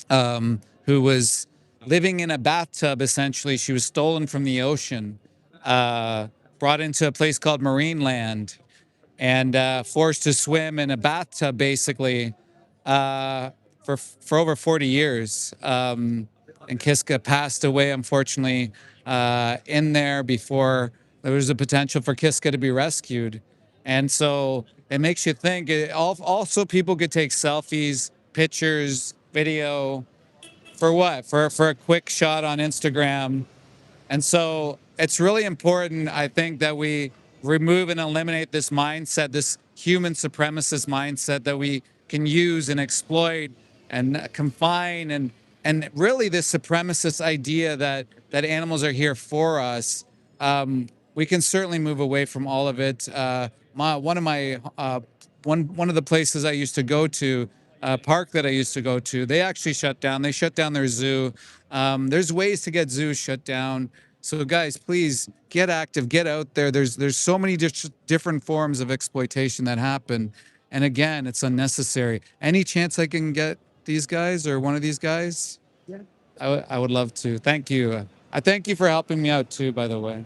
who was living in a bathtub, essentially. She was stolen from the ocean, brought into a place called Marine Land, and forced to swim in a bathtub, basically, for over 40 years. and Kiska passed away, unfortunately, in there before there was a potential for Kiska to be rescued. And so it makes you think. Also, people could take selfies, pictures, video, for what? For a quick shot on Instagram. And so it's really important, I think, that we remove and eliminate this mindset, this human supremacist mindset that we can use and exploit and confine, and really this supremacist idea that animals are here for us. We can certainly move away from all of it. One of the places I used to go to, park that I used to go to, they actually shut down. They shut down their zoo. There's ways to get zoos shut down. So guys, please get active, get out there. There's so many different forms of exploitation that happen. And again, it's unnecessary. Any chance I can get these guys or one of these guys? Yeah. I would love to. Thank you. I thank you for helping me out too, by the way.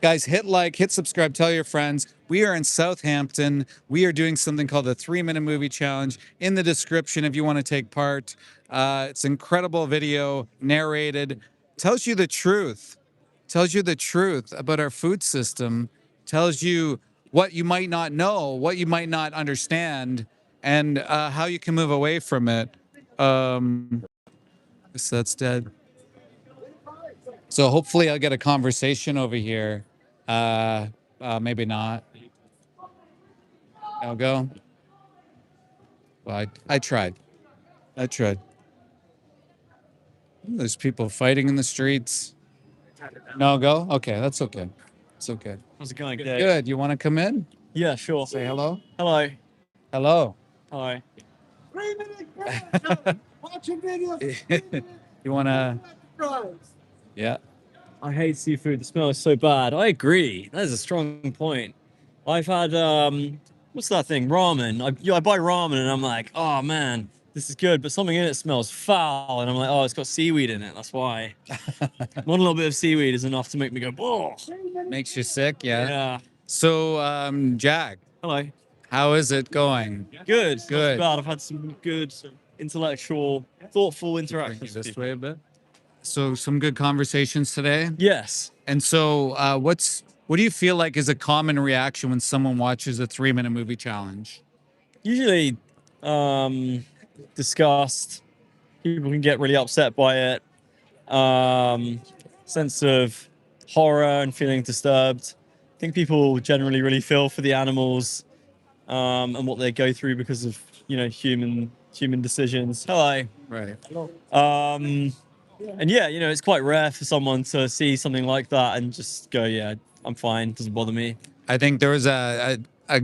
Guys, hit like, hit subscribe, tell your friends. We are in Southampton. We are doing something called the 3-Minute Movie Challenge. In the description, if you want to take part, it's an incredible video, narrated, tells you the truth, tells you the truth about our food system, tells you what you might not know, what you might not understand, and how you can move away from it. Guess that's dead. So hopefully I'll get a conversation over here. Maybe not. I'll go. Well, I tried. I tried. There's people fighting in the streets. No go? Okay, that's okay. It's okay. How's it going, Dave? Good. You want to come in? Yeah, sure. Say hello. Hello. Hello. Hi. 3 minutes. Watch a video. You want to? Yeah. I hate seafood. The smell is so bad. I agree. That is a strong point. I've had what's that thing? Ramen. I buy ramen and I'm like, oh man, this is good, but something in it smells foul, and I'm like, oh, it's got seaweed in it. That's why. One little bit of seaweed is enough to make me go, oh. Makes you sick. Yeah. Yeah. So, Jack, Hello. how is it going? Good. Good. Not too bad. I've had some good, intellectual, thoughtful Bring you interactions. with this people. way a bit. So, some good conversations today. Yes. And so, what do you feel like is a common reaction when someone watches a 3-minute movie challenge? Usually disgust. People can get really upset by it. Sense of horror and feeling disturbed. I think people generally really feel for the animals and what they go through because of human decisions. Hello. Right. And yeah, it's quite rare for someone to see something like that and just go, yeah, I'm fine, doesn't bother me. I think there was a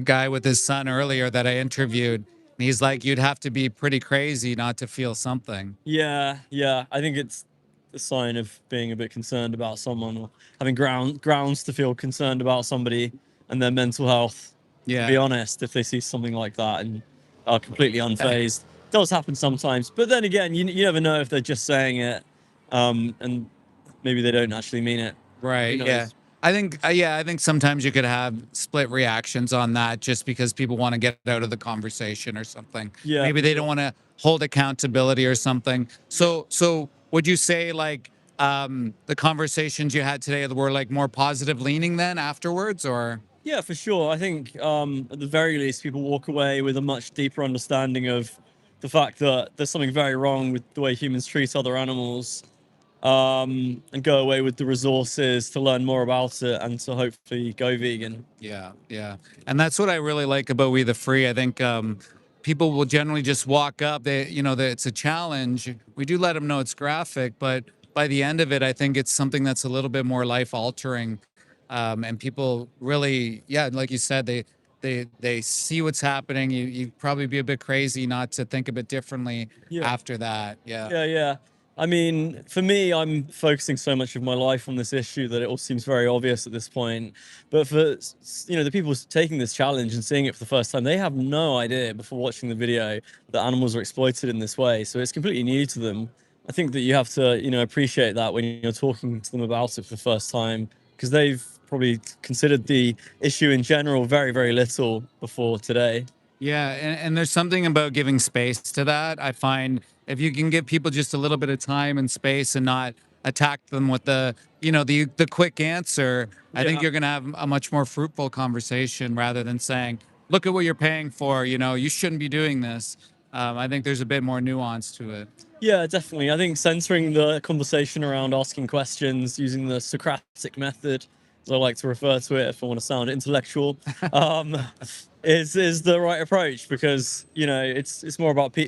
guy with his son earlier that I interviewed. And he's like, you'd have to be pretty crazy not to feel something. Yeah. I think it's a sign of being a bit concerned about someone, or having grounds to feel concerned about somebody and their mental health. Yeah. To be honest, if they see something like that and are completely unfazed. It does happen sometimes. But then again, you never know if they're just saying it and maybe they don't actually mean it. Right. Yeah. I think sometimes you could have split reactions on that just because people want to get out of the conversation or something. Yeah. Maybe they don't want to hold accountability or something. So would you say like the conversations you had today were like more positive leaning then afterwards, or? Yeah, for sure. I think at the very least, people walk away with a much deeper understanding of the fact that there's something very wrong with the way humans treat other animals, and go away with the resources to learn more about it and to hopefully go vegan. Yeah. And that's what I really like about We the Free. I think people will generally just walk up. It's a challenge. We do let them know it's graphic, but by the end of it, I think it's something that's a little bit more life altering. And people really, like you said, they see what's happening. You'd probably be a bit crazy not to think a bit differently after that. Yeah. I mean, for me, I'm focusing so much of my life on this issue that it all seems very obvious at this point. But for the people taking this challenge and seeing it for the first time, they have no idea before watching the video that animals are exploited in this way. So it's completely new to them. I think that you have to, appreciate that when you're talking to them about it for the first time, because they've probably considered the issue in general very, very little before today. Yeah, and there's something about giving space to that. I find if you can give people just a little bit of time and space and not attack them with the quick answer, I think Yeah. you're going to have a much more fruitful conversation rather than saying, "Look at what you're paying for. You shouldn't be doing this." I think there's a bit more nuance to it. Yeah, definitely. I think centering the conversation around asking questions using the Socratic method, as I like to refer to it if I want to sound intellectual, um, is the right approach, because it's more about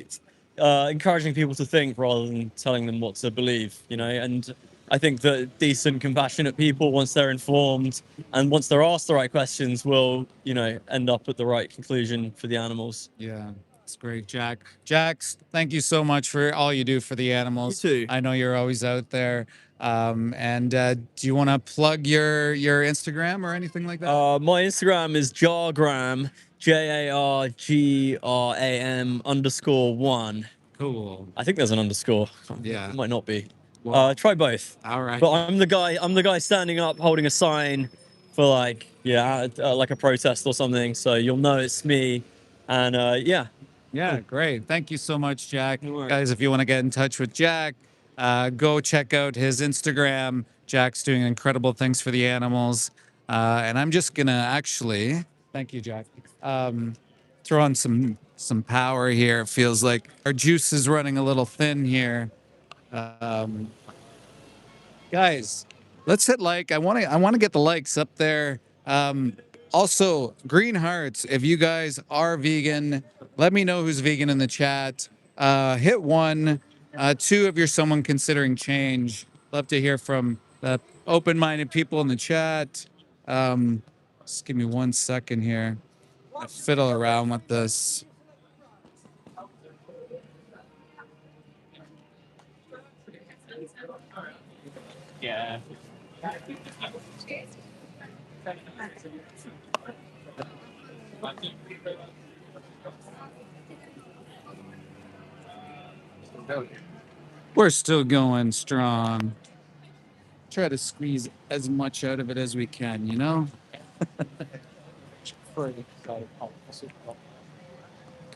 encouraging people to think rather than telling them what to believe. And I think that decent, compassionate people, once they're informed and once they're asked the right questions, will end up at the right conclusion for the animals. Yeah, it's great, Jack. Jax, thank you so much for all you do for the animals. You too. I know you're always out there. And do you want to plug your Instagram or anything like that? My Instagram is Jargram, JARGRAM_1. Cool. I think there's an underscore. Yeah. It might not be. Wow. Try both. All right. But I'm the guy standing up holding a sign for like a protest or something. So you'll know it's me. And yeah. Yeah, great. Thank you so much, Jack. No worries. Guys, if you want to get in touch with Jack, go check out his Instagram. Jack's doing incredible things for the animals. And I'm just going to actually, thank you, Jack, throw on some power here. It feels like our juice is running a little thin here. Guys, let's hit like. I want to get the likes up there. Also, green hearts. If you guys are vegan, let me know who's vegan in the chat. Hit 1. 2, if you're someone considering change. Love to hear from the open-minded people in the chat. Just give me 1 second here. I fiddle around with this. Yeah. We're still going strong. Try to squeeze as much out of it as we can,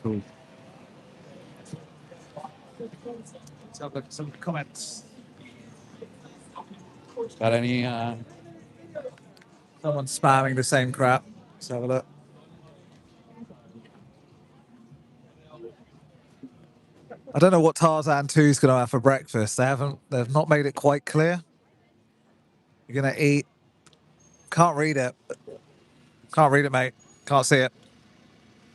Cool. Let's have some comments. Got any? Someone's spamming the same crap. Let's have a look. I don't know what Tarzan 2 is going to have for breakfast. They've not made it quite clear. You're going to eat. Can't read it. Can't read it, mate. Can't see it.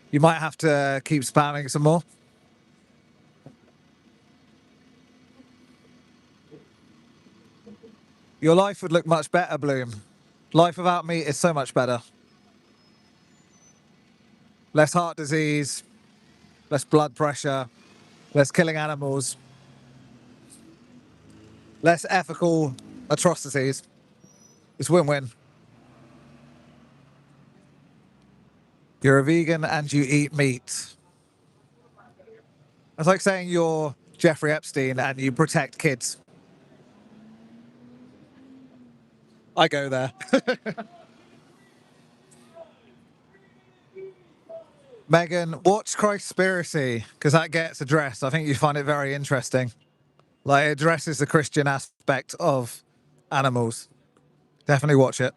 You might have to keep spamming some more. Your life would look much better, Bloom. Life without meat is so much better. Less heart disease, less blood pressure, less killing animals, less ethical atrocities. It's win-win. You're a vegan and you eat meat. It's like saying you're Jeffrey Epstein and you protect kids. I go there. Megan, watch Christspiracy, because that gets addressed. I think you find it very interesting. Like, it addresses the Christian aspect of animals. Definitely watch it.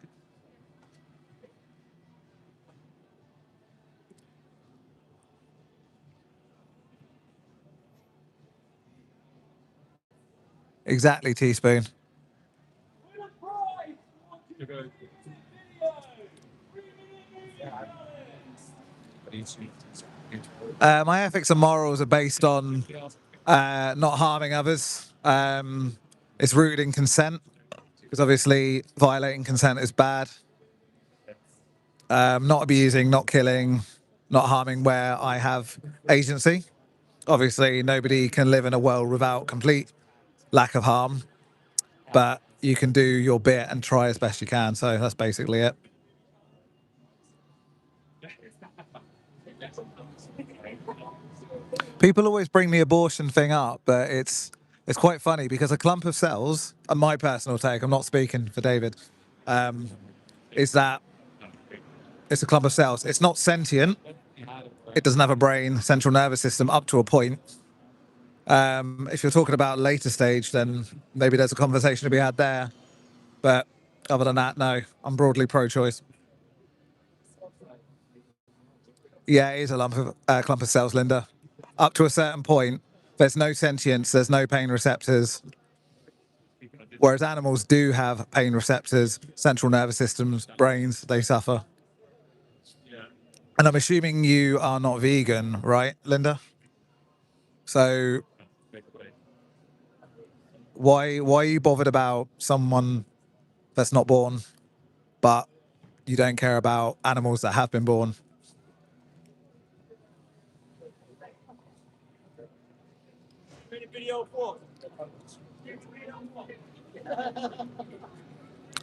Exactly, Teaspoon. My ethics and morals are based on not harming others. It's rooted in consent, because obviously violating consent is bad. Not abusing, not killing, not harming where I have agency. Obviously, nobody can live in a world without complete lack of harm, but you can do your bit and try as best you can. So that's basically it. People always bring the abortion thing up, but it's quite funny because a clump of cells, and my personal take, I'm not speaking for David, is that it's a clump of cells. It's not sentient. it doesn't have a brain, central nervous system up to a point. If you're talking about later stage, then maybe there's a conversation to be had there. But other than that, no, I'm broadly pro-choice. Yeah, it is a clump of cells, Linda. Up to a certain point, there's no sentience, there's no pain receptors. Whereas animals do have pain receptors, central nervous systems, brains, they suffer. And I'm assuming you are not vegan, right, Linda? So why are you bothered about someone that's not born, but you don't care about animals that have been born?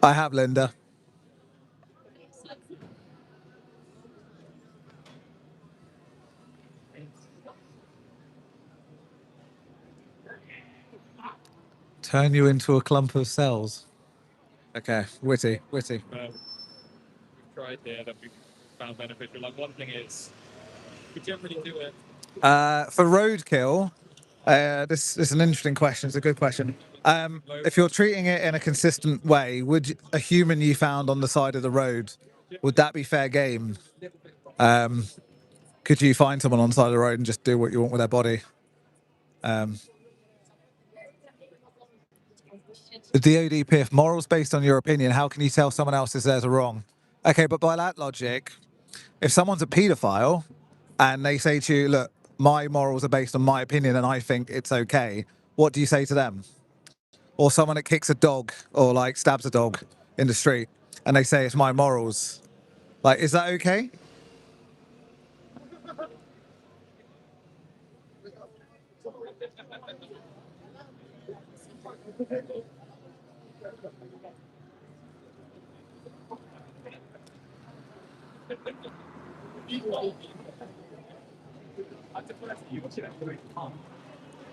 I have, Linda. Turn you into a clump of cells. Okay, witty. We've tried here that we've found beneficial. Like one thing is, we generally do it. For roadkill, this is an interesting question. It's a good question. If you're treating it in a consistent way, would a human you found on the side of the road, would that be fair game? Could you find someone on the side of the road and just do what you want with their body? The DOD PIF, morals based on your opinion, how can you tell someone else's theirs are wrong? Okay, but by that logic, if someone's a paedophile and they say to you, look, my morals are based on my opinion and I think it's okay, what do you say to them? Or someone that kicks a dog or like stabs a dog in the street and they say it's my morals. Like, is that okay?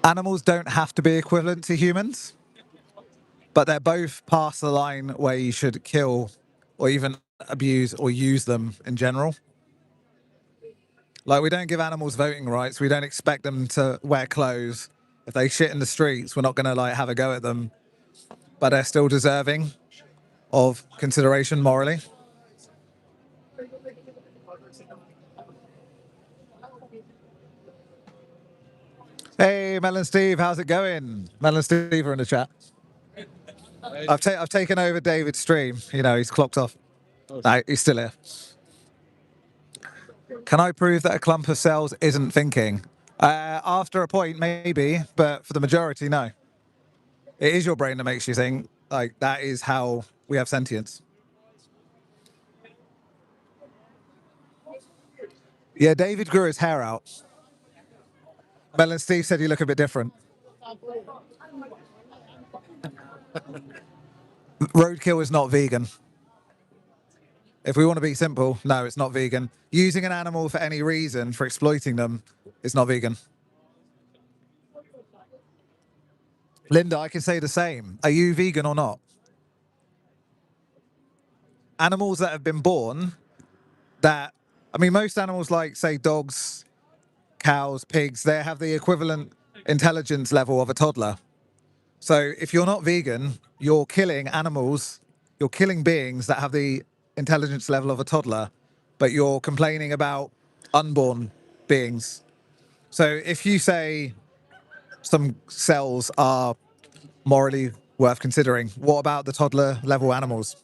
Animals don't have to be equivalent to humans, but they're both past the line where you should kill or even abuse or use them in general. Like, we don't give animals voting rights. We don't expect them to wear clothes. If they shit in the streets, we're not going to like have a go at them, but they're still deserving of consideration morally. Hey, Mel and Steve, how's it going? Mel and Steve are in the chat. I've taken over David's stream. You know, he's clocked off. No, he's still here. Can I prove that a clump of cells isn't thinking? After a point, maybe, but for the majority, no. It is your brain that makes you think. Like, that is how we have sentience. Yeah, David grew his hair out. Mel and Steve said you look a bit different. Roadkill is not vegan. If we want to be simple, no, it's not vegan. Using an animal for any reason, for exploiting them, is not vegan. Linda, I can say the same. Are you vegan or not? Animals that have been born that, I mean, most animals like, say, dogs, cows, pigs, they have the equivalent intelligence level of a toddler. So if you're not vegan, you're killing animals, you're killing beings that have the intelligence level of a toddler, but you're complaining about unborn beings. So if you say some cells are morally worth considering, what about the toddler level animals?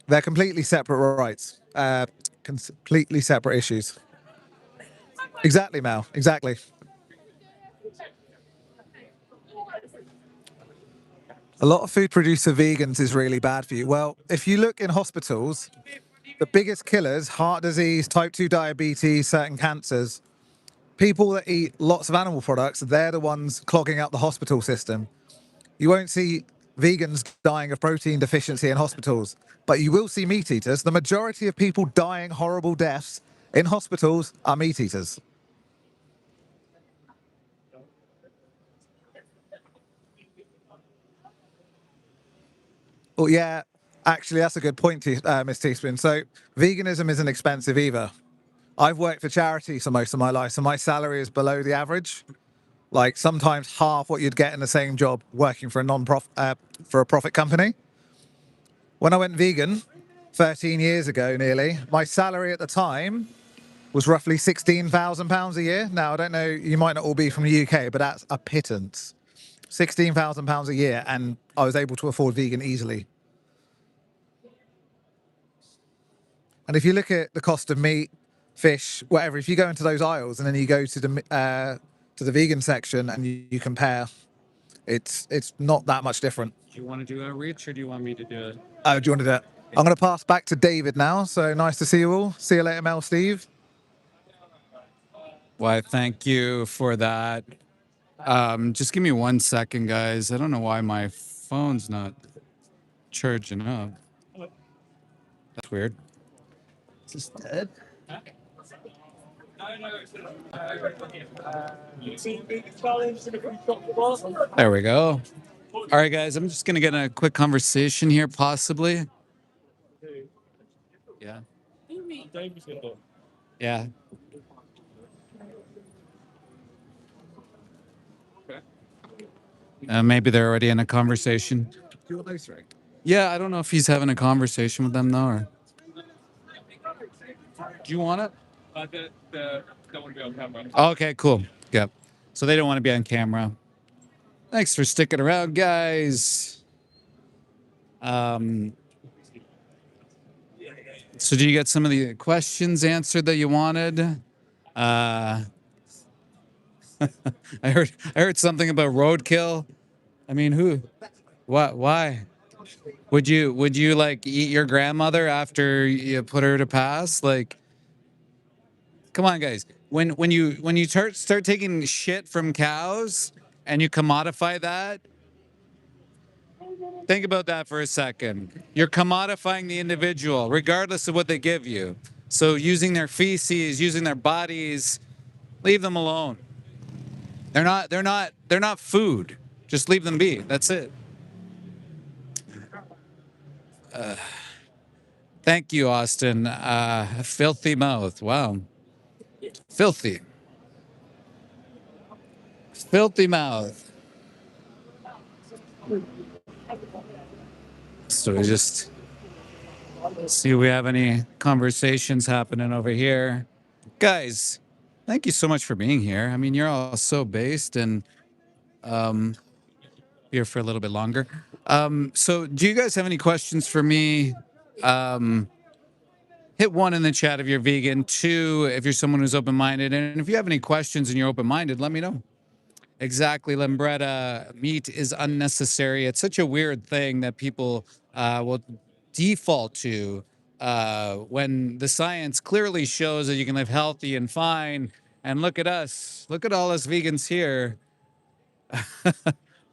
They're completely separate rights, completely separate issues. Exactly, Mel, exactly. A lot of food produced for vegans is really bad for you. Well, if you look in hospitals, the biggest killers, heart disease, type 2 diabetes, certain cancers, people that eat lots of animal products, they're the ones clogging up the hospital system. You won't see vegans dying of protein deficiency in hospitals, but you will see meat eaters. The majority of people dying horrible deaths in hospitals are meat eaters. Well, yeah, Actually, that's a good point, Miss Teaspoon. So veganism isn't expensive either. I've worked for charity for most of my life, so my salary is below the average. Like sometimes half what you'd get in the same job working for a non-profit for a profit company. When I went vegan 13 years ago, nearly, my salary at the time was roughly £16,000 a year. Now I don't know, you might not all be from the UK, but that's a pittance. £16,000 a year, and I was able to afford vegan easily. And if you look at the cost of meat, fish, whatever, if you go into those aisles and then you go to the vegan section and you compare, it's not that much different. Do you want to do outreach or do you want me to do it? Oh, do you want to do that? I'm going to pass back to David now. So nice to see you all. See you later, Mel, Steve. Why, thank you for that. Just give me 1 second, guys. I don't know why my phone's not charging up. That's weird. Is this dead? There we go. All right, guys, I'm just going to get a quick conversation here, possibly. Yeah. Yeah. Maybe they're already in a conversation. Do you want those three? Yeah, I don't know if he's having a conversation with them, though. Or... Do you want it? Don't want to be on camera. Okay, cool. Yeah. So they don't want to be on camera. Thanks for sticking around, guys. So do you get some of the questions answered that you wanted? I heard something about roadkill. I mean, who? What? Why? Would you like eat your grandmother after you put her to pass? Like, come on, guys. When you start taking shit from cows and you commodify that, think about that for a second. You're commodifying the individual, regardless of what they give you. So using their feces, using their bodies, leave them alone. They're not food. Just leave them be. That's it. Thank you, Austin. Filthy mouth. Wow. Filthy. Filthy mouth. So we just see if we have any conversations happening over here. Guys, thank you so much for being here. I mean, you're all so based and here for a little bit longer. So do you guys have any questions for me? Hit 1 in the chat if you're vegan, 2 if you're someone who's open-minded, and if you have any questions and you're open-minded, let me know. Exactly, Lambretta. Meat is unnecessary. It's such a weird thing that people will default to when the science clearly shows that you can live healthy and fine. And look at us. Look at all us vegans here.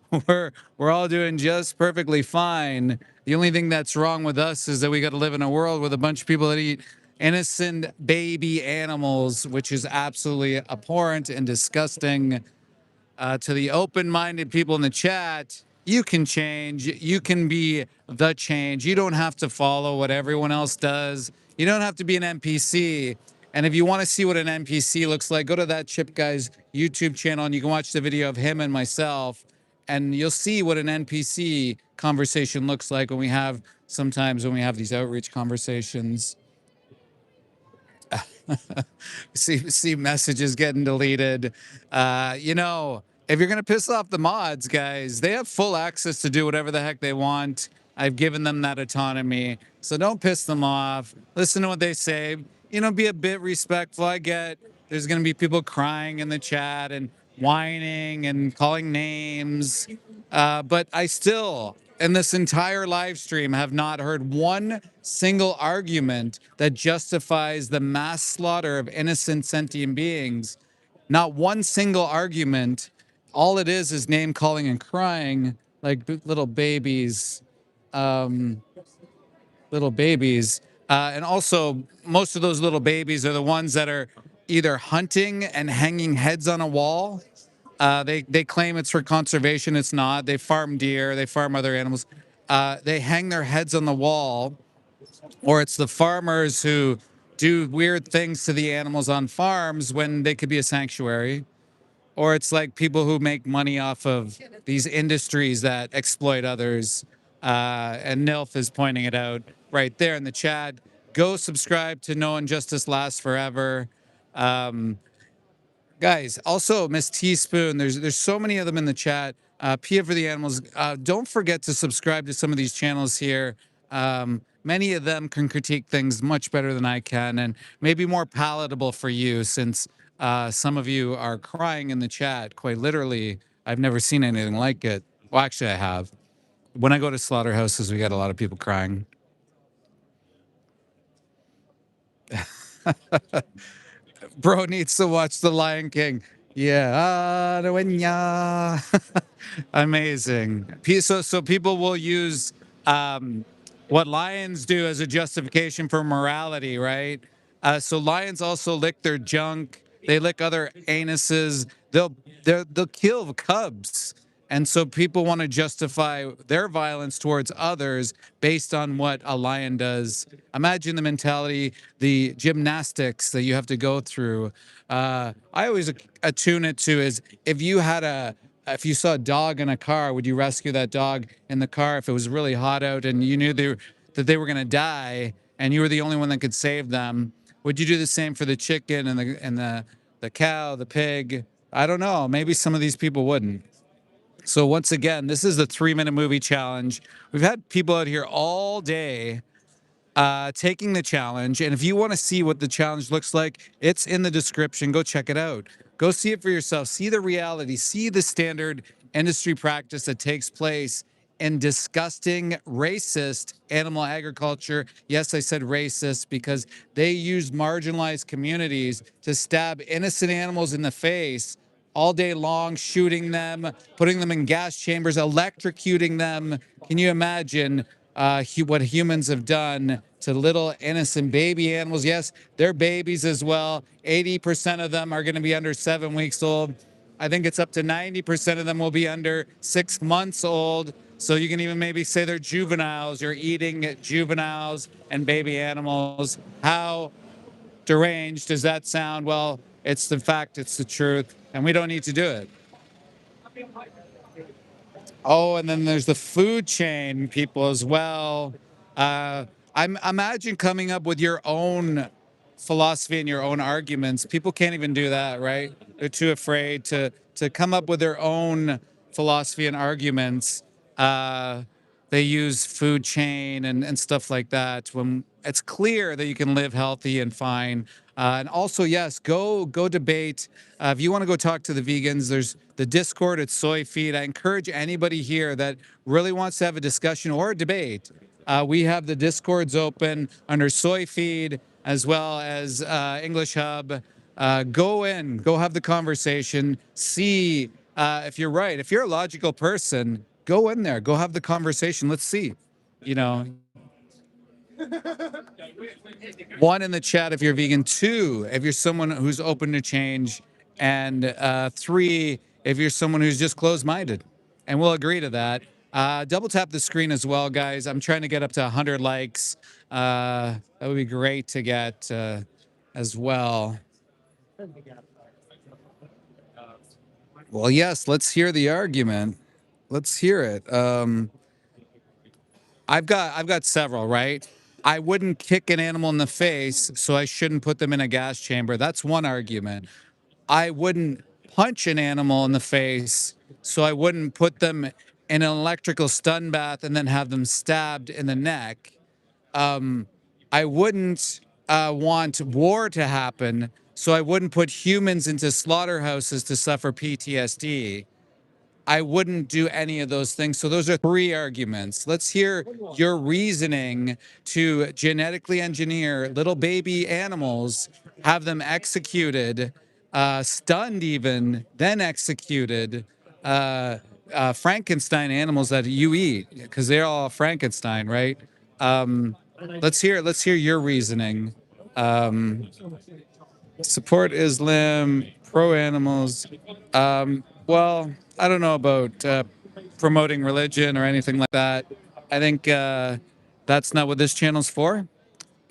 We're all doing just perfectly fine. The only thing that's wrong with us is that we got to live in a world with a bunch of people that eat innocent baby animals, which is absolutely abhorrent and disgusting. To the open-minded people in the chat, you can change. You can be the change. You don't have to follow what everyone else does. You don't have to be an NPC. And if you want to see what an NPC looks like, go to that Chip Guy's YouTube channel and you can watch the video of him and myself. And you'll see what an NPC conversation looks like when we have these outreach conversations. see messages getting deleted. If you're going to piss off the mods, guys, they have full access to do whatever the heck they want. I've given them that autonomy. So don't piss them off. Listen to what they say. Be a bit respectful. I get there's going to be people crying in the chat and whining and calling names. But I still, in this entire live stream, have not heard one single argument that justifies the mass slaughter of innocent sentient beings. Not one single argument. All it is name calling and crying like little babies. Little babies. And also, most of those little babies are the ones that are either hunting and hanging heads on a wall. They claim it's for conservation. It's not. They farm deer. They farm other animals. they hang their heads on the wall, or it's the farmers who do weird things to the animals on farms when they could be a sanctuary, or it's like people who make money off of these industries that exploit others. And Nilf is pointing it out right there in the chat. Go subscribe to No Injustice Lasts Forever. Guys, also Miss Teaspoon, there's so many of them in the chat. Pia for the Animals. Don't forget to subscribe to some of these channels here. Many of them can critique things much better than I can, and maybe more palatable for you, since some of you are crying in the chat, quite literally. I've never seen anything like it. Well, actually, I have. When I go to slaughterhouses, we get a lot of people crying. Bro needs to watch The Lion King. Yeah. Amazing. So people will use what lions do as a justification for morality, right? So lions also lick their junk. They lick other anuses. They'll kill cubs. And so people want to justify their violence towards others based on what a lion does. Imagine the mentality, the gymnastics that you have to go through. I always attune it to is if you saw a dog in a car, would you rescue that dog in the car if it was really hot out and you knew that they were going to die and you were the only one that could save them? Would you do the same for the chicken and the cow, the pig? I don't know. Maybe some of these people wouldn't. So once again, this is the 3-minute movie challenge. We've had people out here all day taking the challenge. And if you want to see what the challenge looks like, it's in the description. Go check it out. Go see it for yourself. See the reality. See the standard industry practice that takes place in disgusting, racist animal agriculture. Yes, I said racist because they use marginalized communities to stab innocent animals in the face all day long, shooting them, putting them in gas chambers, electrocuting them. Can you imagine what humans have done to little innocent baby animals? Yes, they're babies as well. 80% of them are going to be under 7 weeks old. I think it's up to 90% of them will be under 6 months old. So you can even maybe say they're juveniles. You're eating juveniles and baby animals. How deranged does that sound? Well, it's the fact, it's the truth, and we don't need to do it. Oh, and then there's the food chain people as well. I'm imagine coming up with your own philosophy and your own arguments. People can't even do that, right? They're too afraid to come up with their own philosophy and arguments. They use food chain and stuff like that when it's clear that you can live healthy and fine. And also, yes, go debate. If you want to go talk to the vegans, there's the Discord at SoyFeed. I encourage anybody here that really wants to have a discussion or a debate. We have the Discords open under SoyFeed as well as EnglishHub. Go have the conversation. See if you're right. If you're a logical person, go in there. Go have the conversation. Let's see. You know. 1 in the chat if you're vegan, 2 if you're someone who's open to change, and 3 if you're someone who's just closed-minded. And we'll agree to that. Double tap the screen as well, guys. I'm trying to get up to 100 likes. That would be great to get as well. Well, yes, let's hear the argument. Let's hear it. I've got several, right? I wouldn't kick an animal in the face, so I shouldn't put them in a gas chamber. That's one argument. I wouldn't punch an animal in the face, so I wouldn't put them in an electrical stun bath and then have them stabbed in the neck. I wouldn't want war to happen, so I wouldn't put humans into slaughterhouses to suffer PTSD. I wouldn't do any of those things. So those are 3 arguments. Let's hear your reasoning to genetically engineer little baby animals, have them executed, stunned even, then executed. Frankenstein animals that you eat, because they're all Frankenstein, right? Let's hear your reasoning. Support Islam, pro animals. Well, I don't know about promoting religion or anything like that. I think that's not what this channel's for.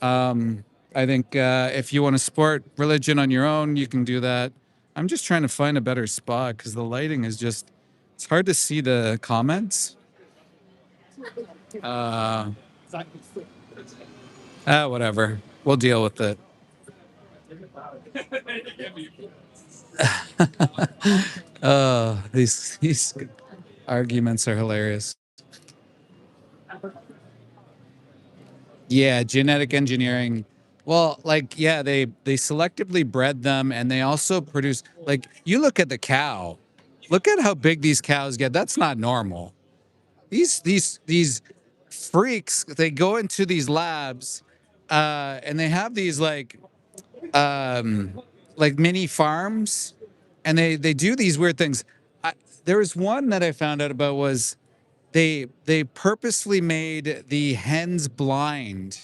I think if you want to support religion on your own, you can do that. I'm just trying to find a better spot because the lighting is just, it's hard to see the comments. Whatever. We'll deal with it. These arguments are hilarious. Yeah, genetic engineering. Well, like, yeah, they selectively bred them, and they also produce, like, you look at the cow. Look at how big these cows get. That's not normal. These freaks, they go into these labs, and they have these like mini farms, and they do these weird things. There was one that I found out about was they purposely made the hens blind.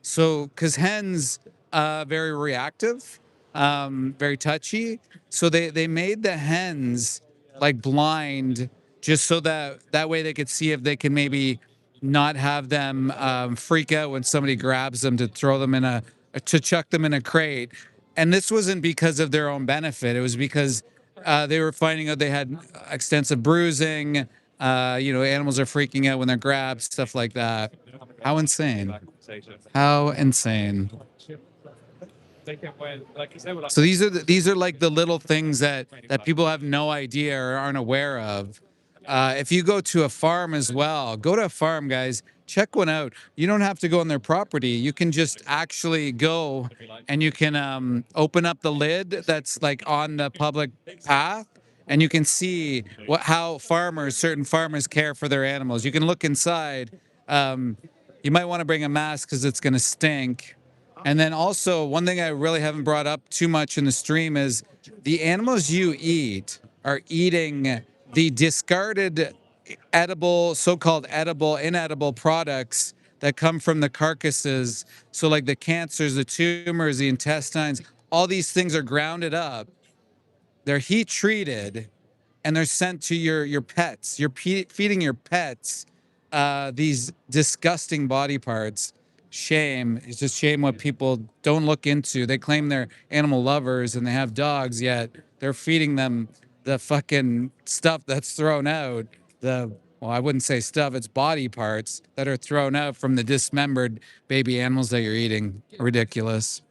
So, because hens very reactive, very touchy. So they made the hens like blind just so that way they could see if they can maybe not have them freak out when somebody grabs them to throw them in to chuck them in a crate. And this wasn't because of their own benefit. It was because they were finding out they had extensive bruising. Animals are freaking out when they're grabbed, stuff like that. How insane. How insane. So these are like the little things that people have no idea or aren't aware of. If you go to a farm as well, go to a farm, guys. Check one out. You don't have to go on their property. You can just actually go and you can open up the lid that's like on the public path, and you can see how certain farmers care for their animals. You can look inside. You might want to bring a mask because it's going to stink. And then also, one thing I really haven't brought up too much in the stream is the animals you eat are eating the discarded so-called inedible products that come from the carcasses. So like the cancers, the tumors, the intestines, all these things are grounded up. They're heat treated, and they're sent to your pets. You're feeding your pets these disgusting body parts. Shame. It's just shame what people don't look into. They claim they're animal lovers and they have dogs, yet they're feeding them the fucking stuff that's thrown out. Well, I wouldn't say stuff, it's body parts that are thrown out from the dismembered baby animals that you're eating. Ridiculous.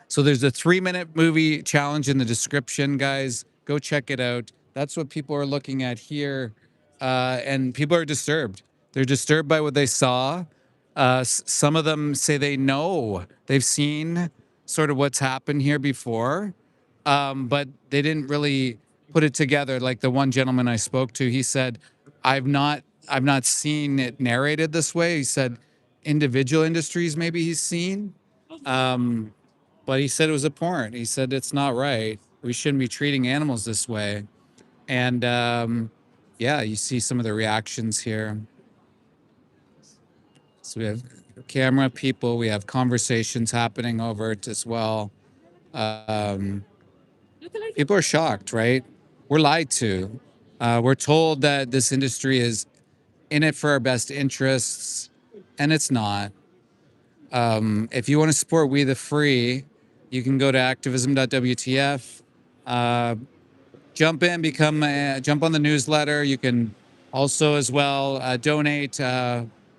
So there's a 3-minute movie challenge in the description, guys. Go check it out. That's what people are looking at here. And people are disturbed. They're disturbed by what they saw. Some of them say they've seen sort of what's happened here before, but they didn't really put it together. Like the one gentleman I spoke to, he said, I've not seen it narrated this way. He said individual industries maybe he's seen. But he said it was abhorrent. He said it's not right. We shouldn't be treating animals this way. And yeah, you see some of the reactions here. So we have camera people, we have conversations happening over it as well. People are shocked, right? We're lied to. We're told that this industry is in it for our best interests, and it's not. If you want to support We the Free, you can go to activism.wtf, jump in, jump on the newsletter. You can also as well donate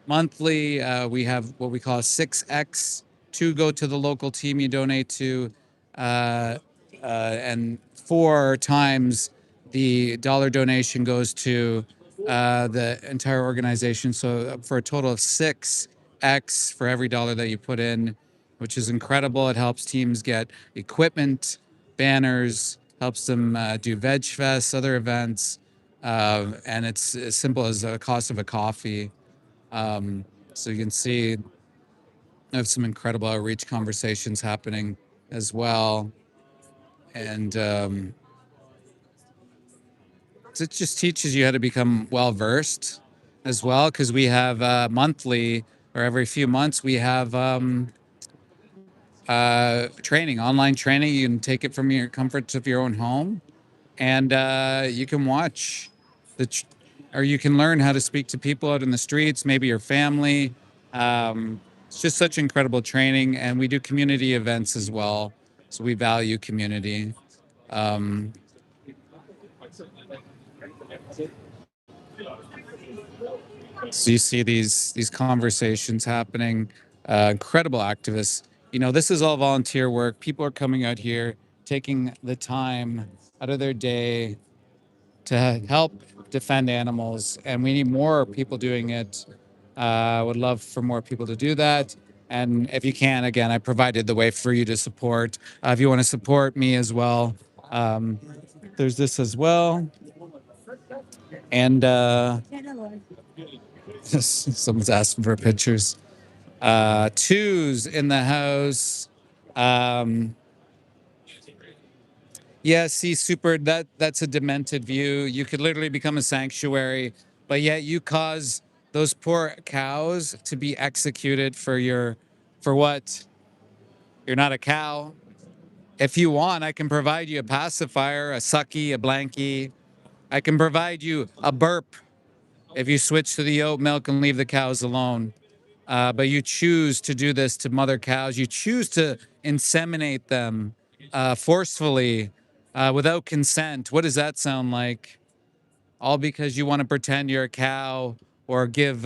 monthly. We have what we call a 6X to go to the local team you donate to, and 4 times the dollar donation goes to the entire organization. So for a total of 6X for every dollar that you put in, which is incredible. It helps teams get equipment, banners, helps them do Veg Fest, other events, and it's as simple as the cost of a coffee. So you can see I have some incredible outreach conversations happening as well. And it just teaches you how to become well-versed as well, because we have monthly or every few months, we have training, online training. You can take it from your comfort of your own home, and you can watch or you can learn how to speak to people out in the streets, maybe your family. It's just such incredible training, and we do community events as well. So we value community. Um, so you see these conversations happening. Incredible activists. You know, this is all volunteer work. People are coming out here, taking the time out of their day to help defend animals, and we need more people doing it. Would love for more people to do that. And if you can, again, I provided the way for you to support. If you want to support me as well, there's this as well. And someone's asking for pictures. Twos in the house. Yeah, see, super. That's a demented view. You could literally become a sanctuary, but yet you cause those poor cows to be executed for what? You're not a cow. If you want, I can provide you a pacifier, a sucky, a blankie. I can provide you a burp if you switch to the oat milk and leave the cows alone. But you choose to do this to mother cows. You choose to inseminate them forcefully without consent. What does that sound like? All because you want to pretend you're a cow or give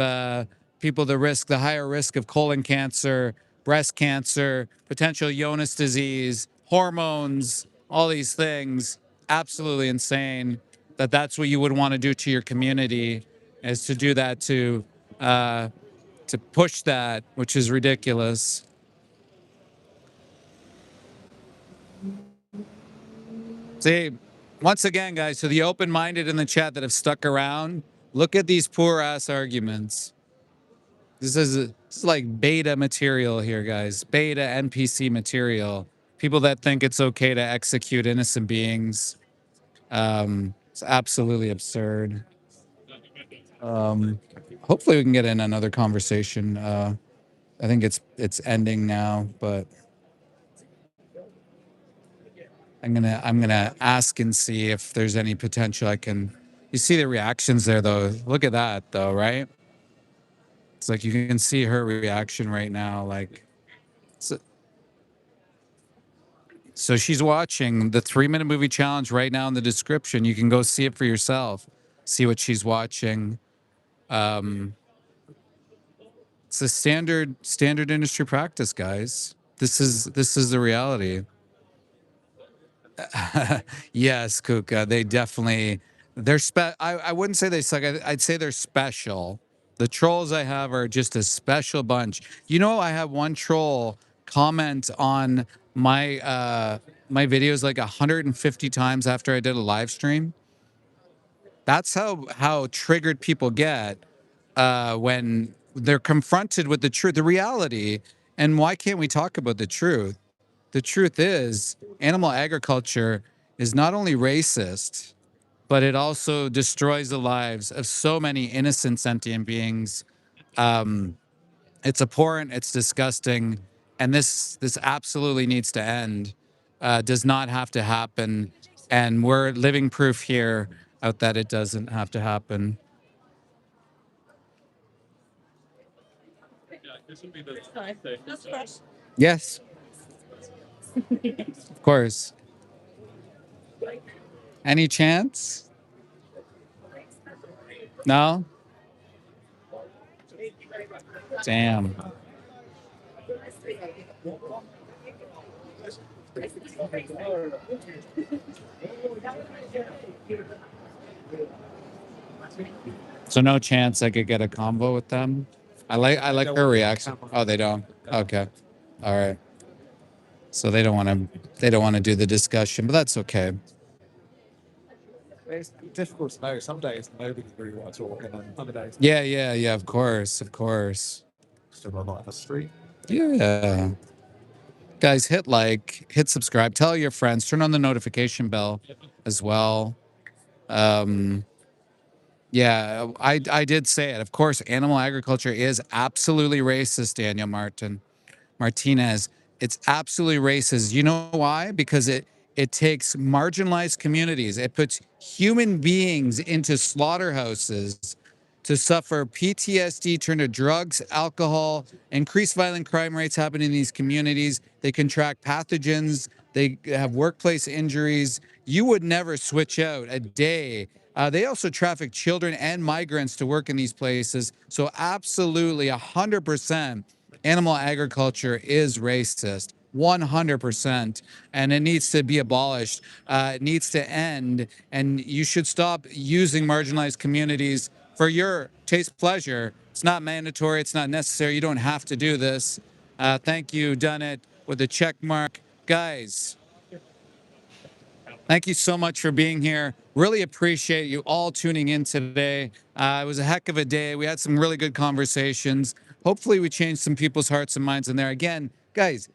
people the higher risk of colon cancer, breast cancer, potential Jonas disease, hormones, all these things. Absolutely insane that that's what you would want to do to your community, is to do that to push that, which is ridiculous. See, once again, guys, to the open-minded in the chat that have stuck around, look at these poor ass arguments. This is like beta material here, guys. Beta NPC material. People that think it's okay to execute innocent beings. It's absolutely absurd. Hopefully we can get in another conversation. I think it's ending now, but I'm gonna ask and see if there's any potential I can. You see the reactions there, though. Look at that, though, right? It's like you can see her reaction right now. Like, so she's watching the 3-minute movie challenge right now in the description. You can go see it for yourself. See what she's watching. It's a standard industry practice, guys. This is the reality. Yes, Kuka. They definitely I wouldn't say they suck. I'd say they're special. The trolls I have are just a special bunch. You know, I have one troll comment on my my videos like 150 times after I did a live stream. That's how triggered people get when they're confronted with the truth, the reality. And why can't we talk about the truth? The truth is, animal agriculture is not only racist, but it also destroys the lives of so many innocent sentient beings. It's abhorrent, it's disgusting, and this absolutely needs to end. Does not have to happen, and we're living proof here out that it doesn't have to happen. Yes, of course. Any chance? No? Damn. So no chance I could get a combo with them? I like her reaction. Oh, they don't. Okay. All right. So they don't want to do the discussion, but that's okay. It's difficult to know. Some days nobody really wants to talk, and then other days. Yeah. Of course. Still a lot on the street. Yeah. Guys, hit like, hit subscribe, tell your friends, turn on the notification bell as well. Yeah, I did say it. Of course, animal agriculture is absolutely racist, Daniel Martinez. It's absolutely racist. You know why? Because It takes marginalized communities. It puts human beings into slaughterhouses to suffer PTSD, turn to drugs, alcohol, increased violent crime rates happen in these communities. They contract pathogens. They have workplace injuries. You would never switch out a day. They also traffic children and migrants to work in these places. So absolutely 100% animal agriculture is racist. 100%, and it needs to be abolished. It needs to end, and you should stop using marginalized communities for your taste pleasure. It's not mandatory. It's not necessary. You don't have to do this. Thank you, done it with a check mark. Guys, thank you so much for being here. Really appreciate you all tuning in today. It was a heck of a day. We had some really good conversations. Hopefully we changed some people's hearts and minds in there. Again, guys,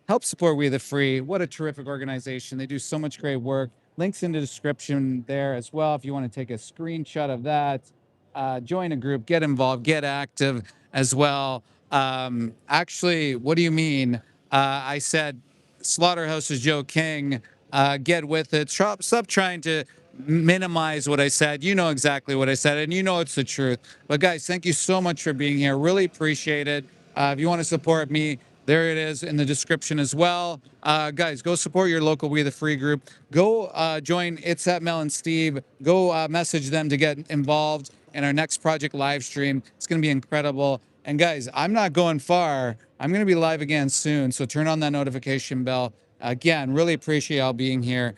help support We the Free. What a terrific organization. They do so much great work. Links in the description there as well if you want to take a screenshot of that. Join a group, get involved, get active as well. Actually, what do you mean? I said Slaughterhouse is Joe King. Get with it. Stop trying to minimize what I said. You know exactly what I said, and you know it's the truth. But guys, thank you so much for being here. Really appreciate it. If you want to support me, there it is in the description as well. Guys, go support your local We the Free group. Go join It's at Mel and Steve. Go message them to get involved in our next project live stream. It's going to be incredible. And guys, I'm not going far. I'm going to be live again soon. So turn on that notification bell. Again, really appreciate y'all being here.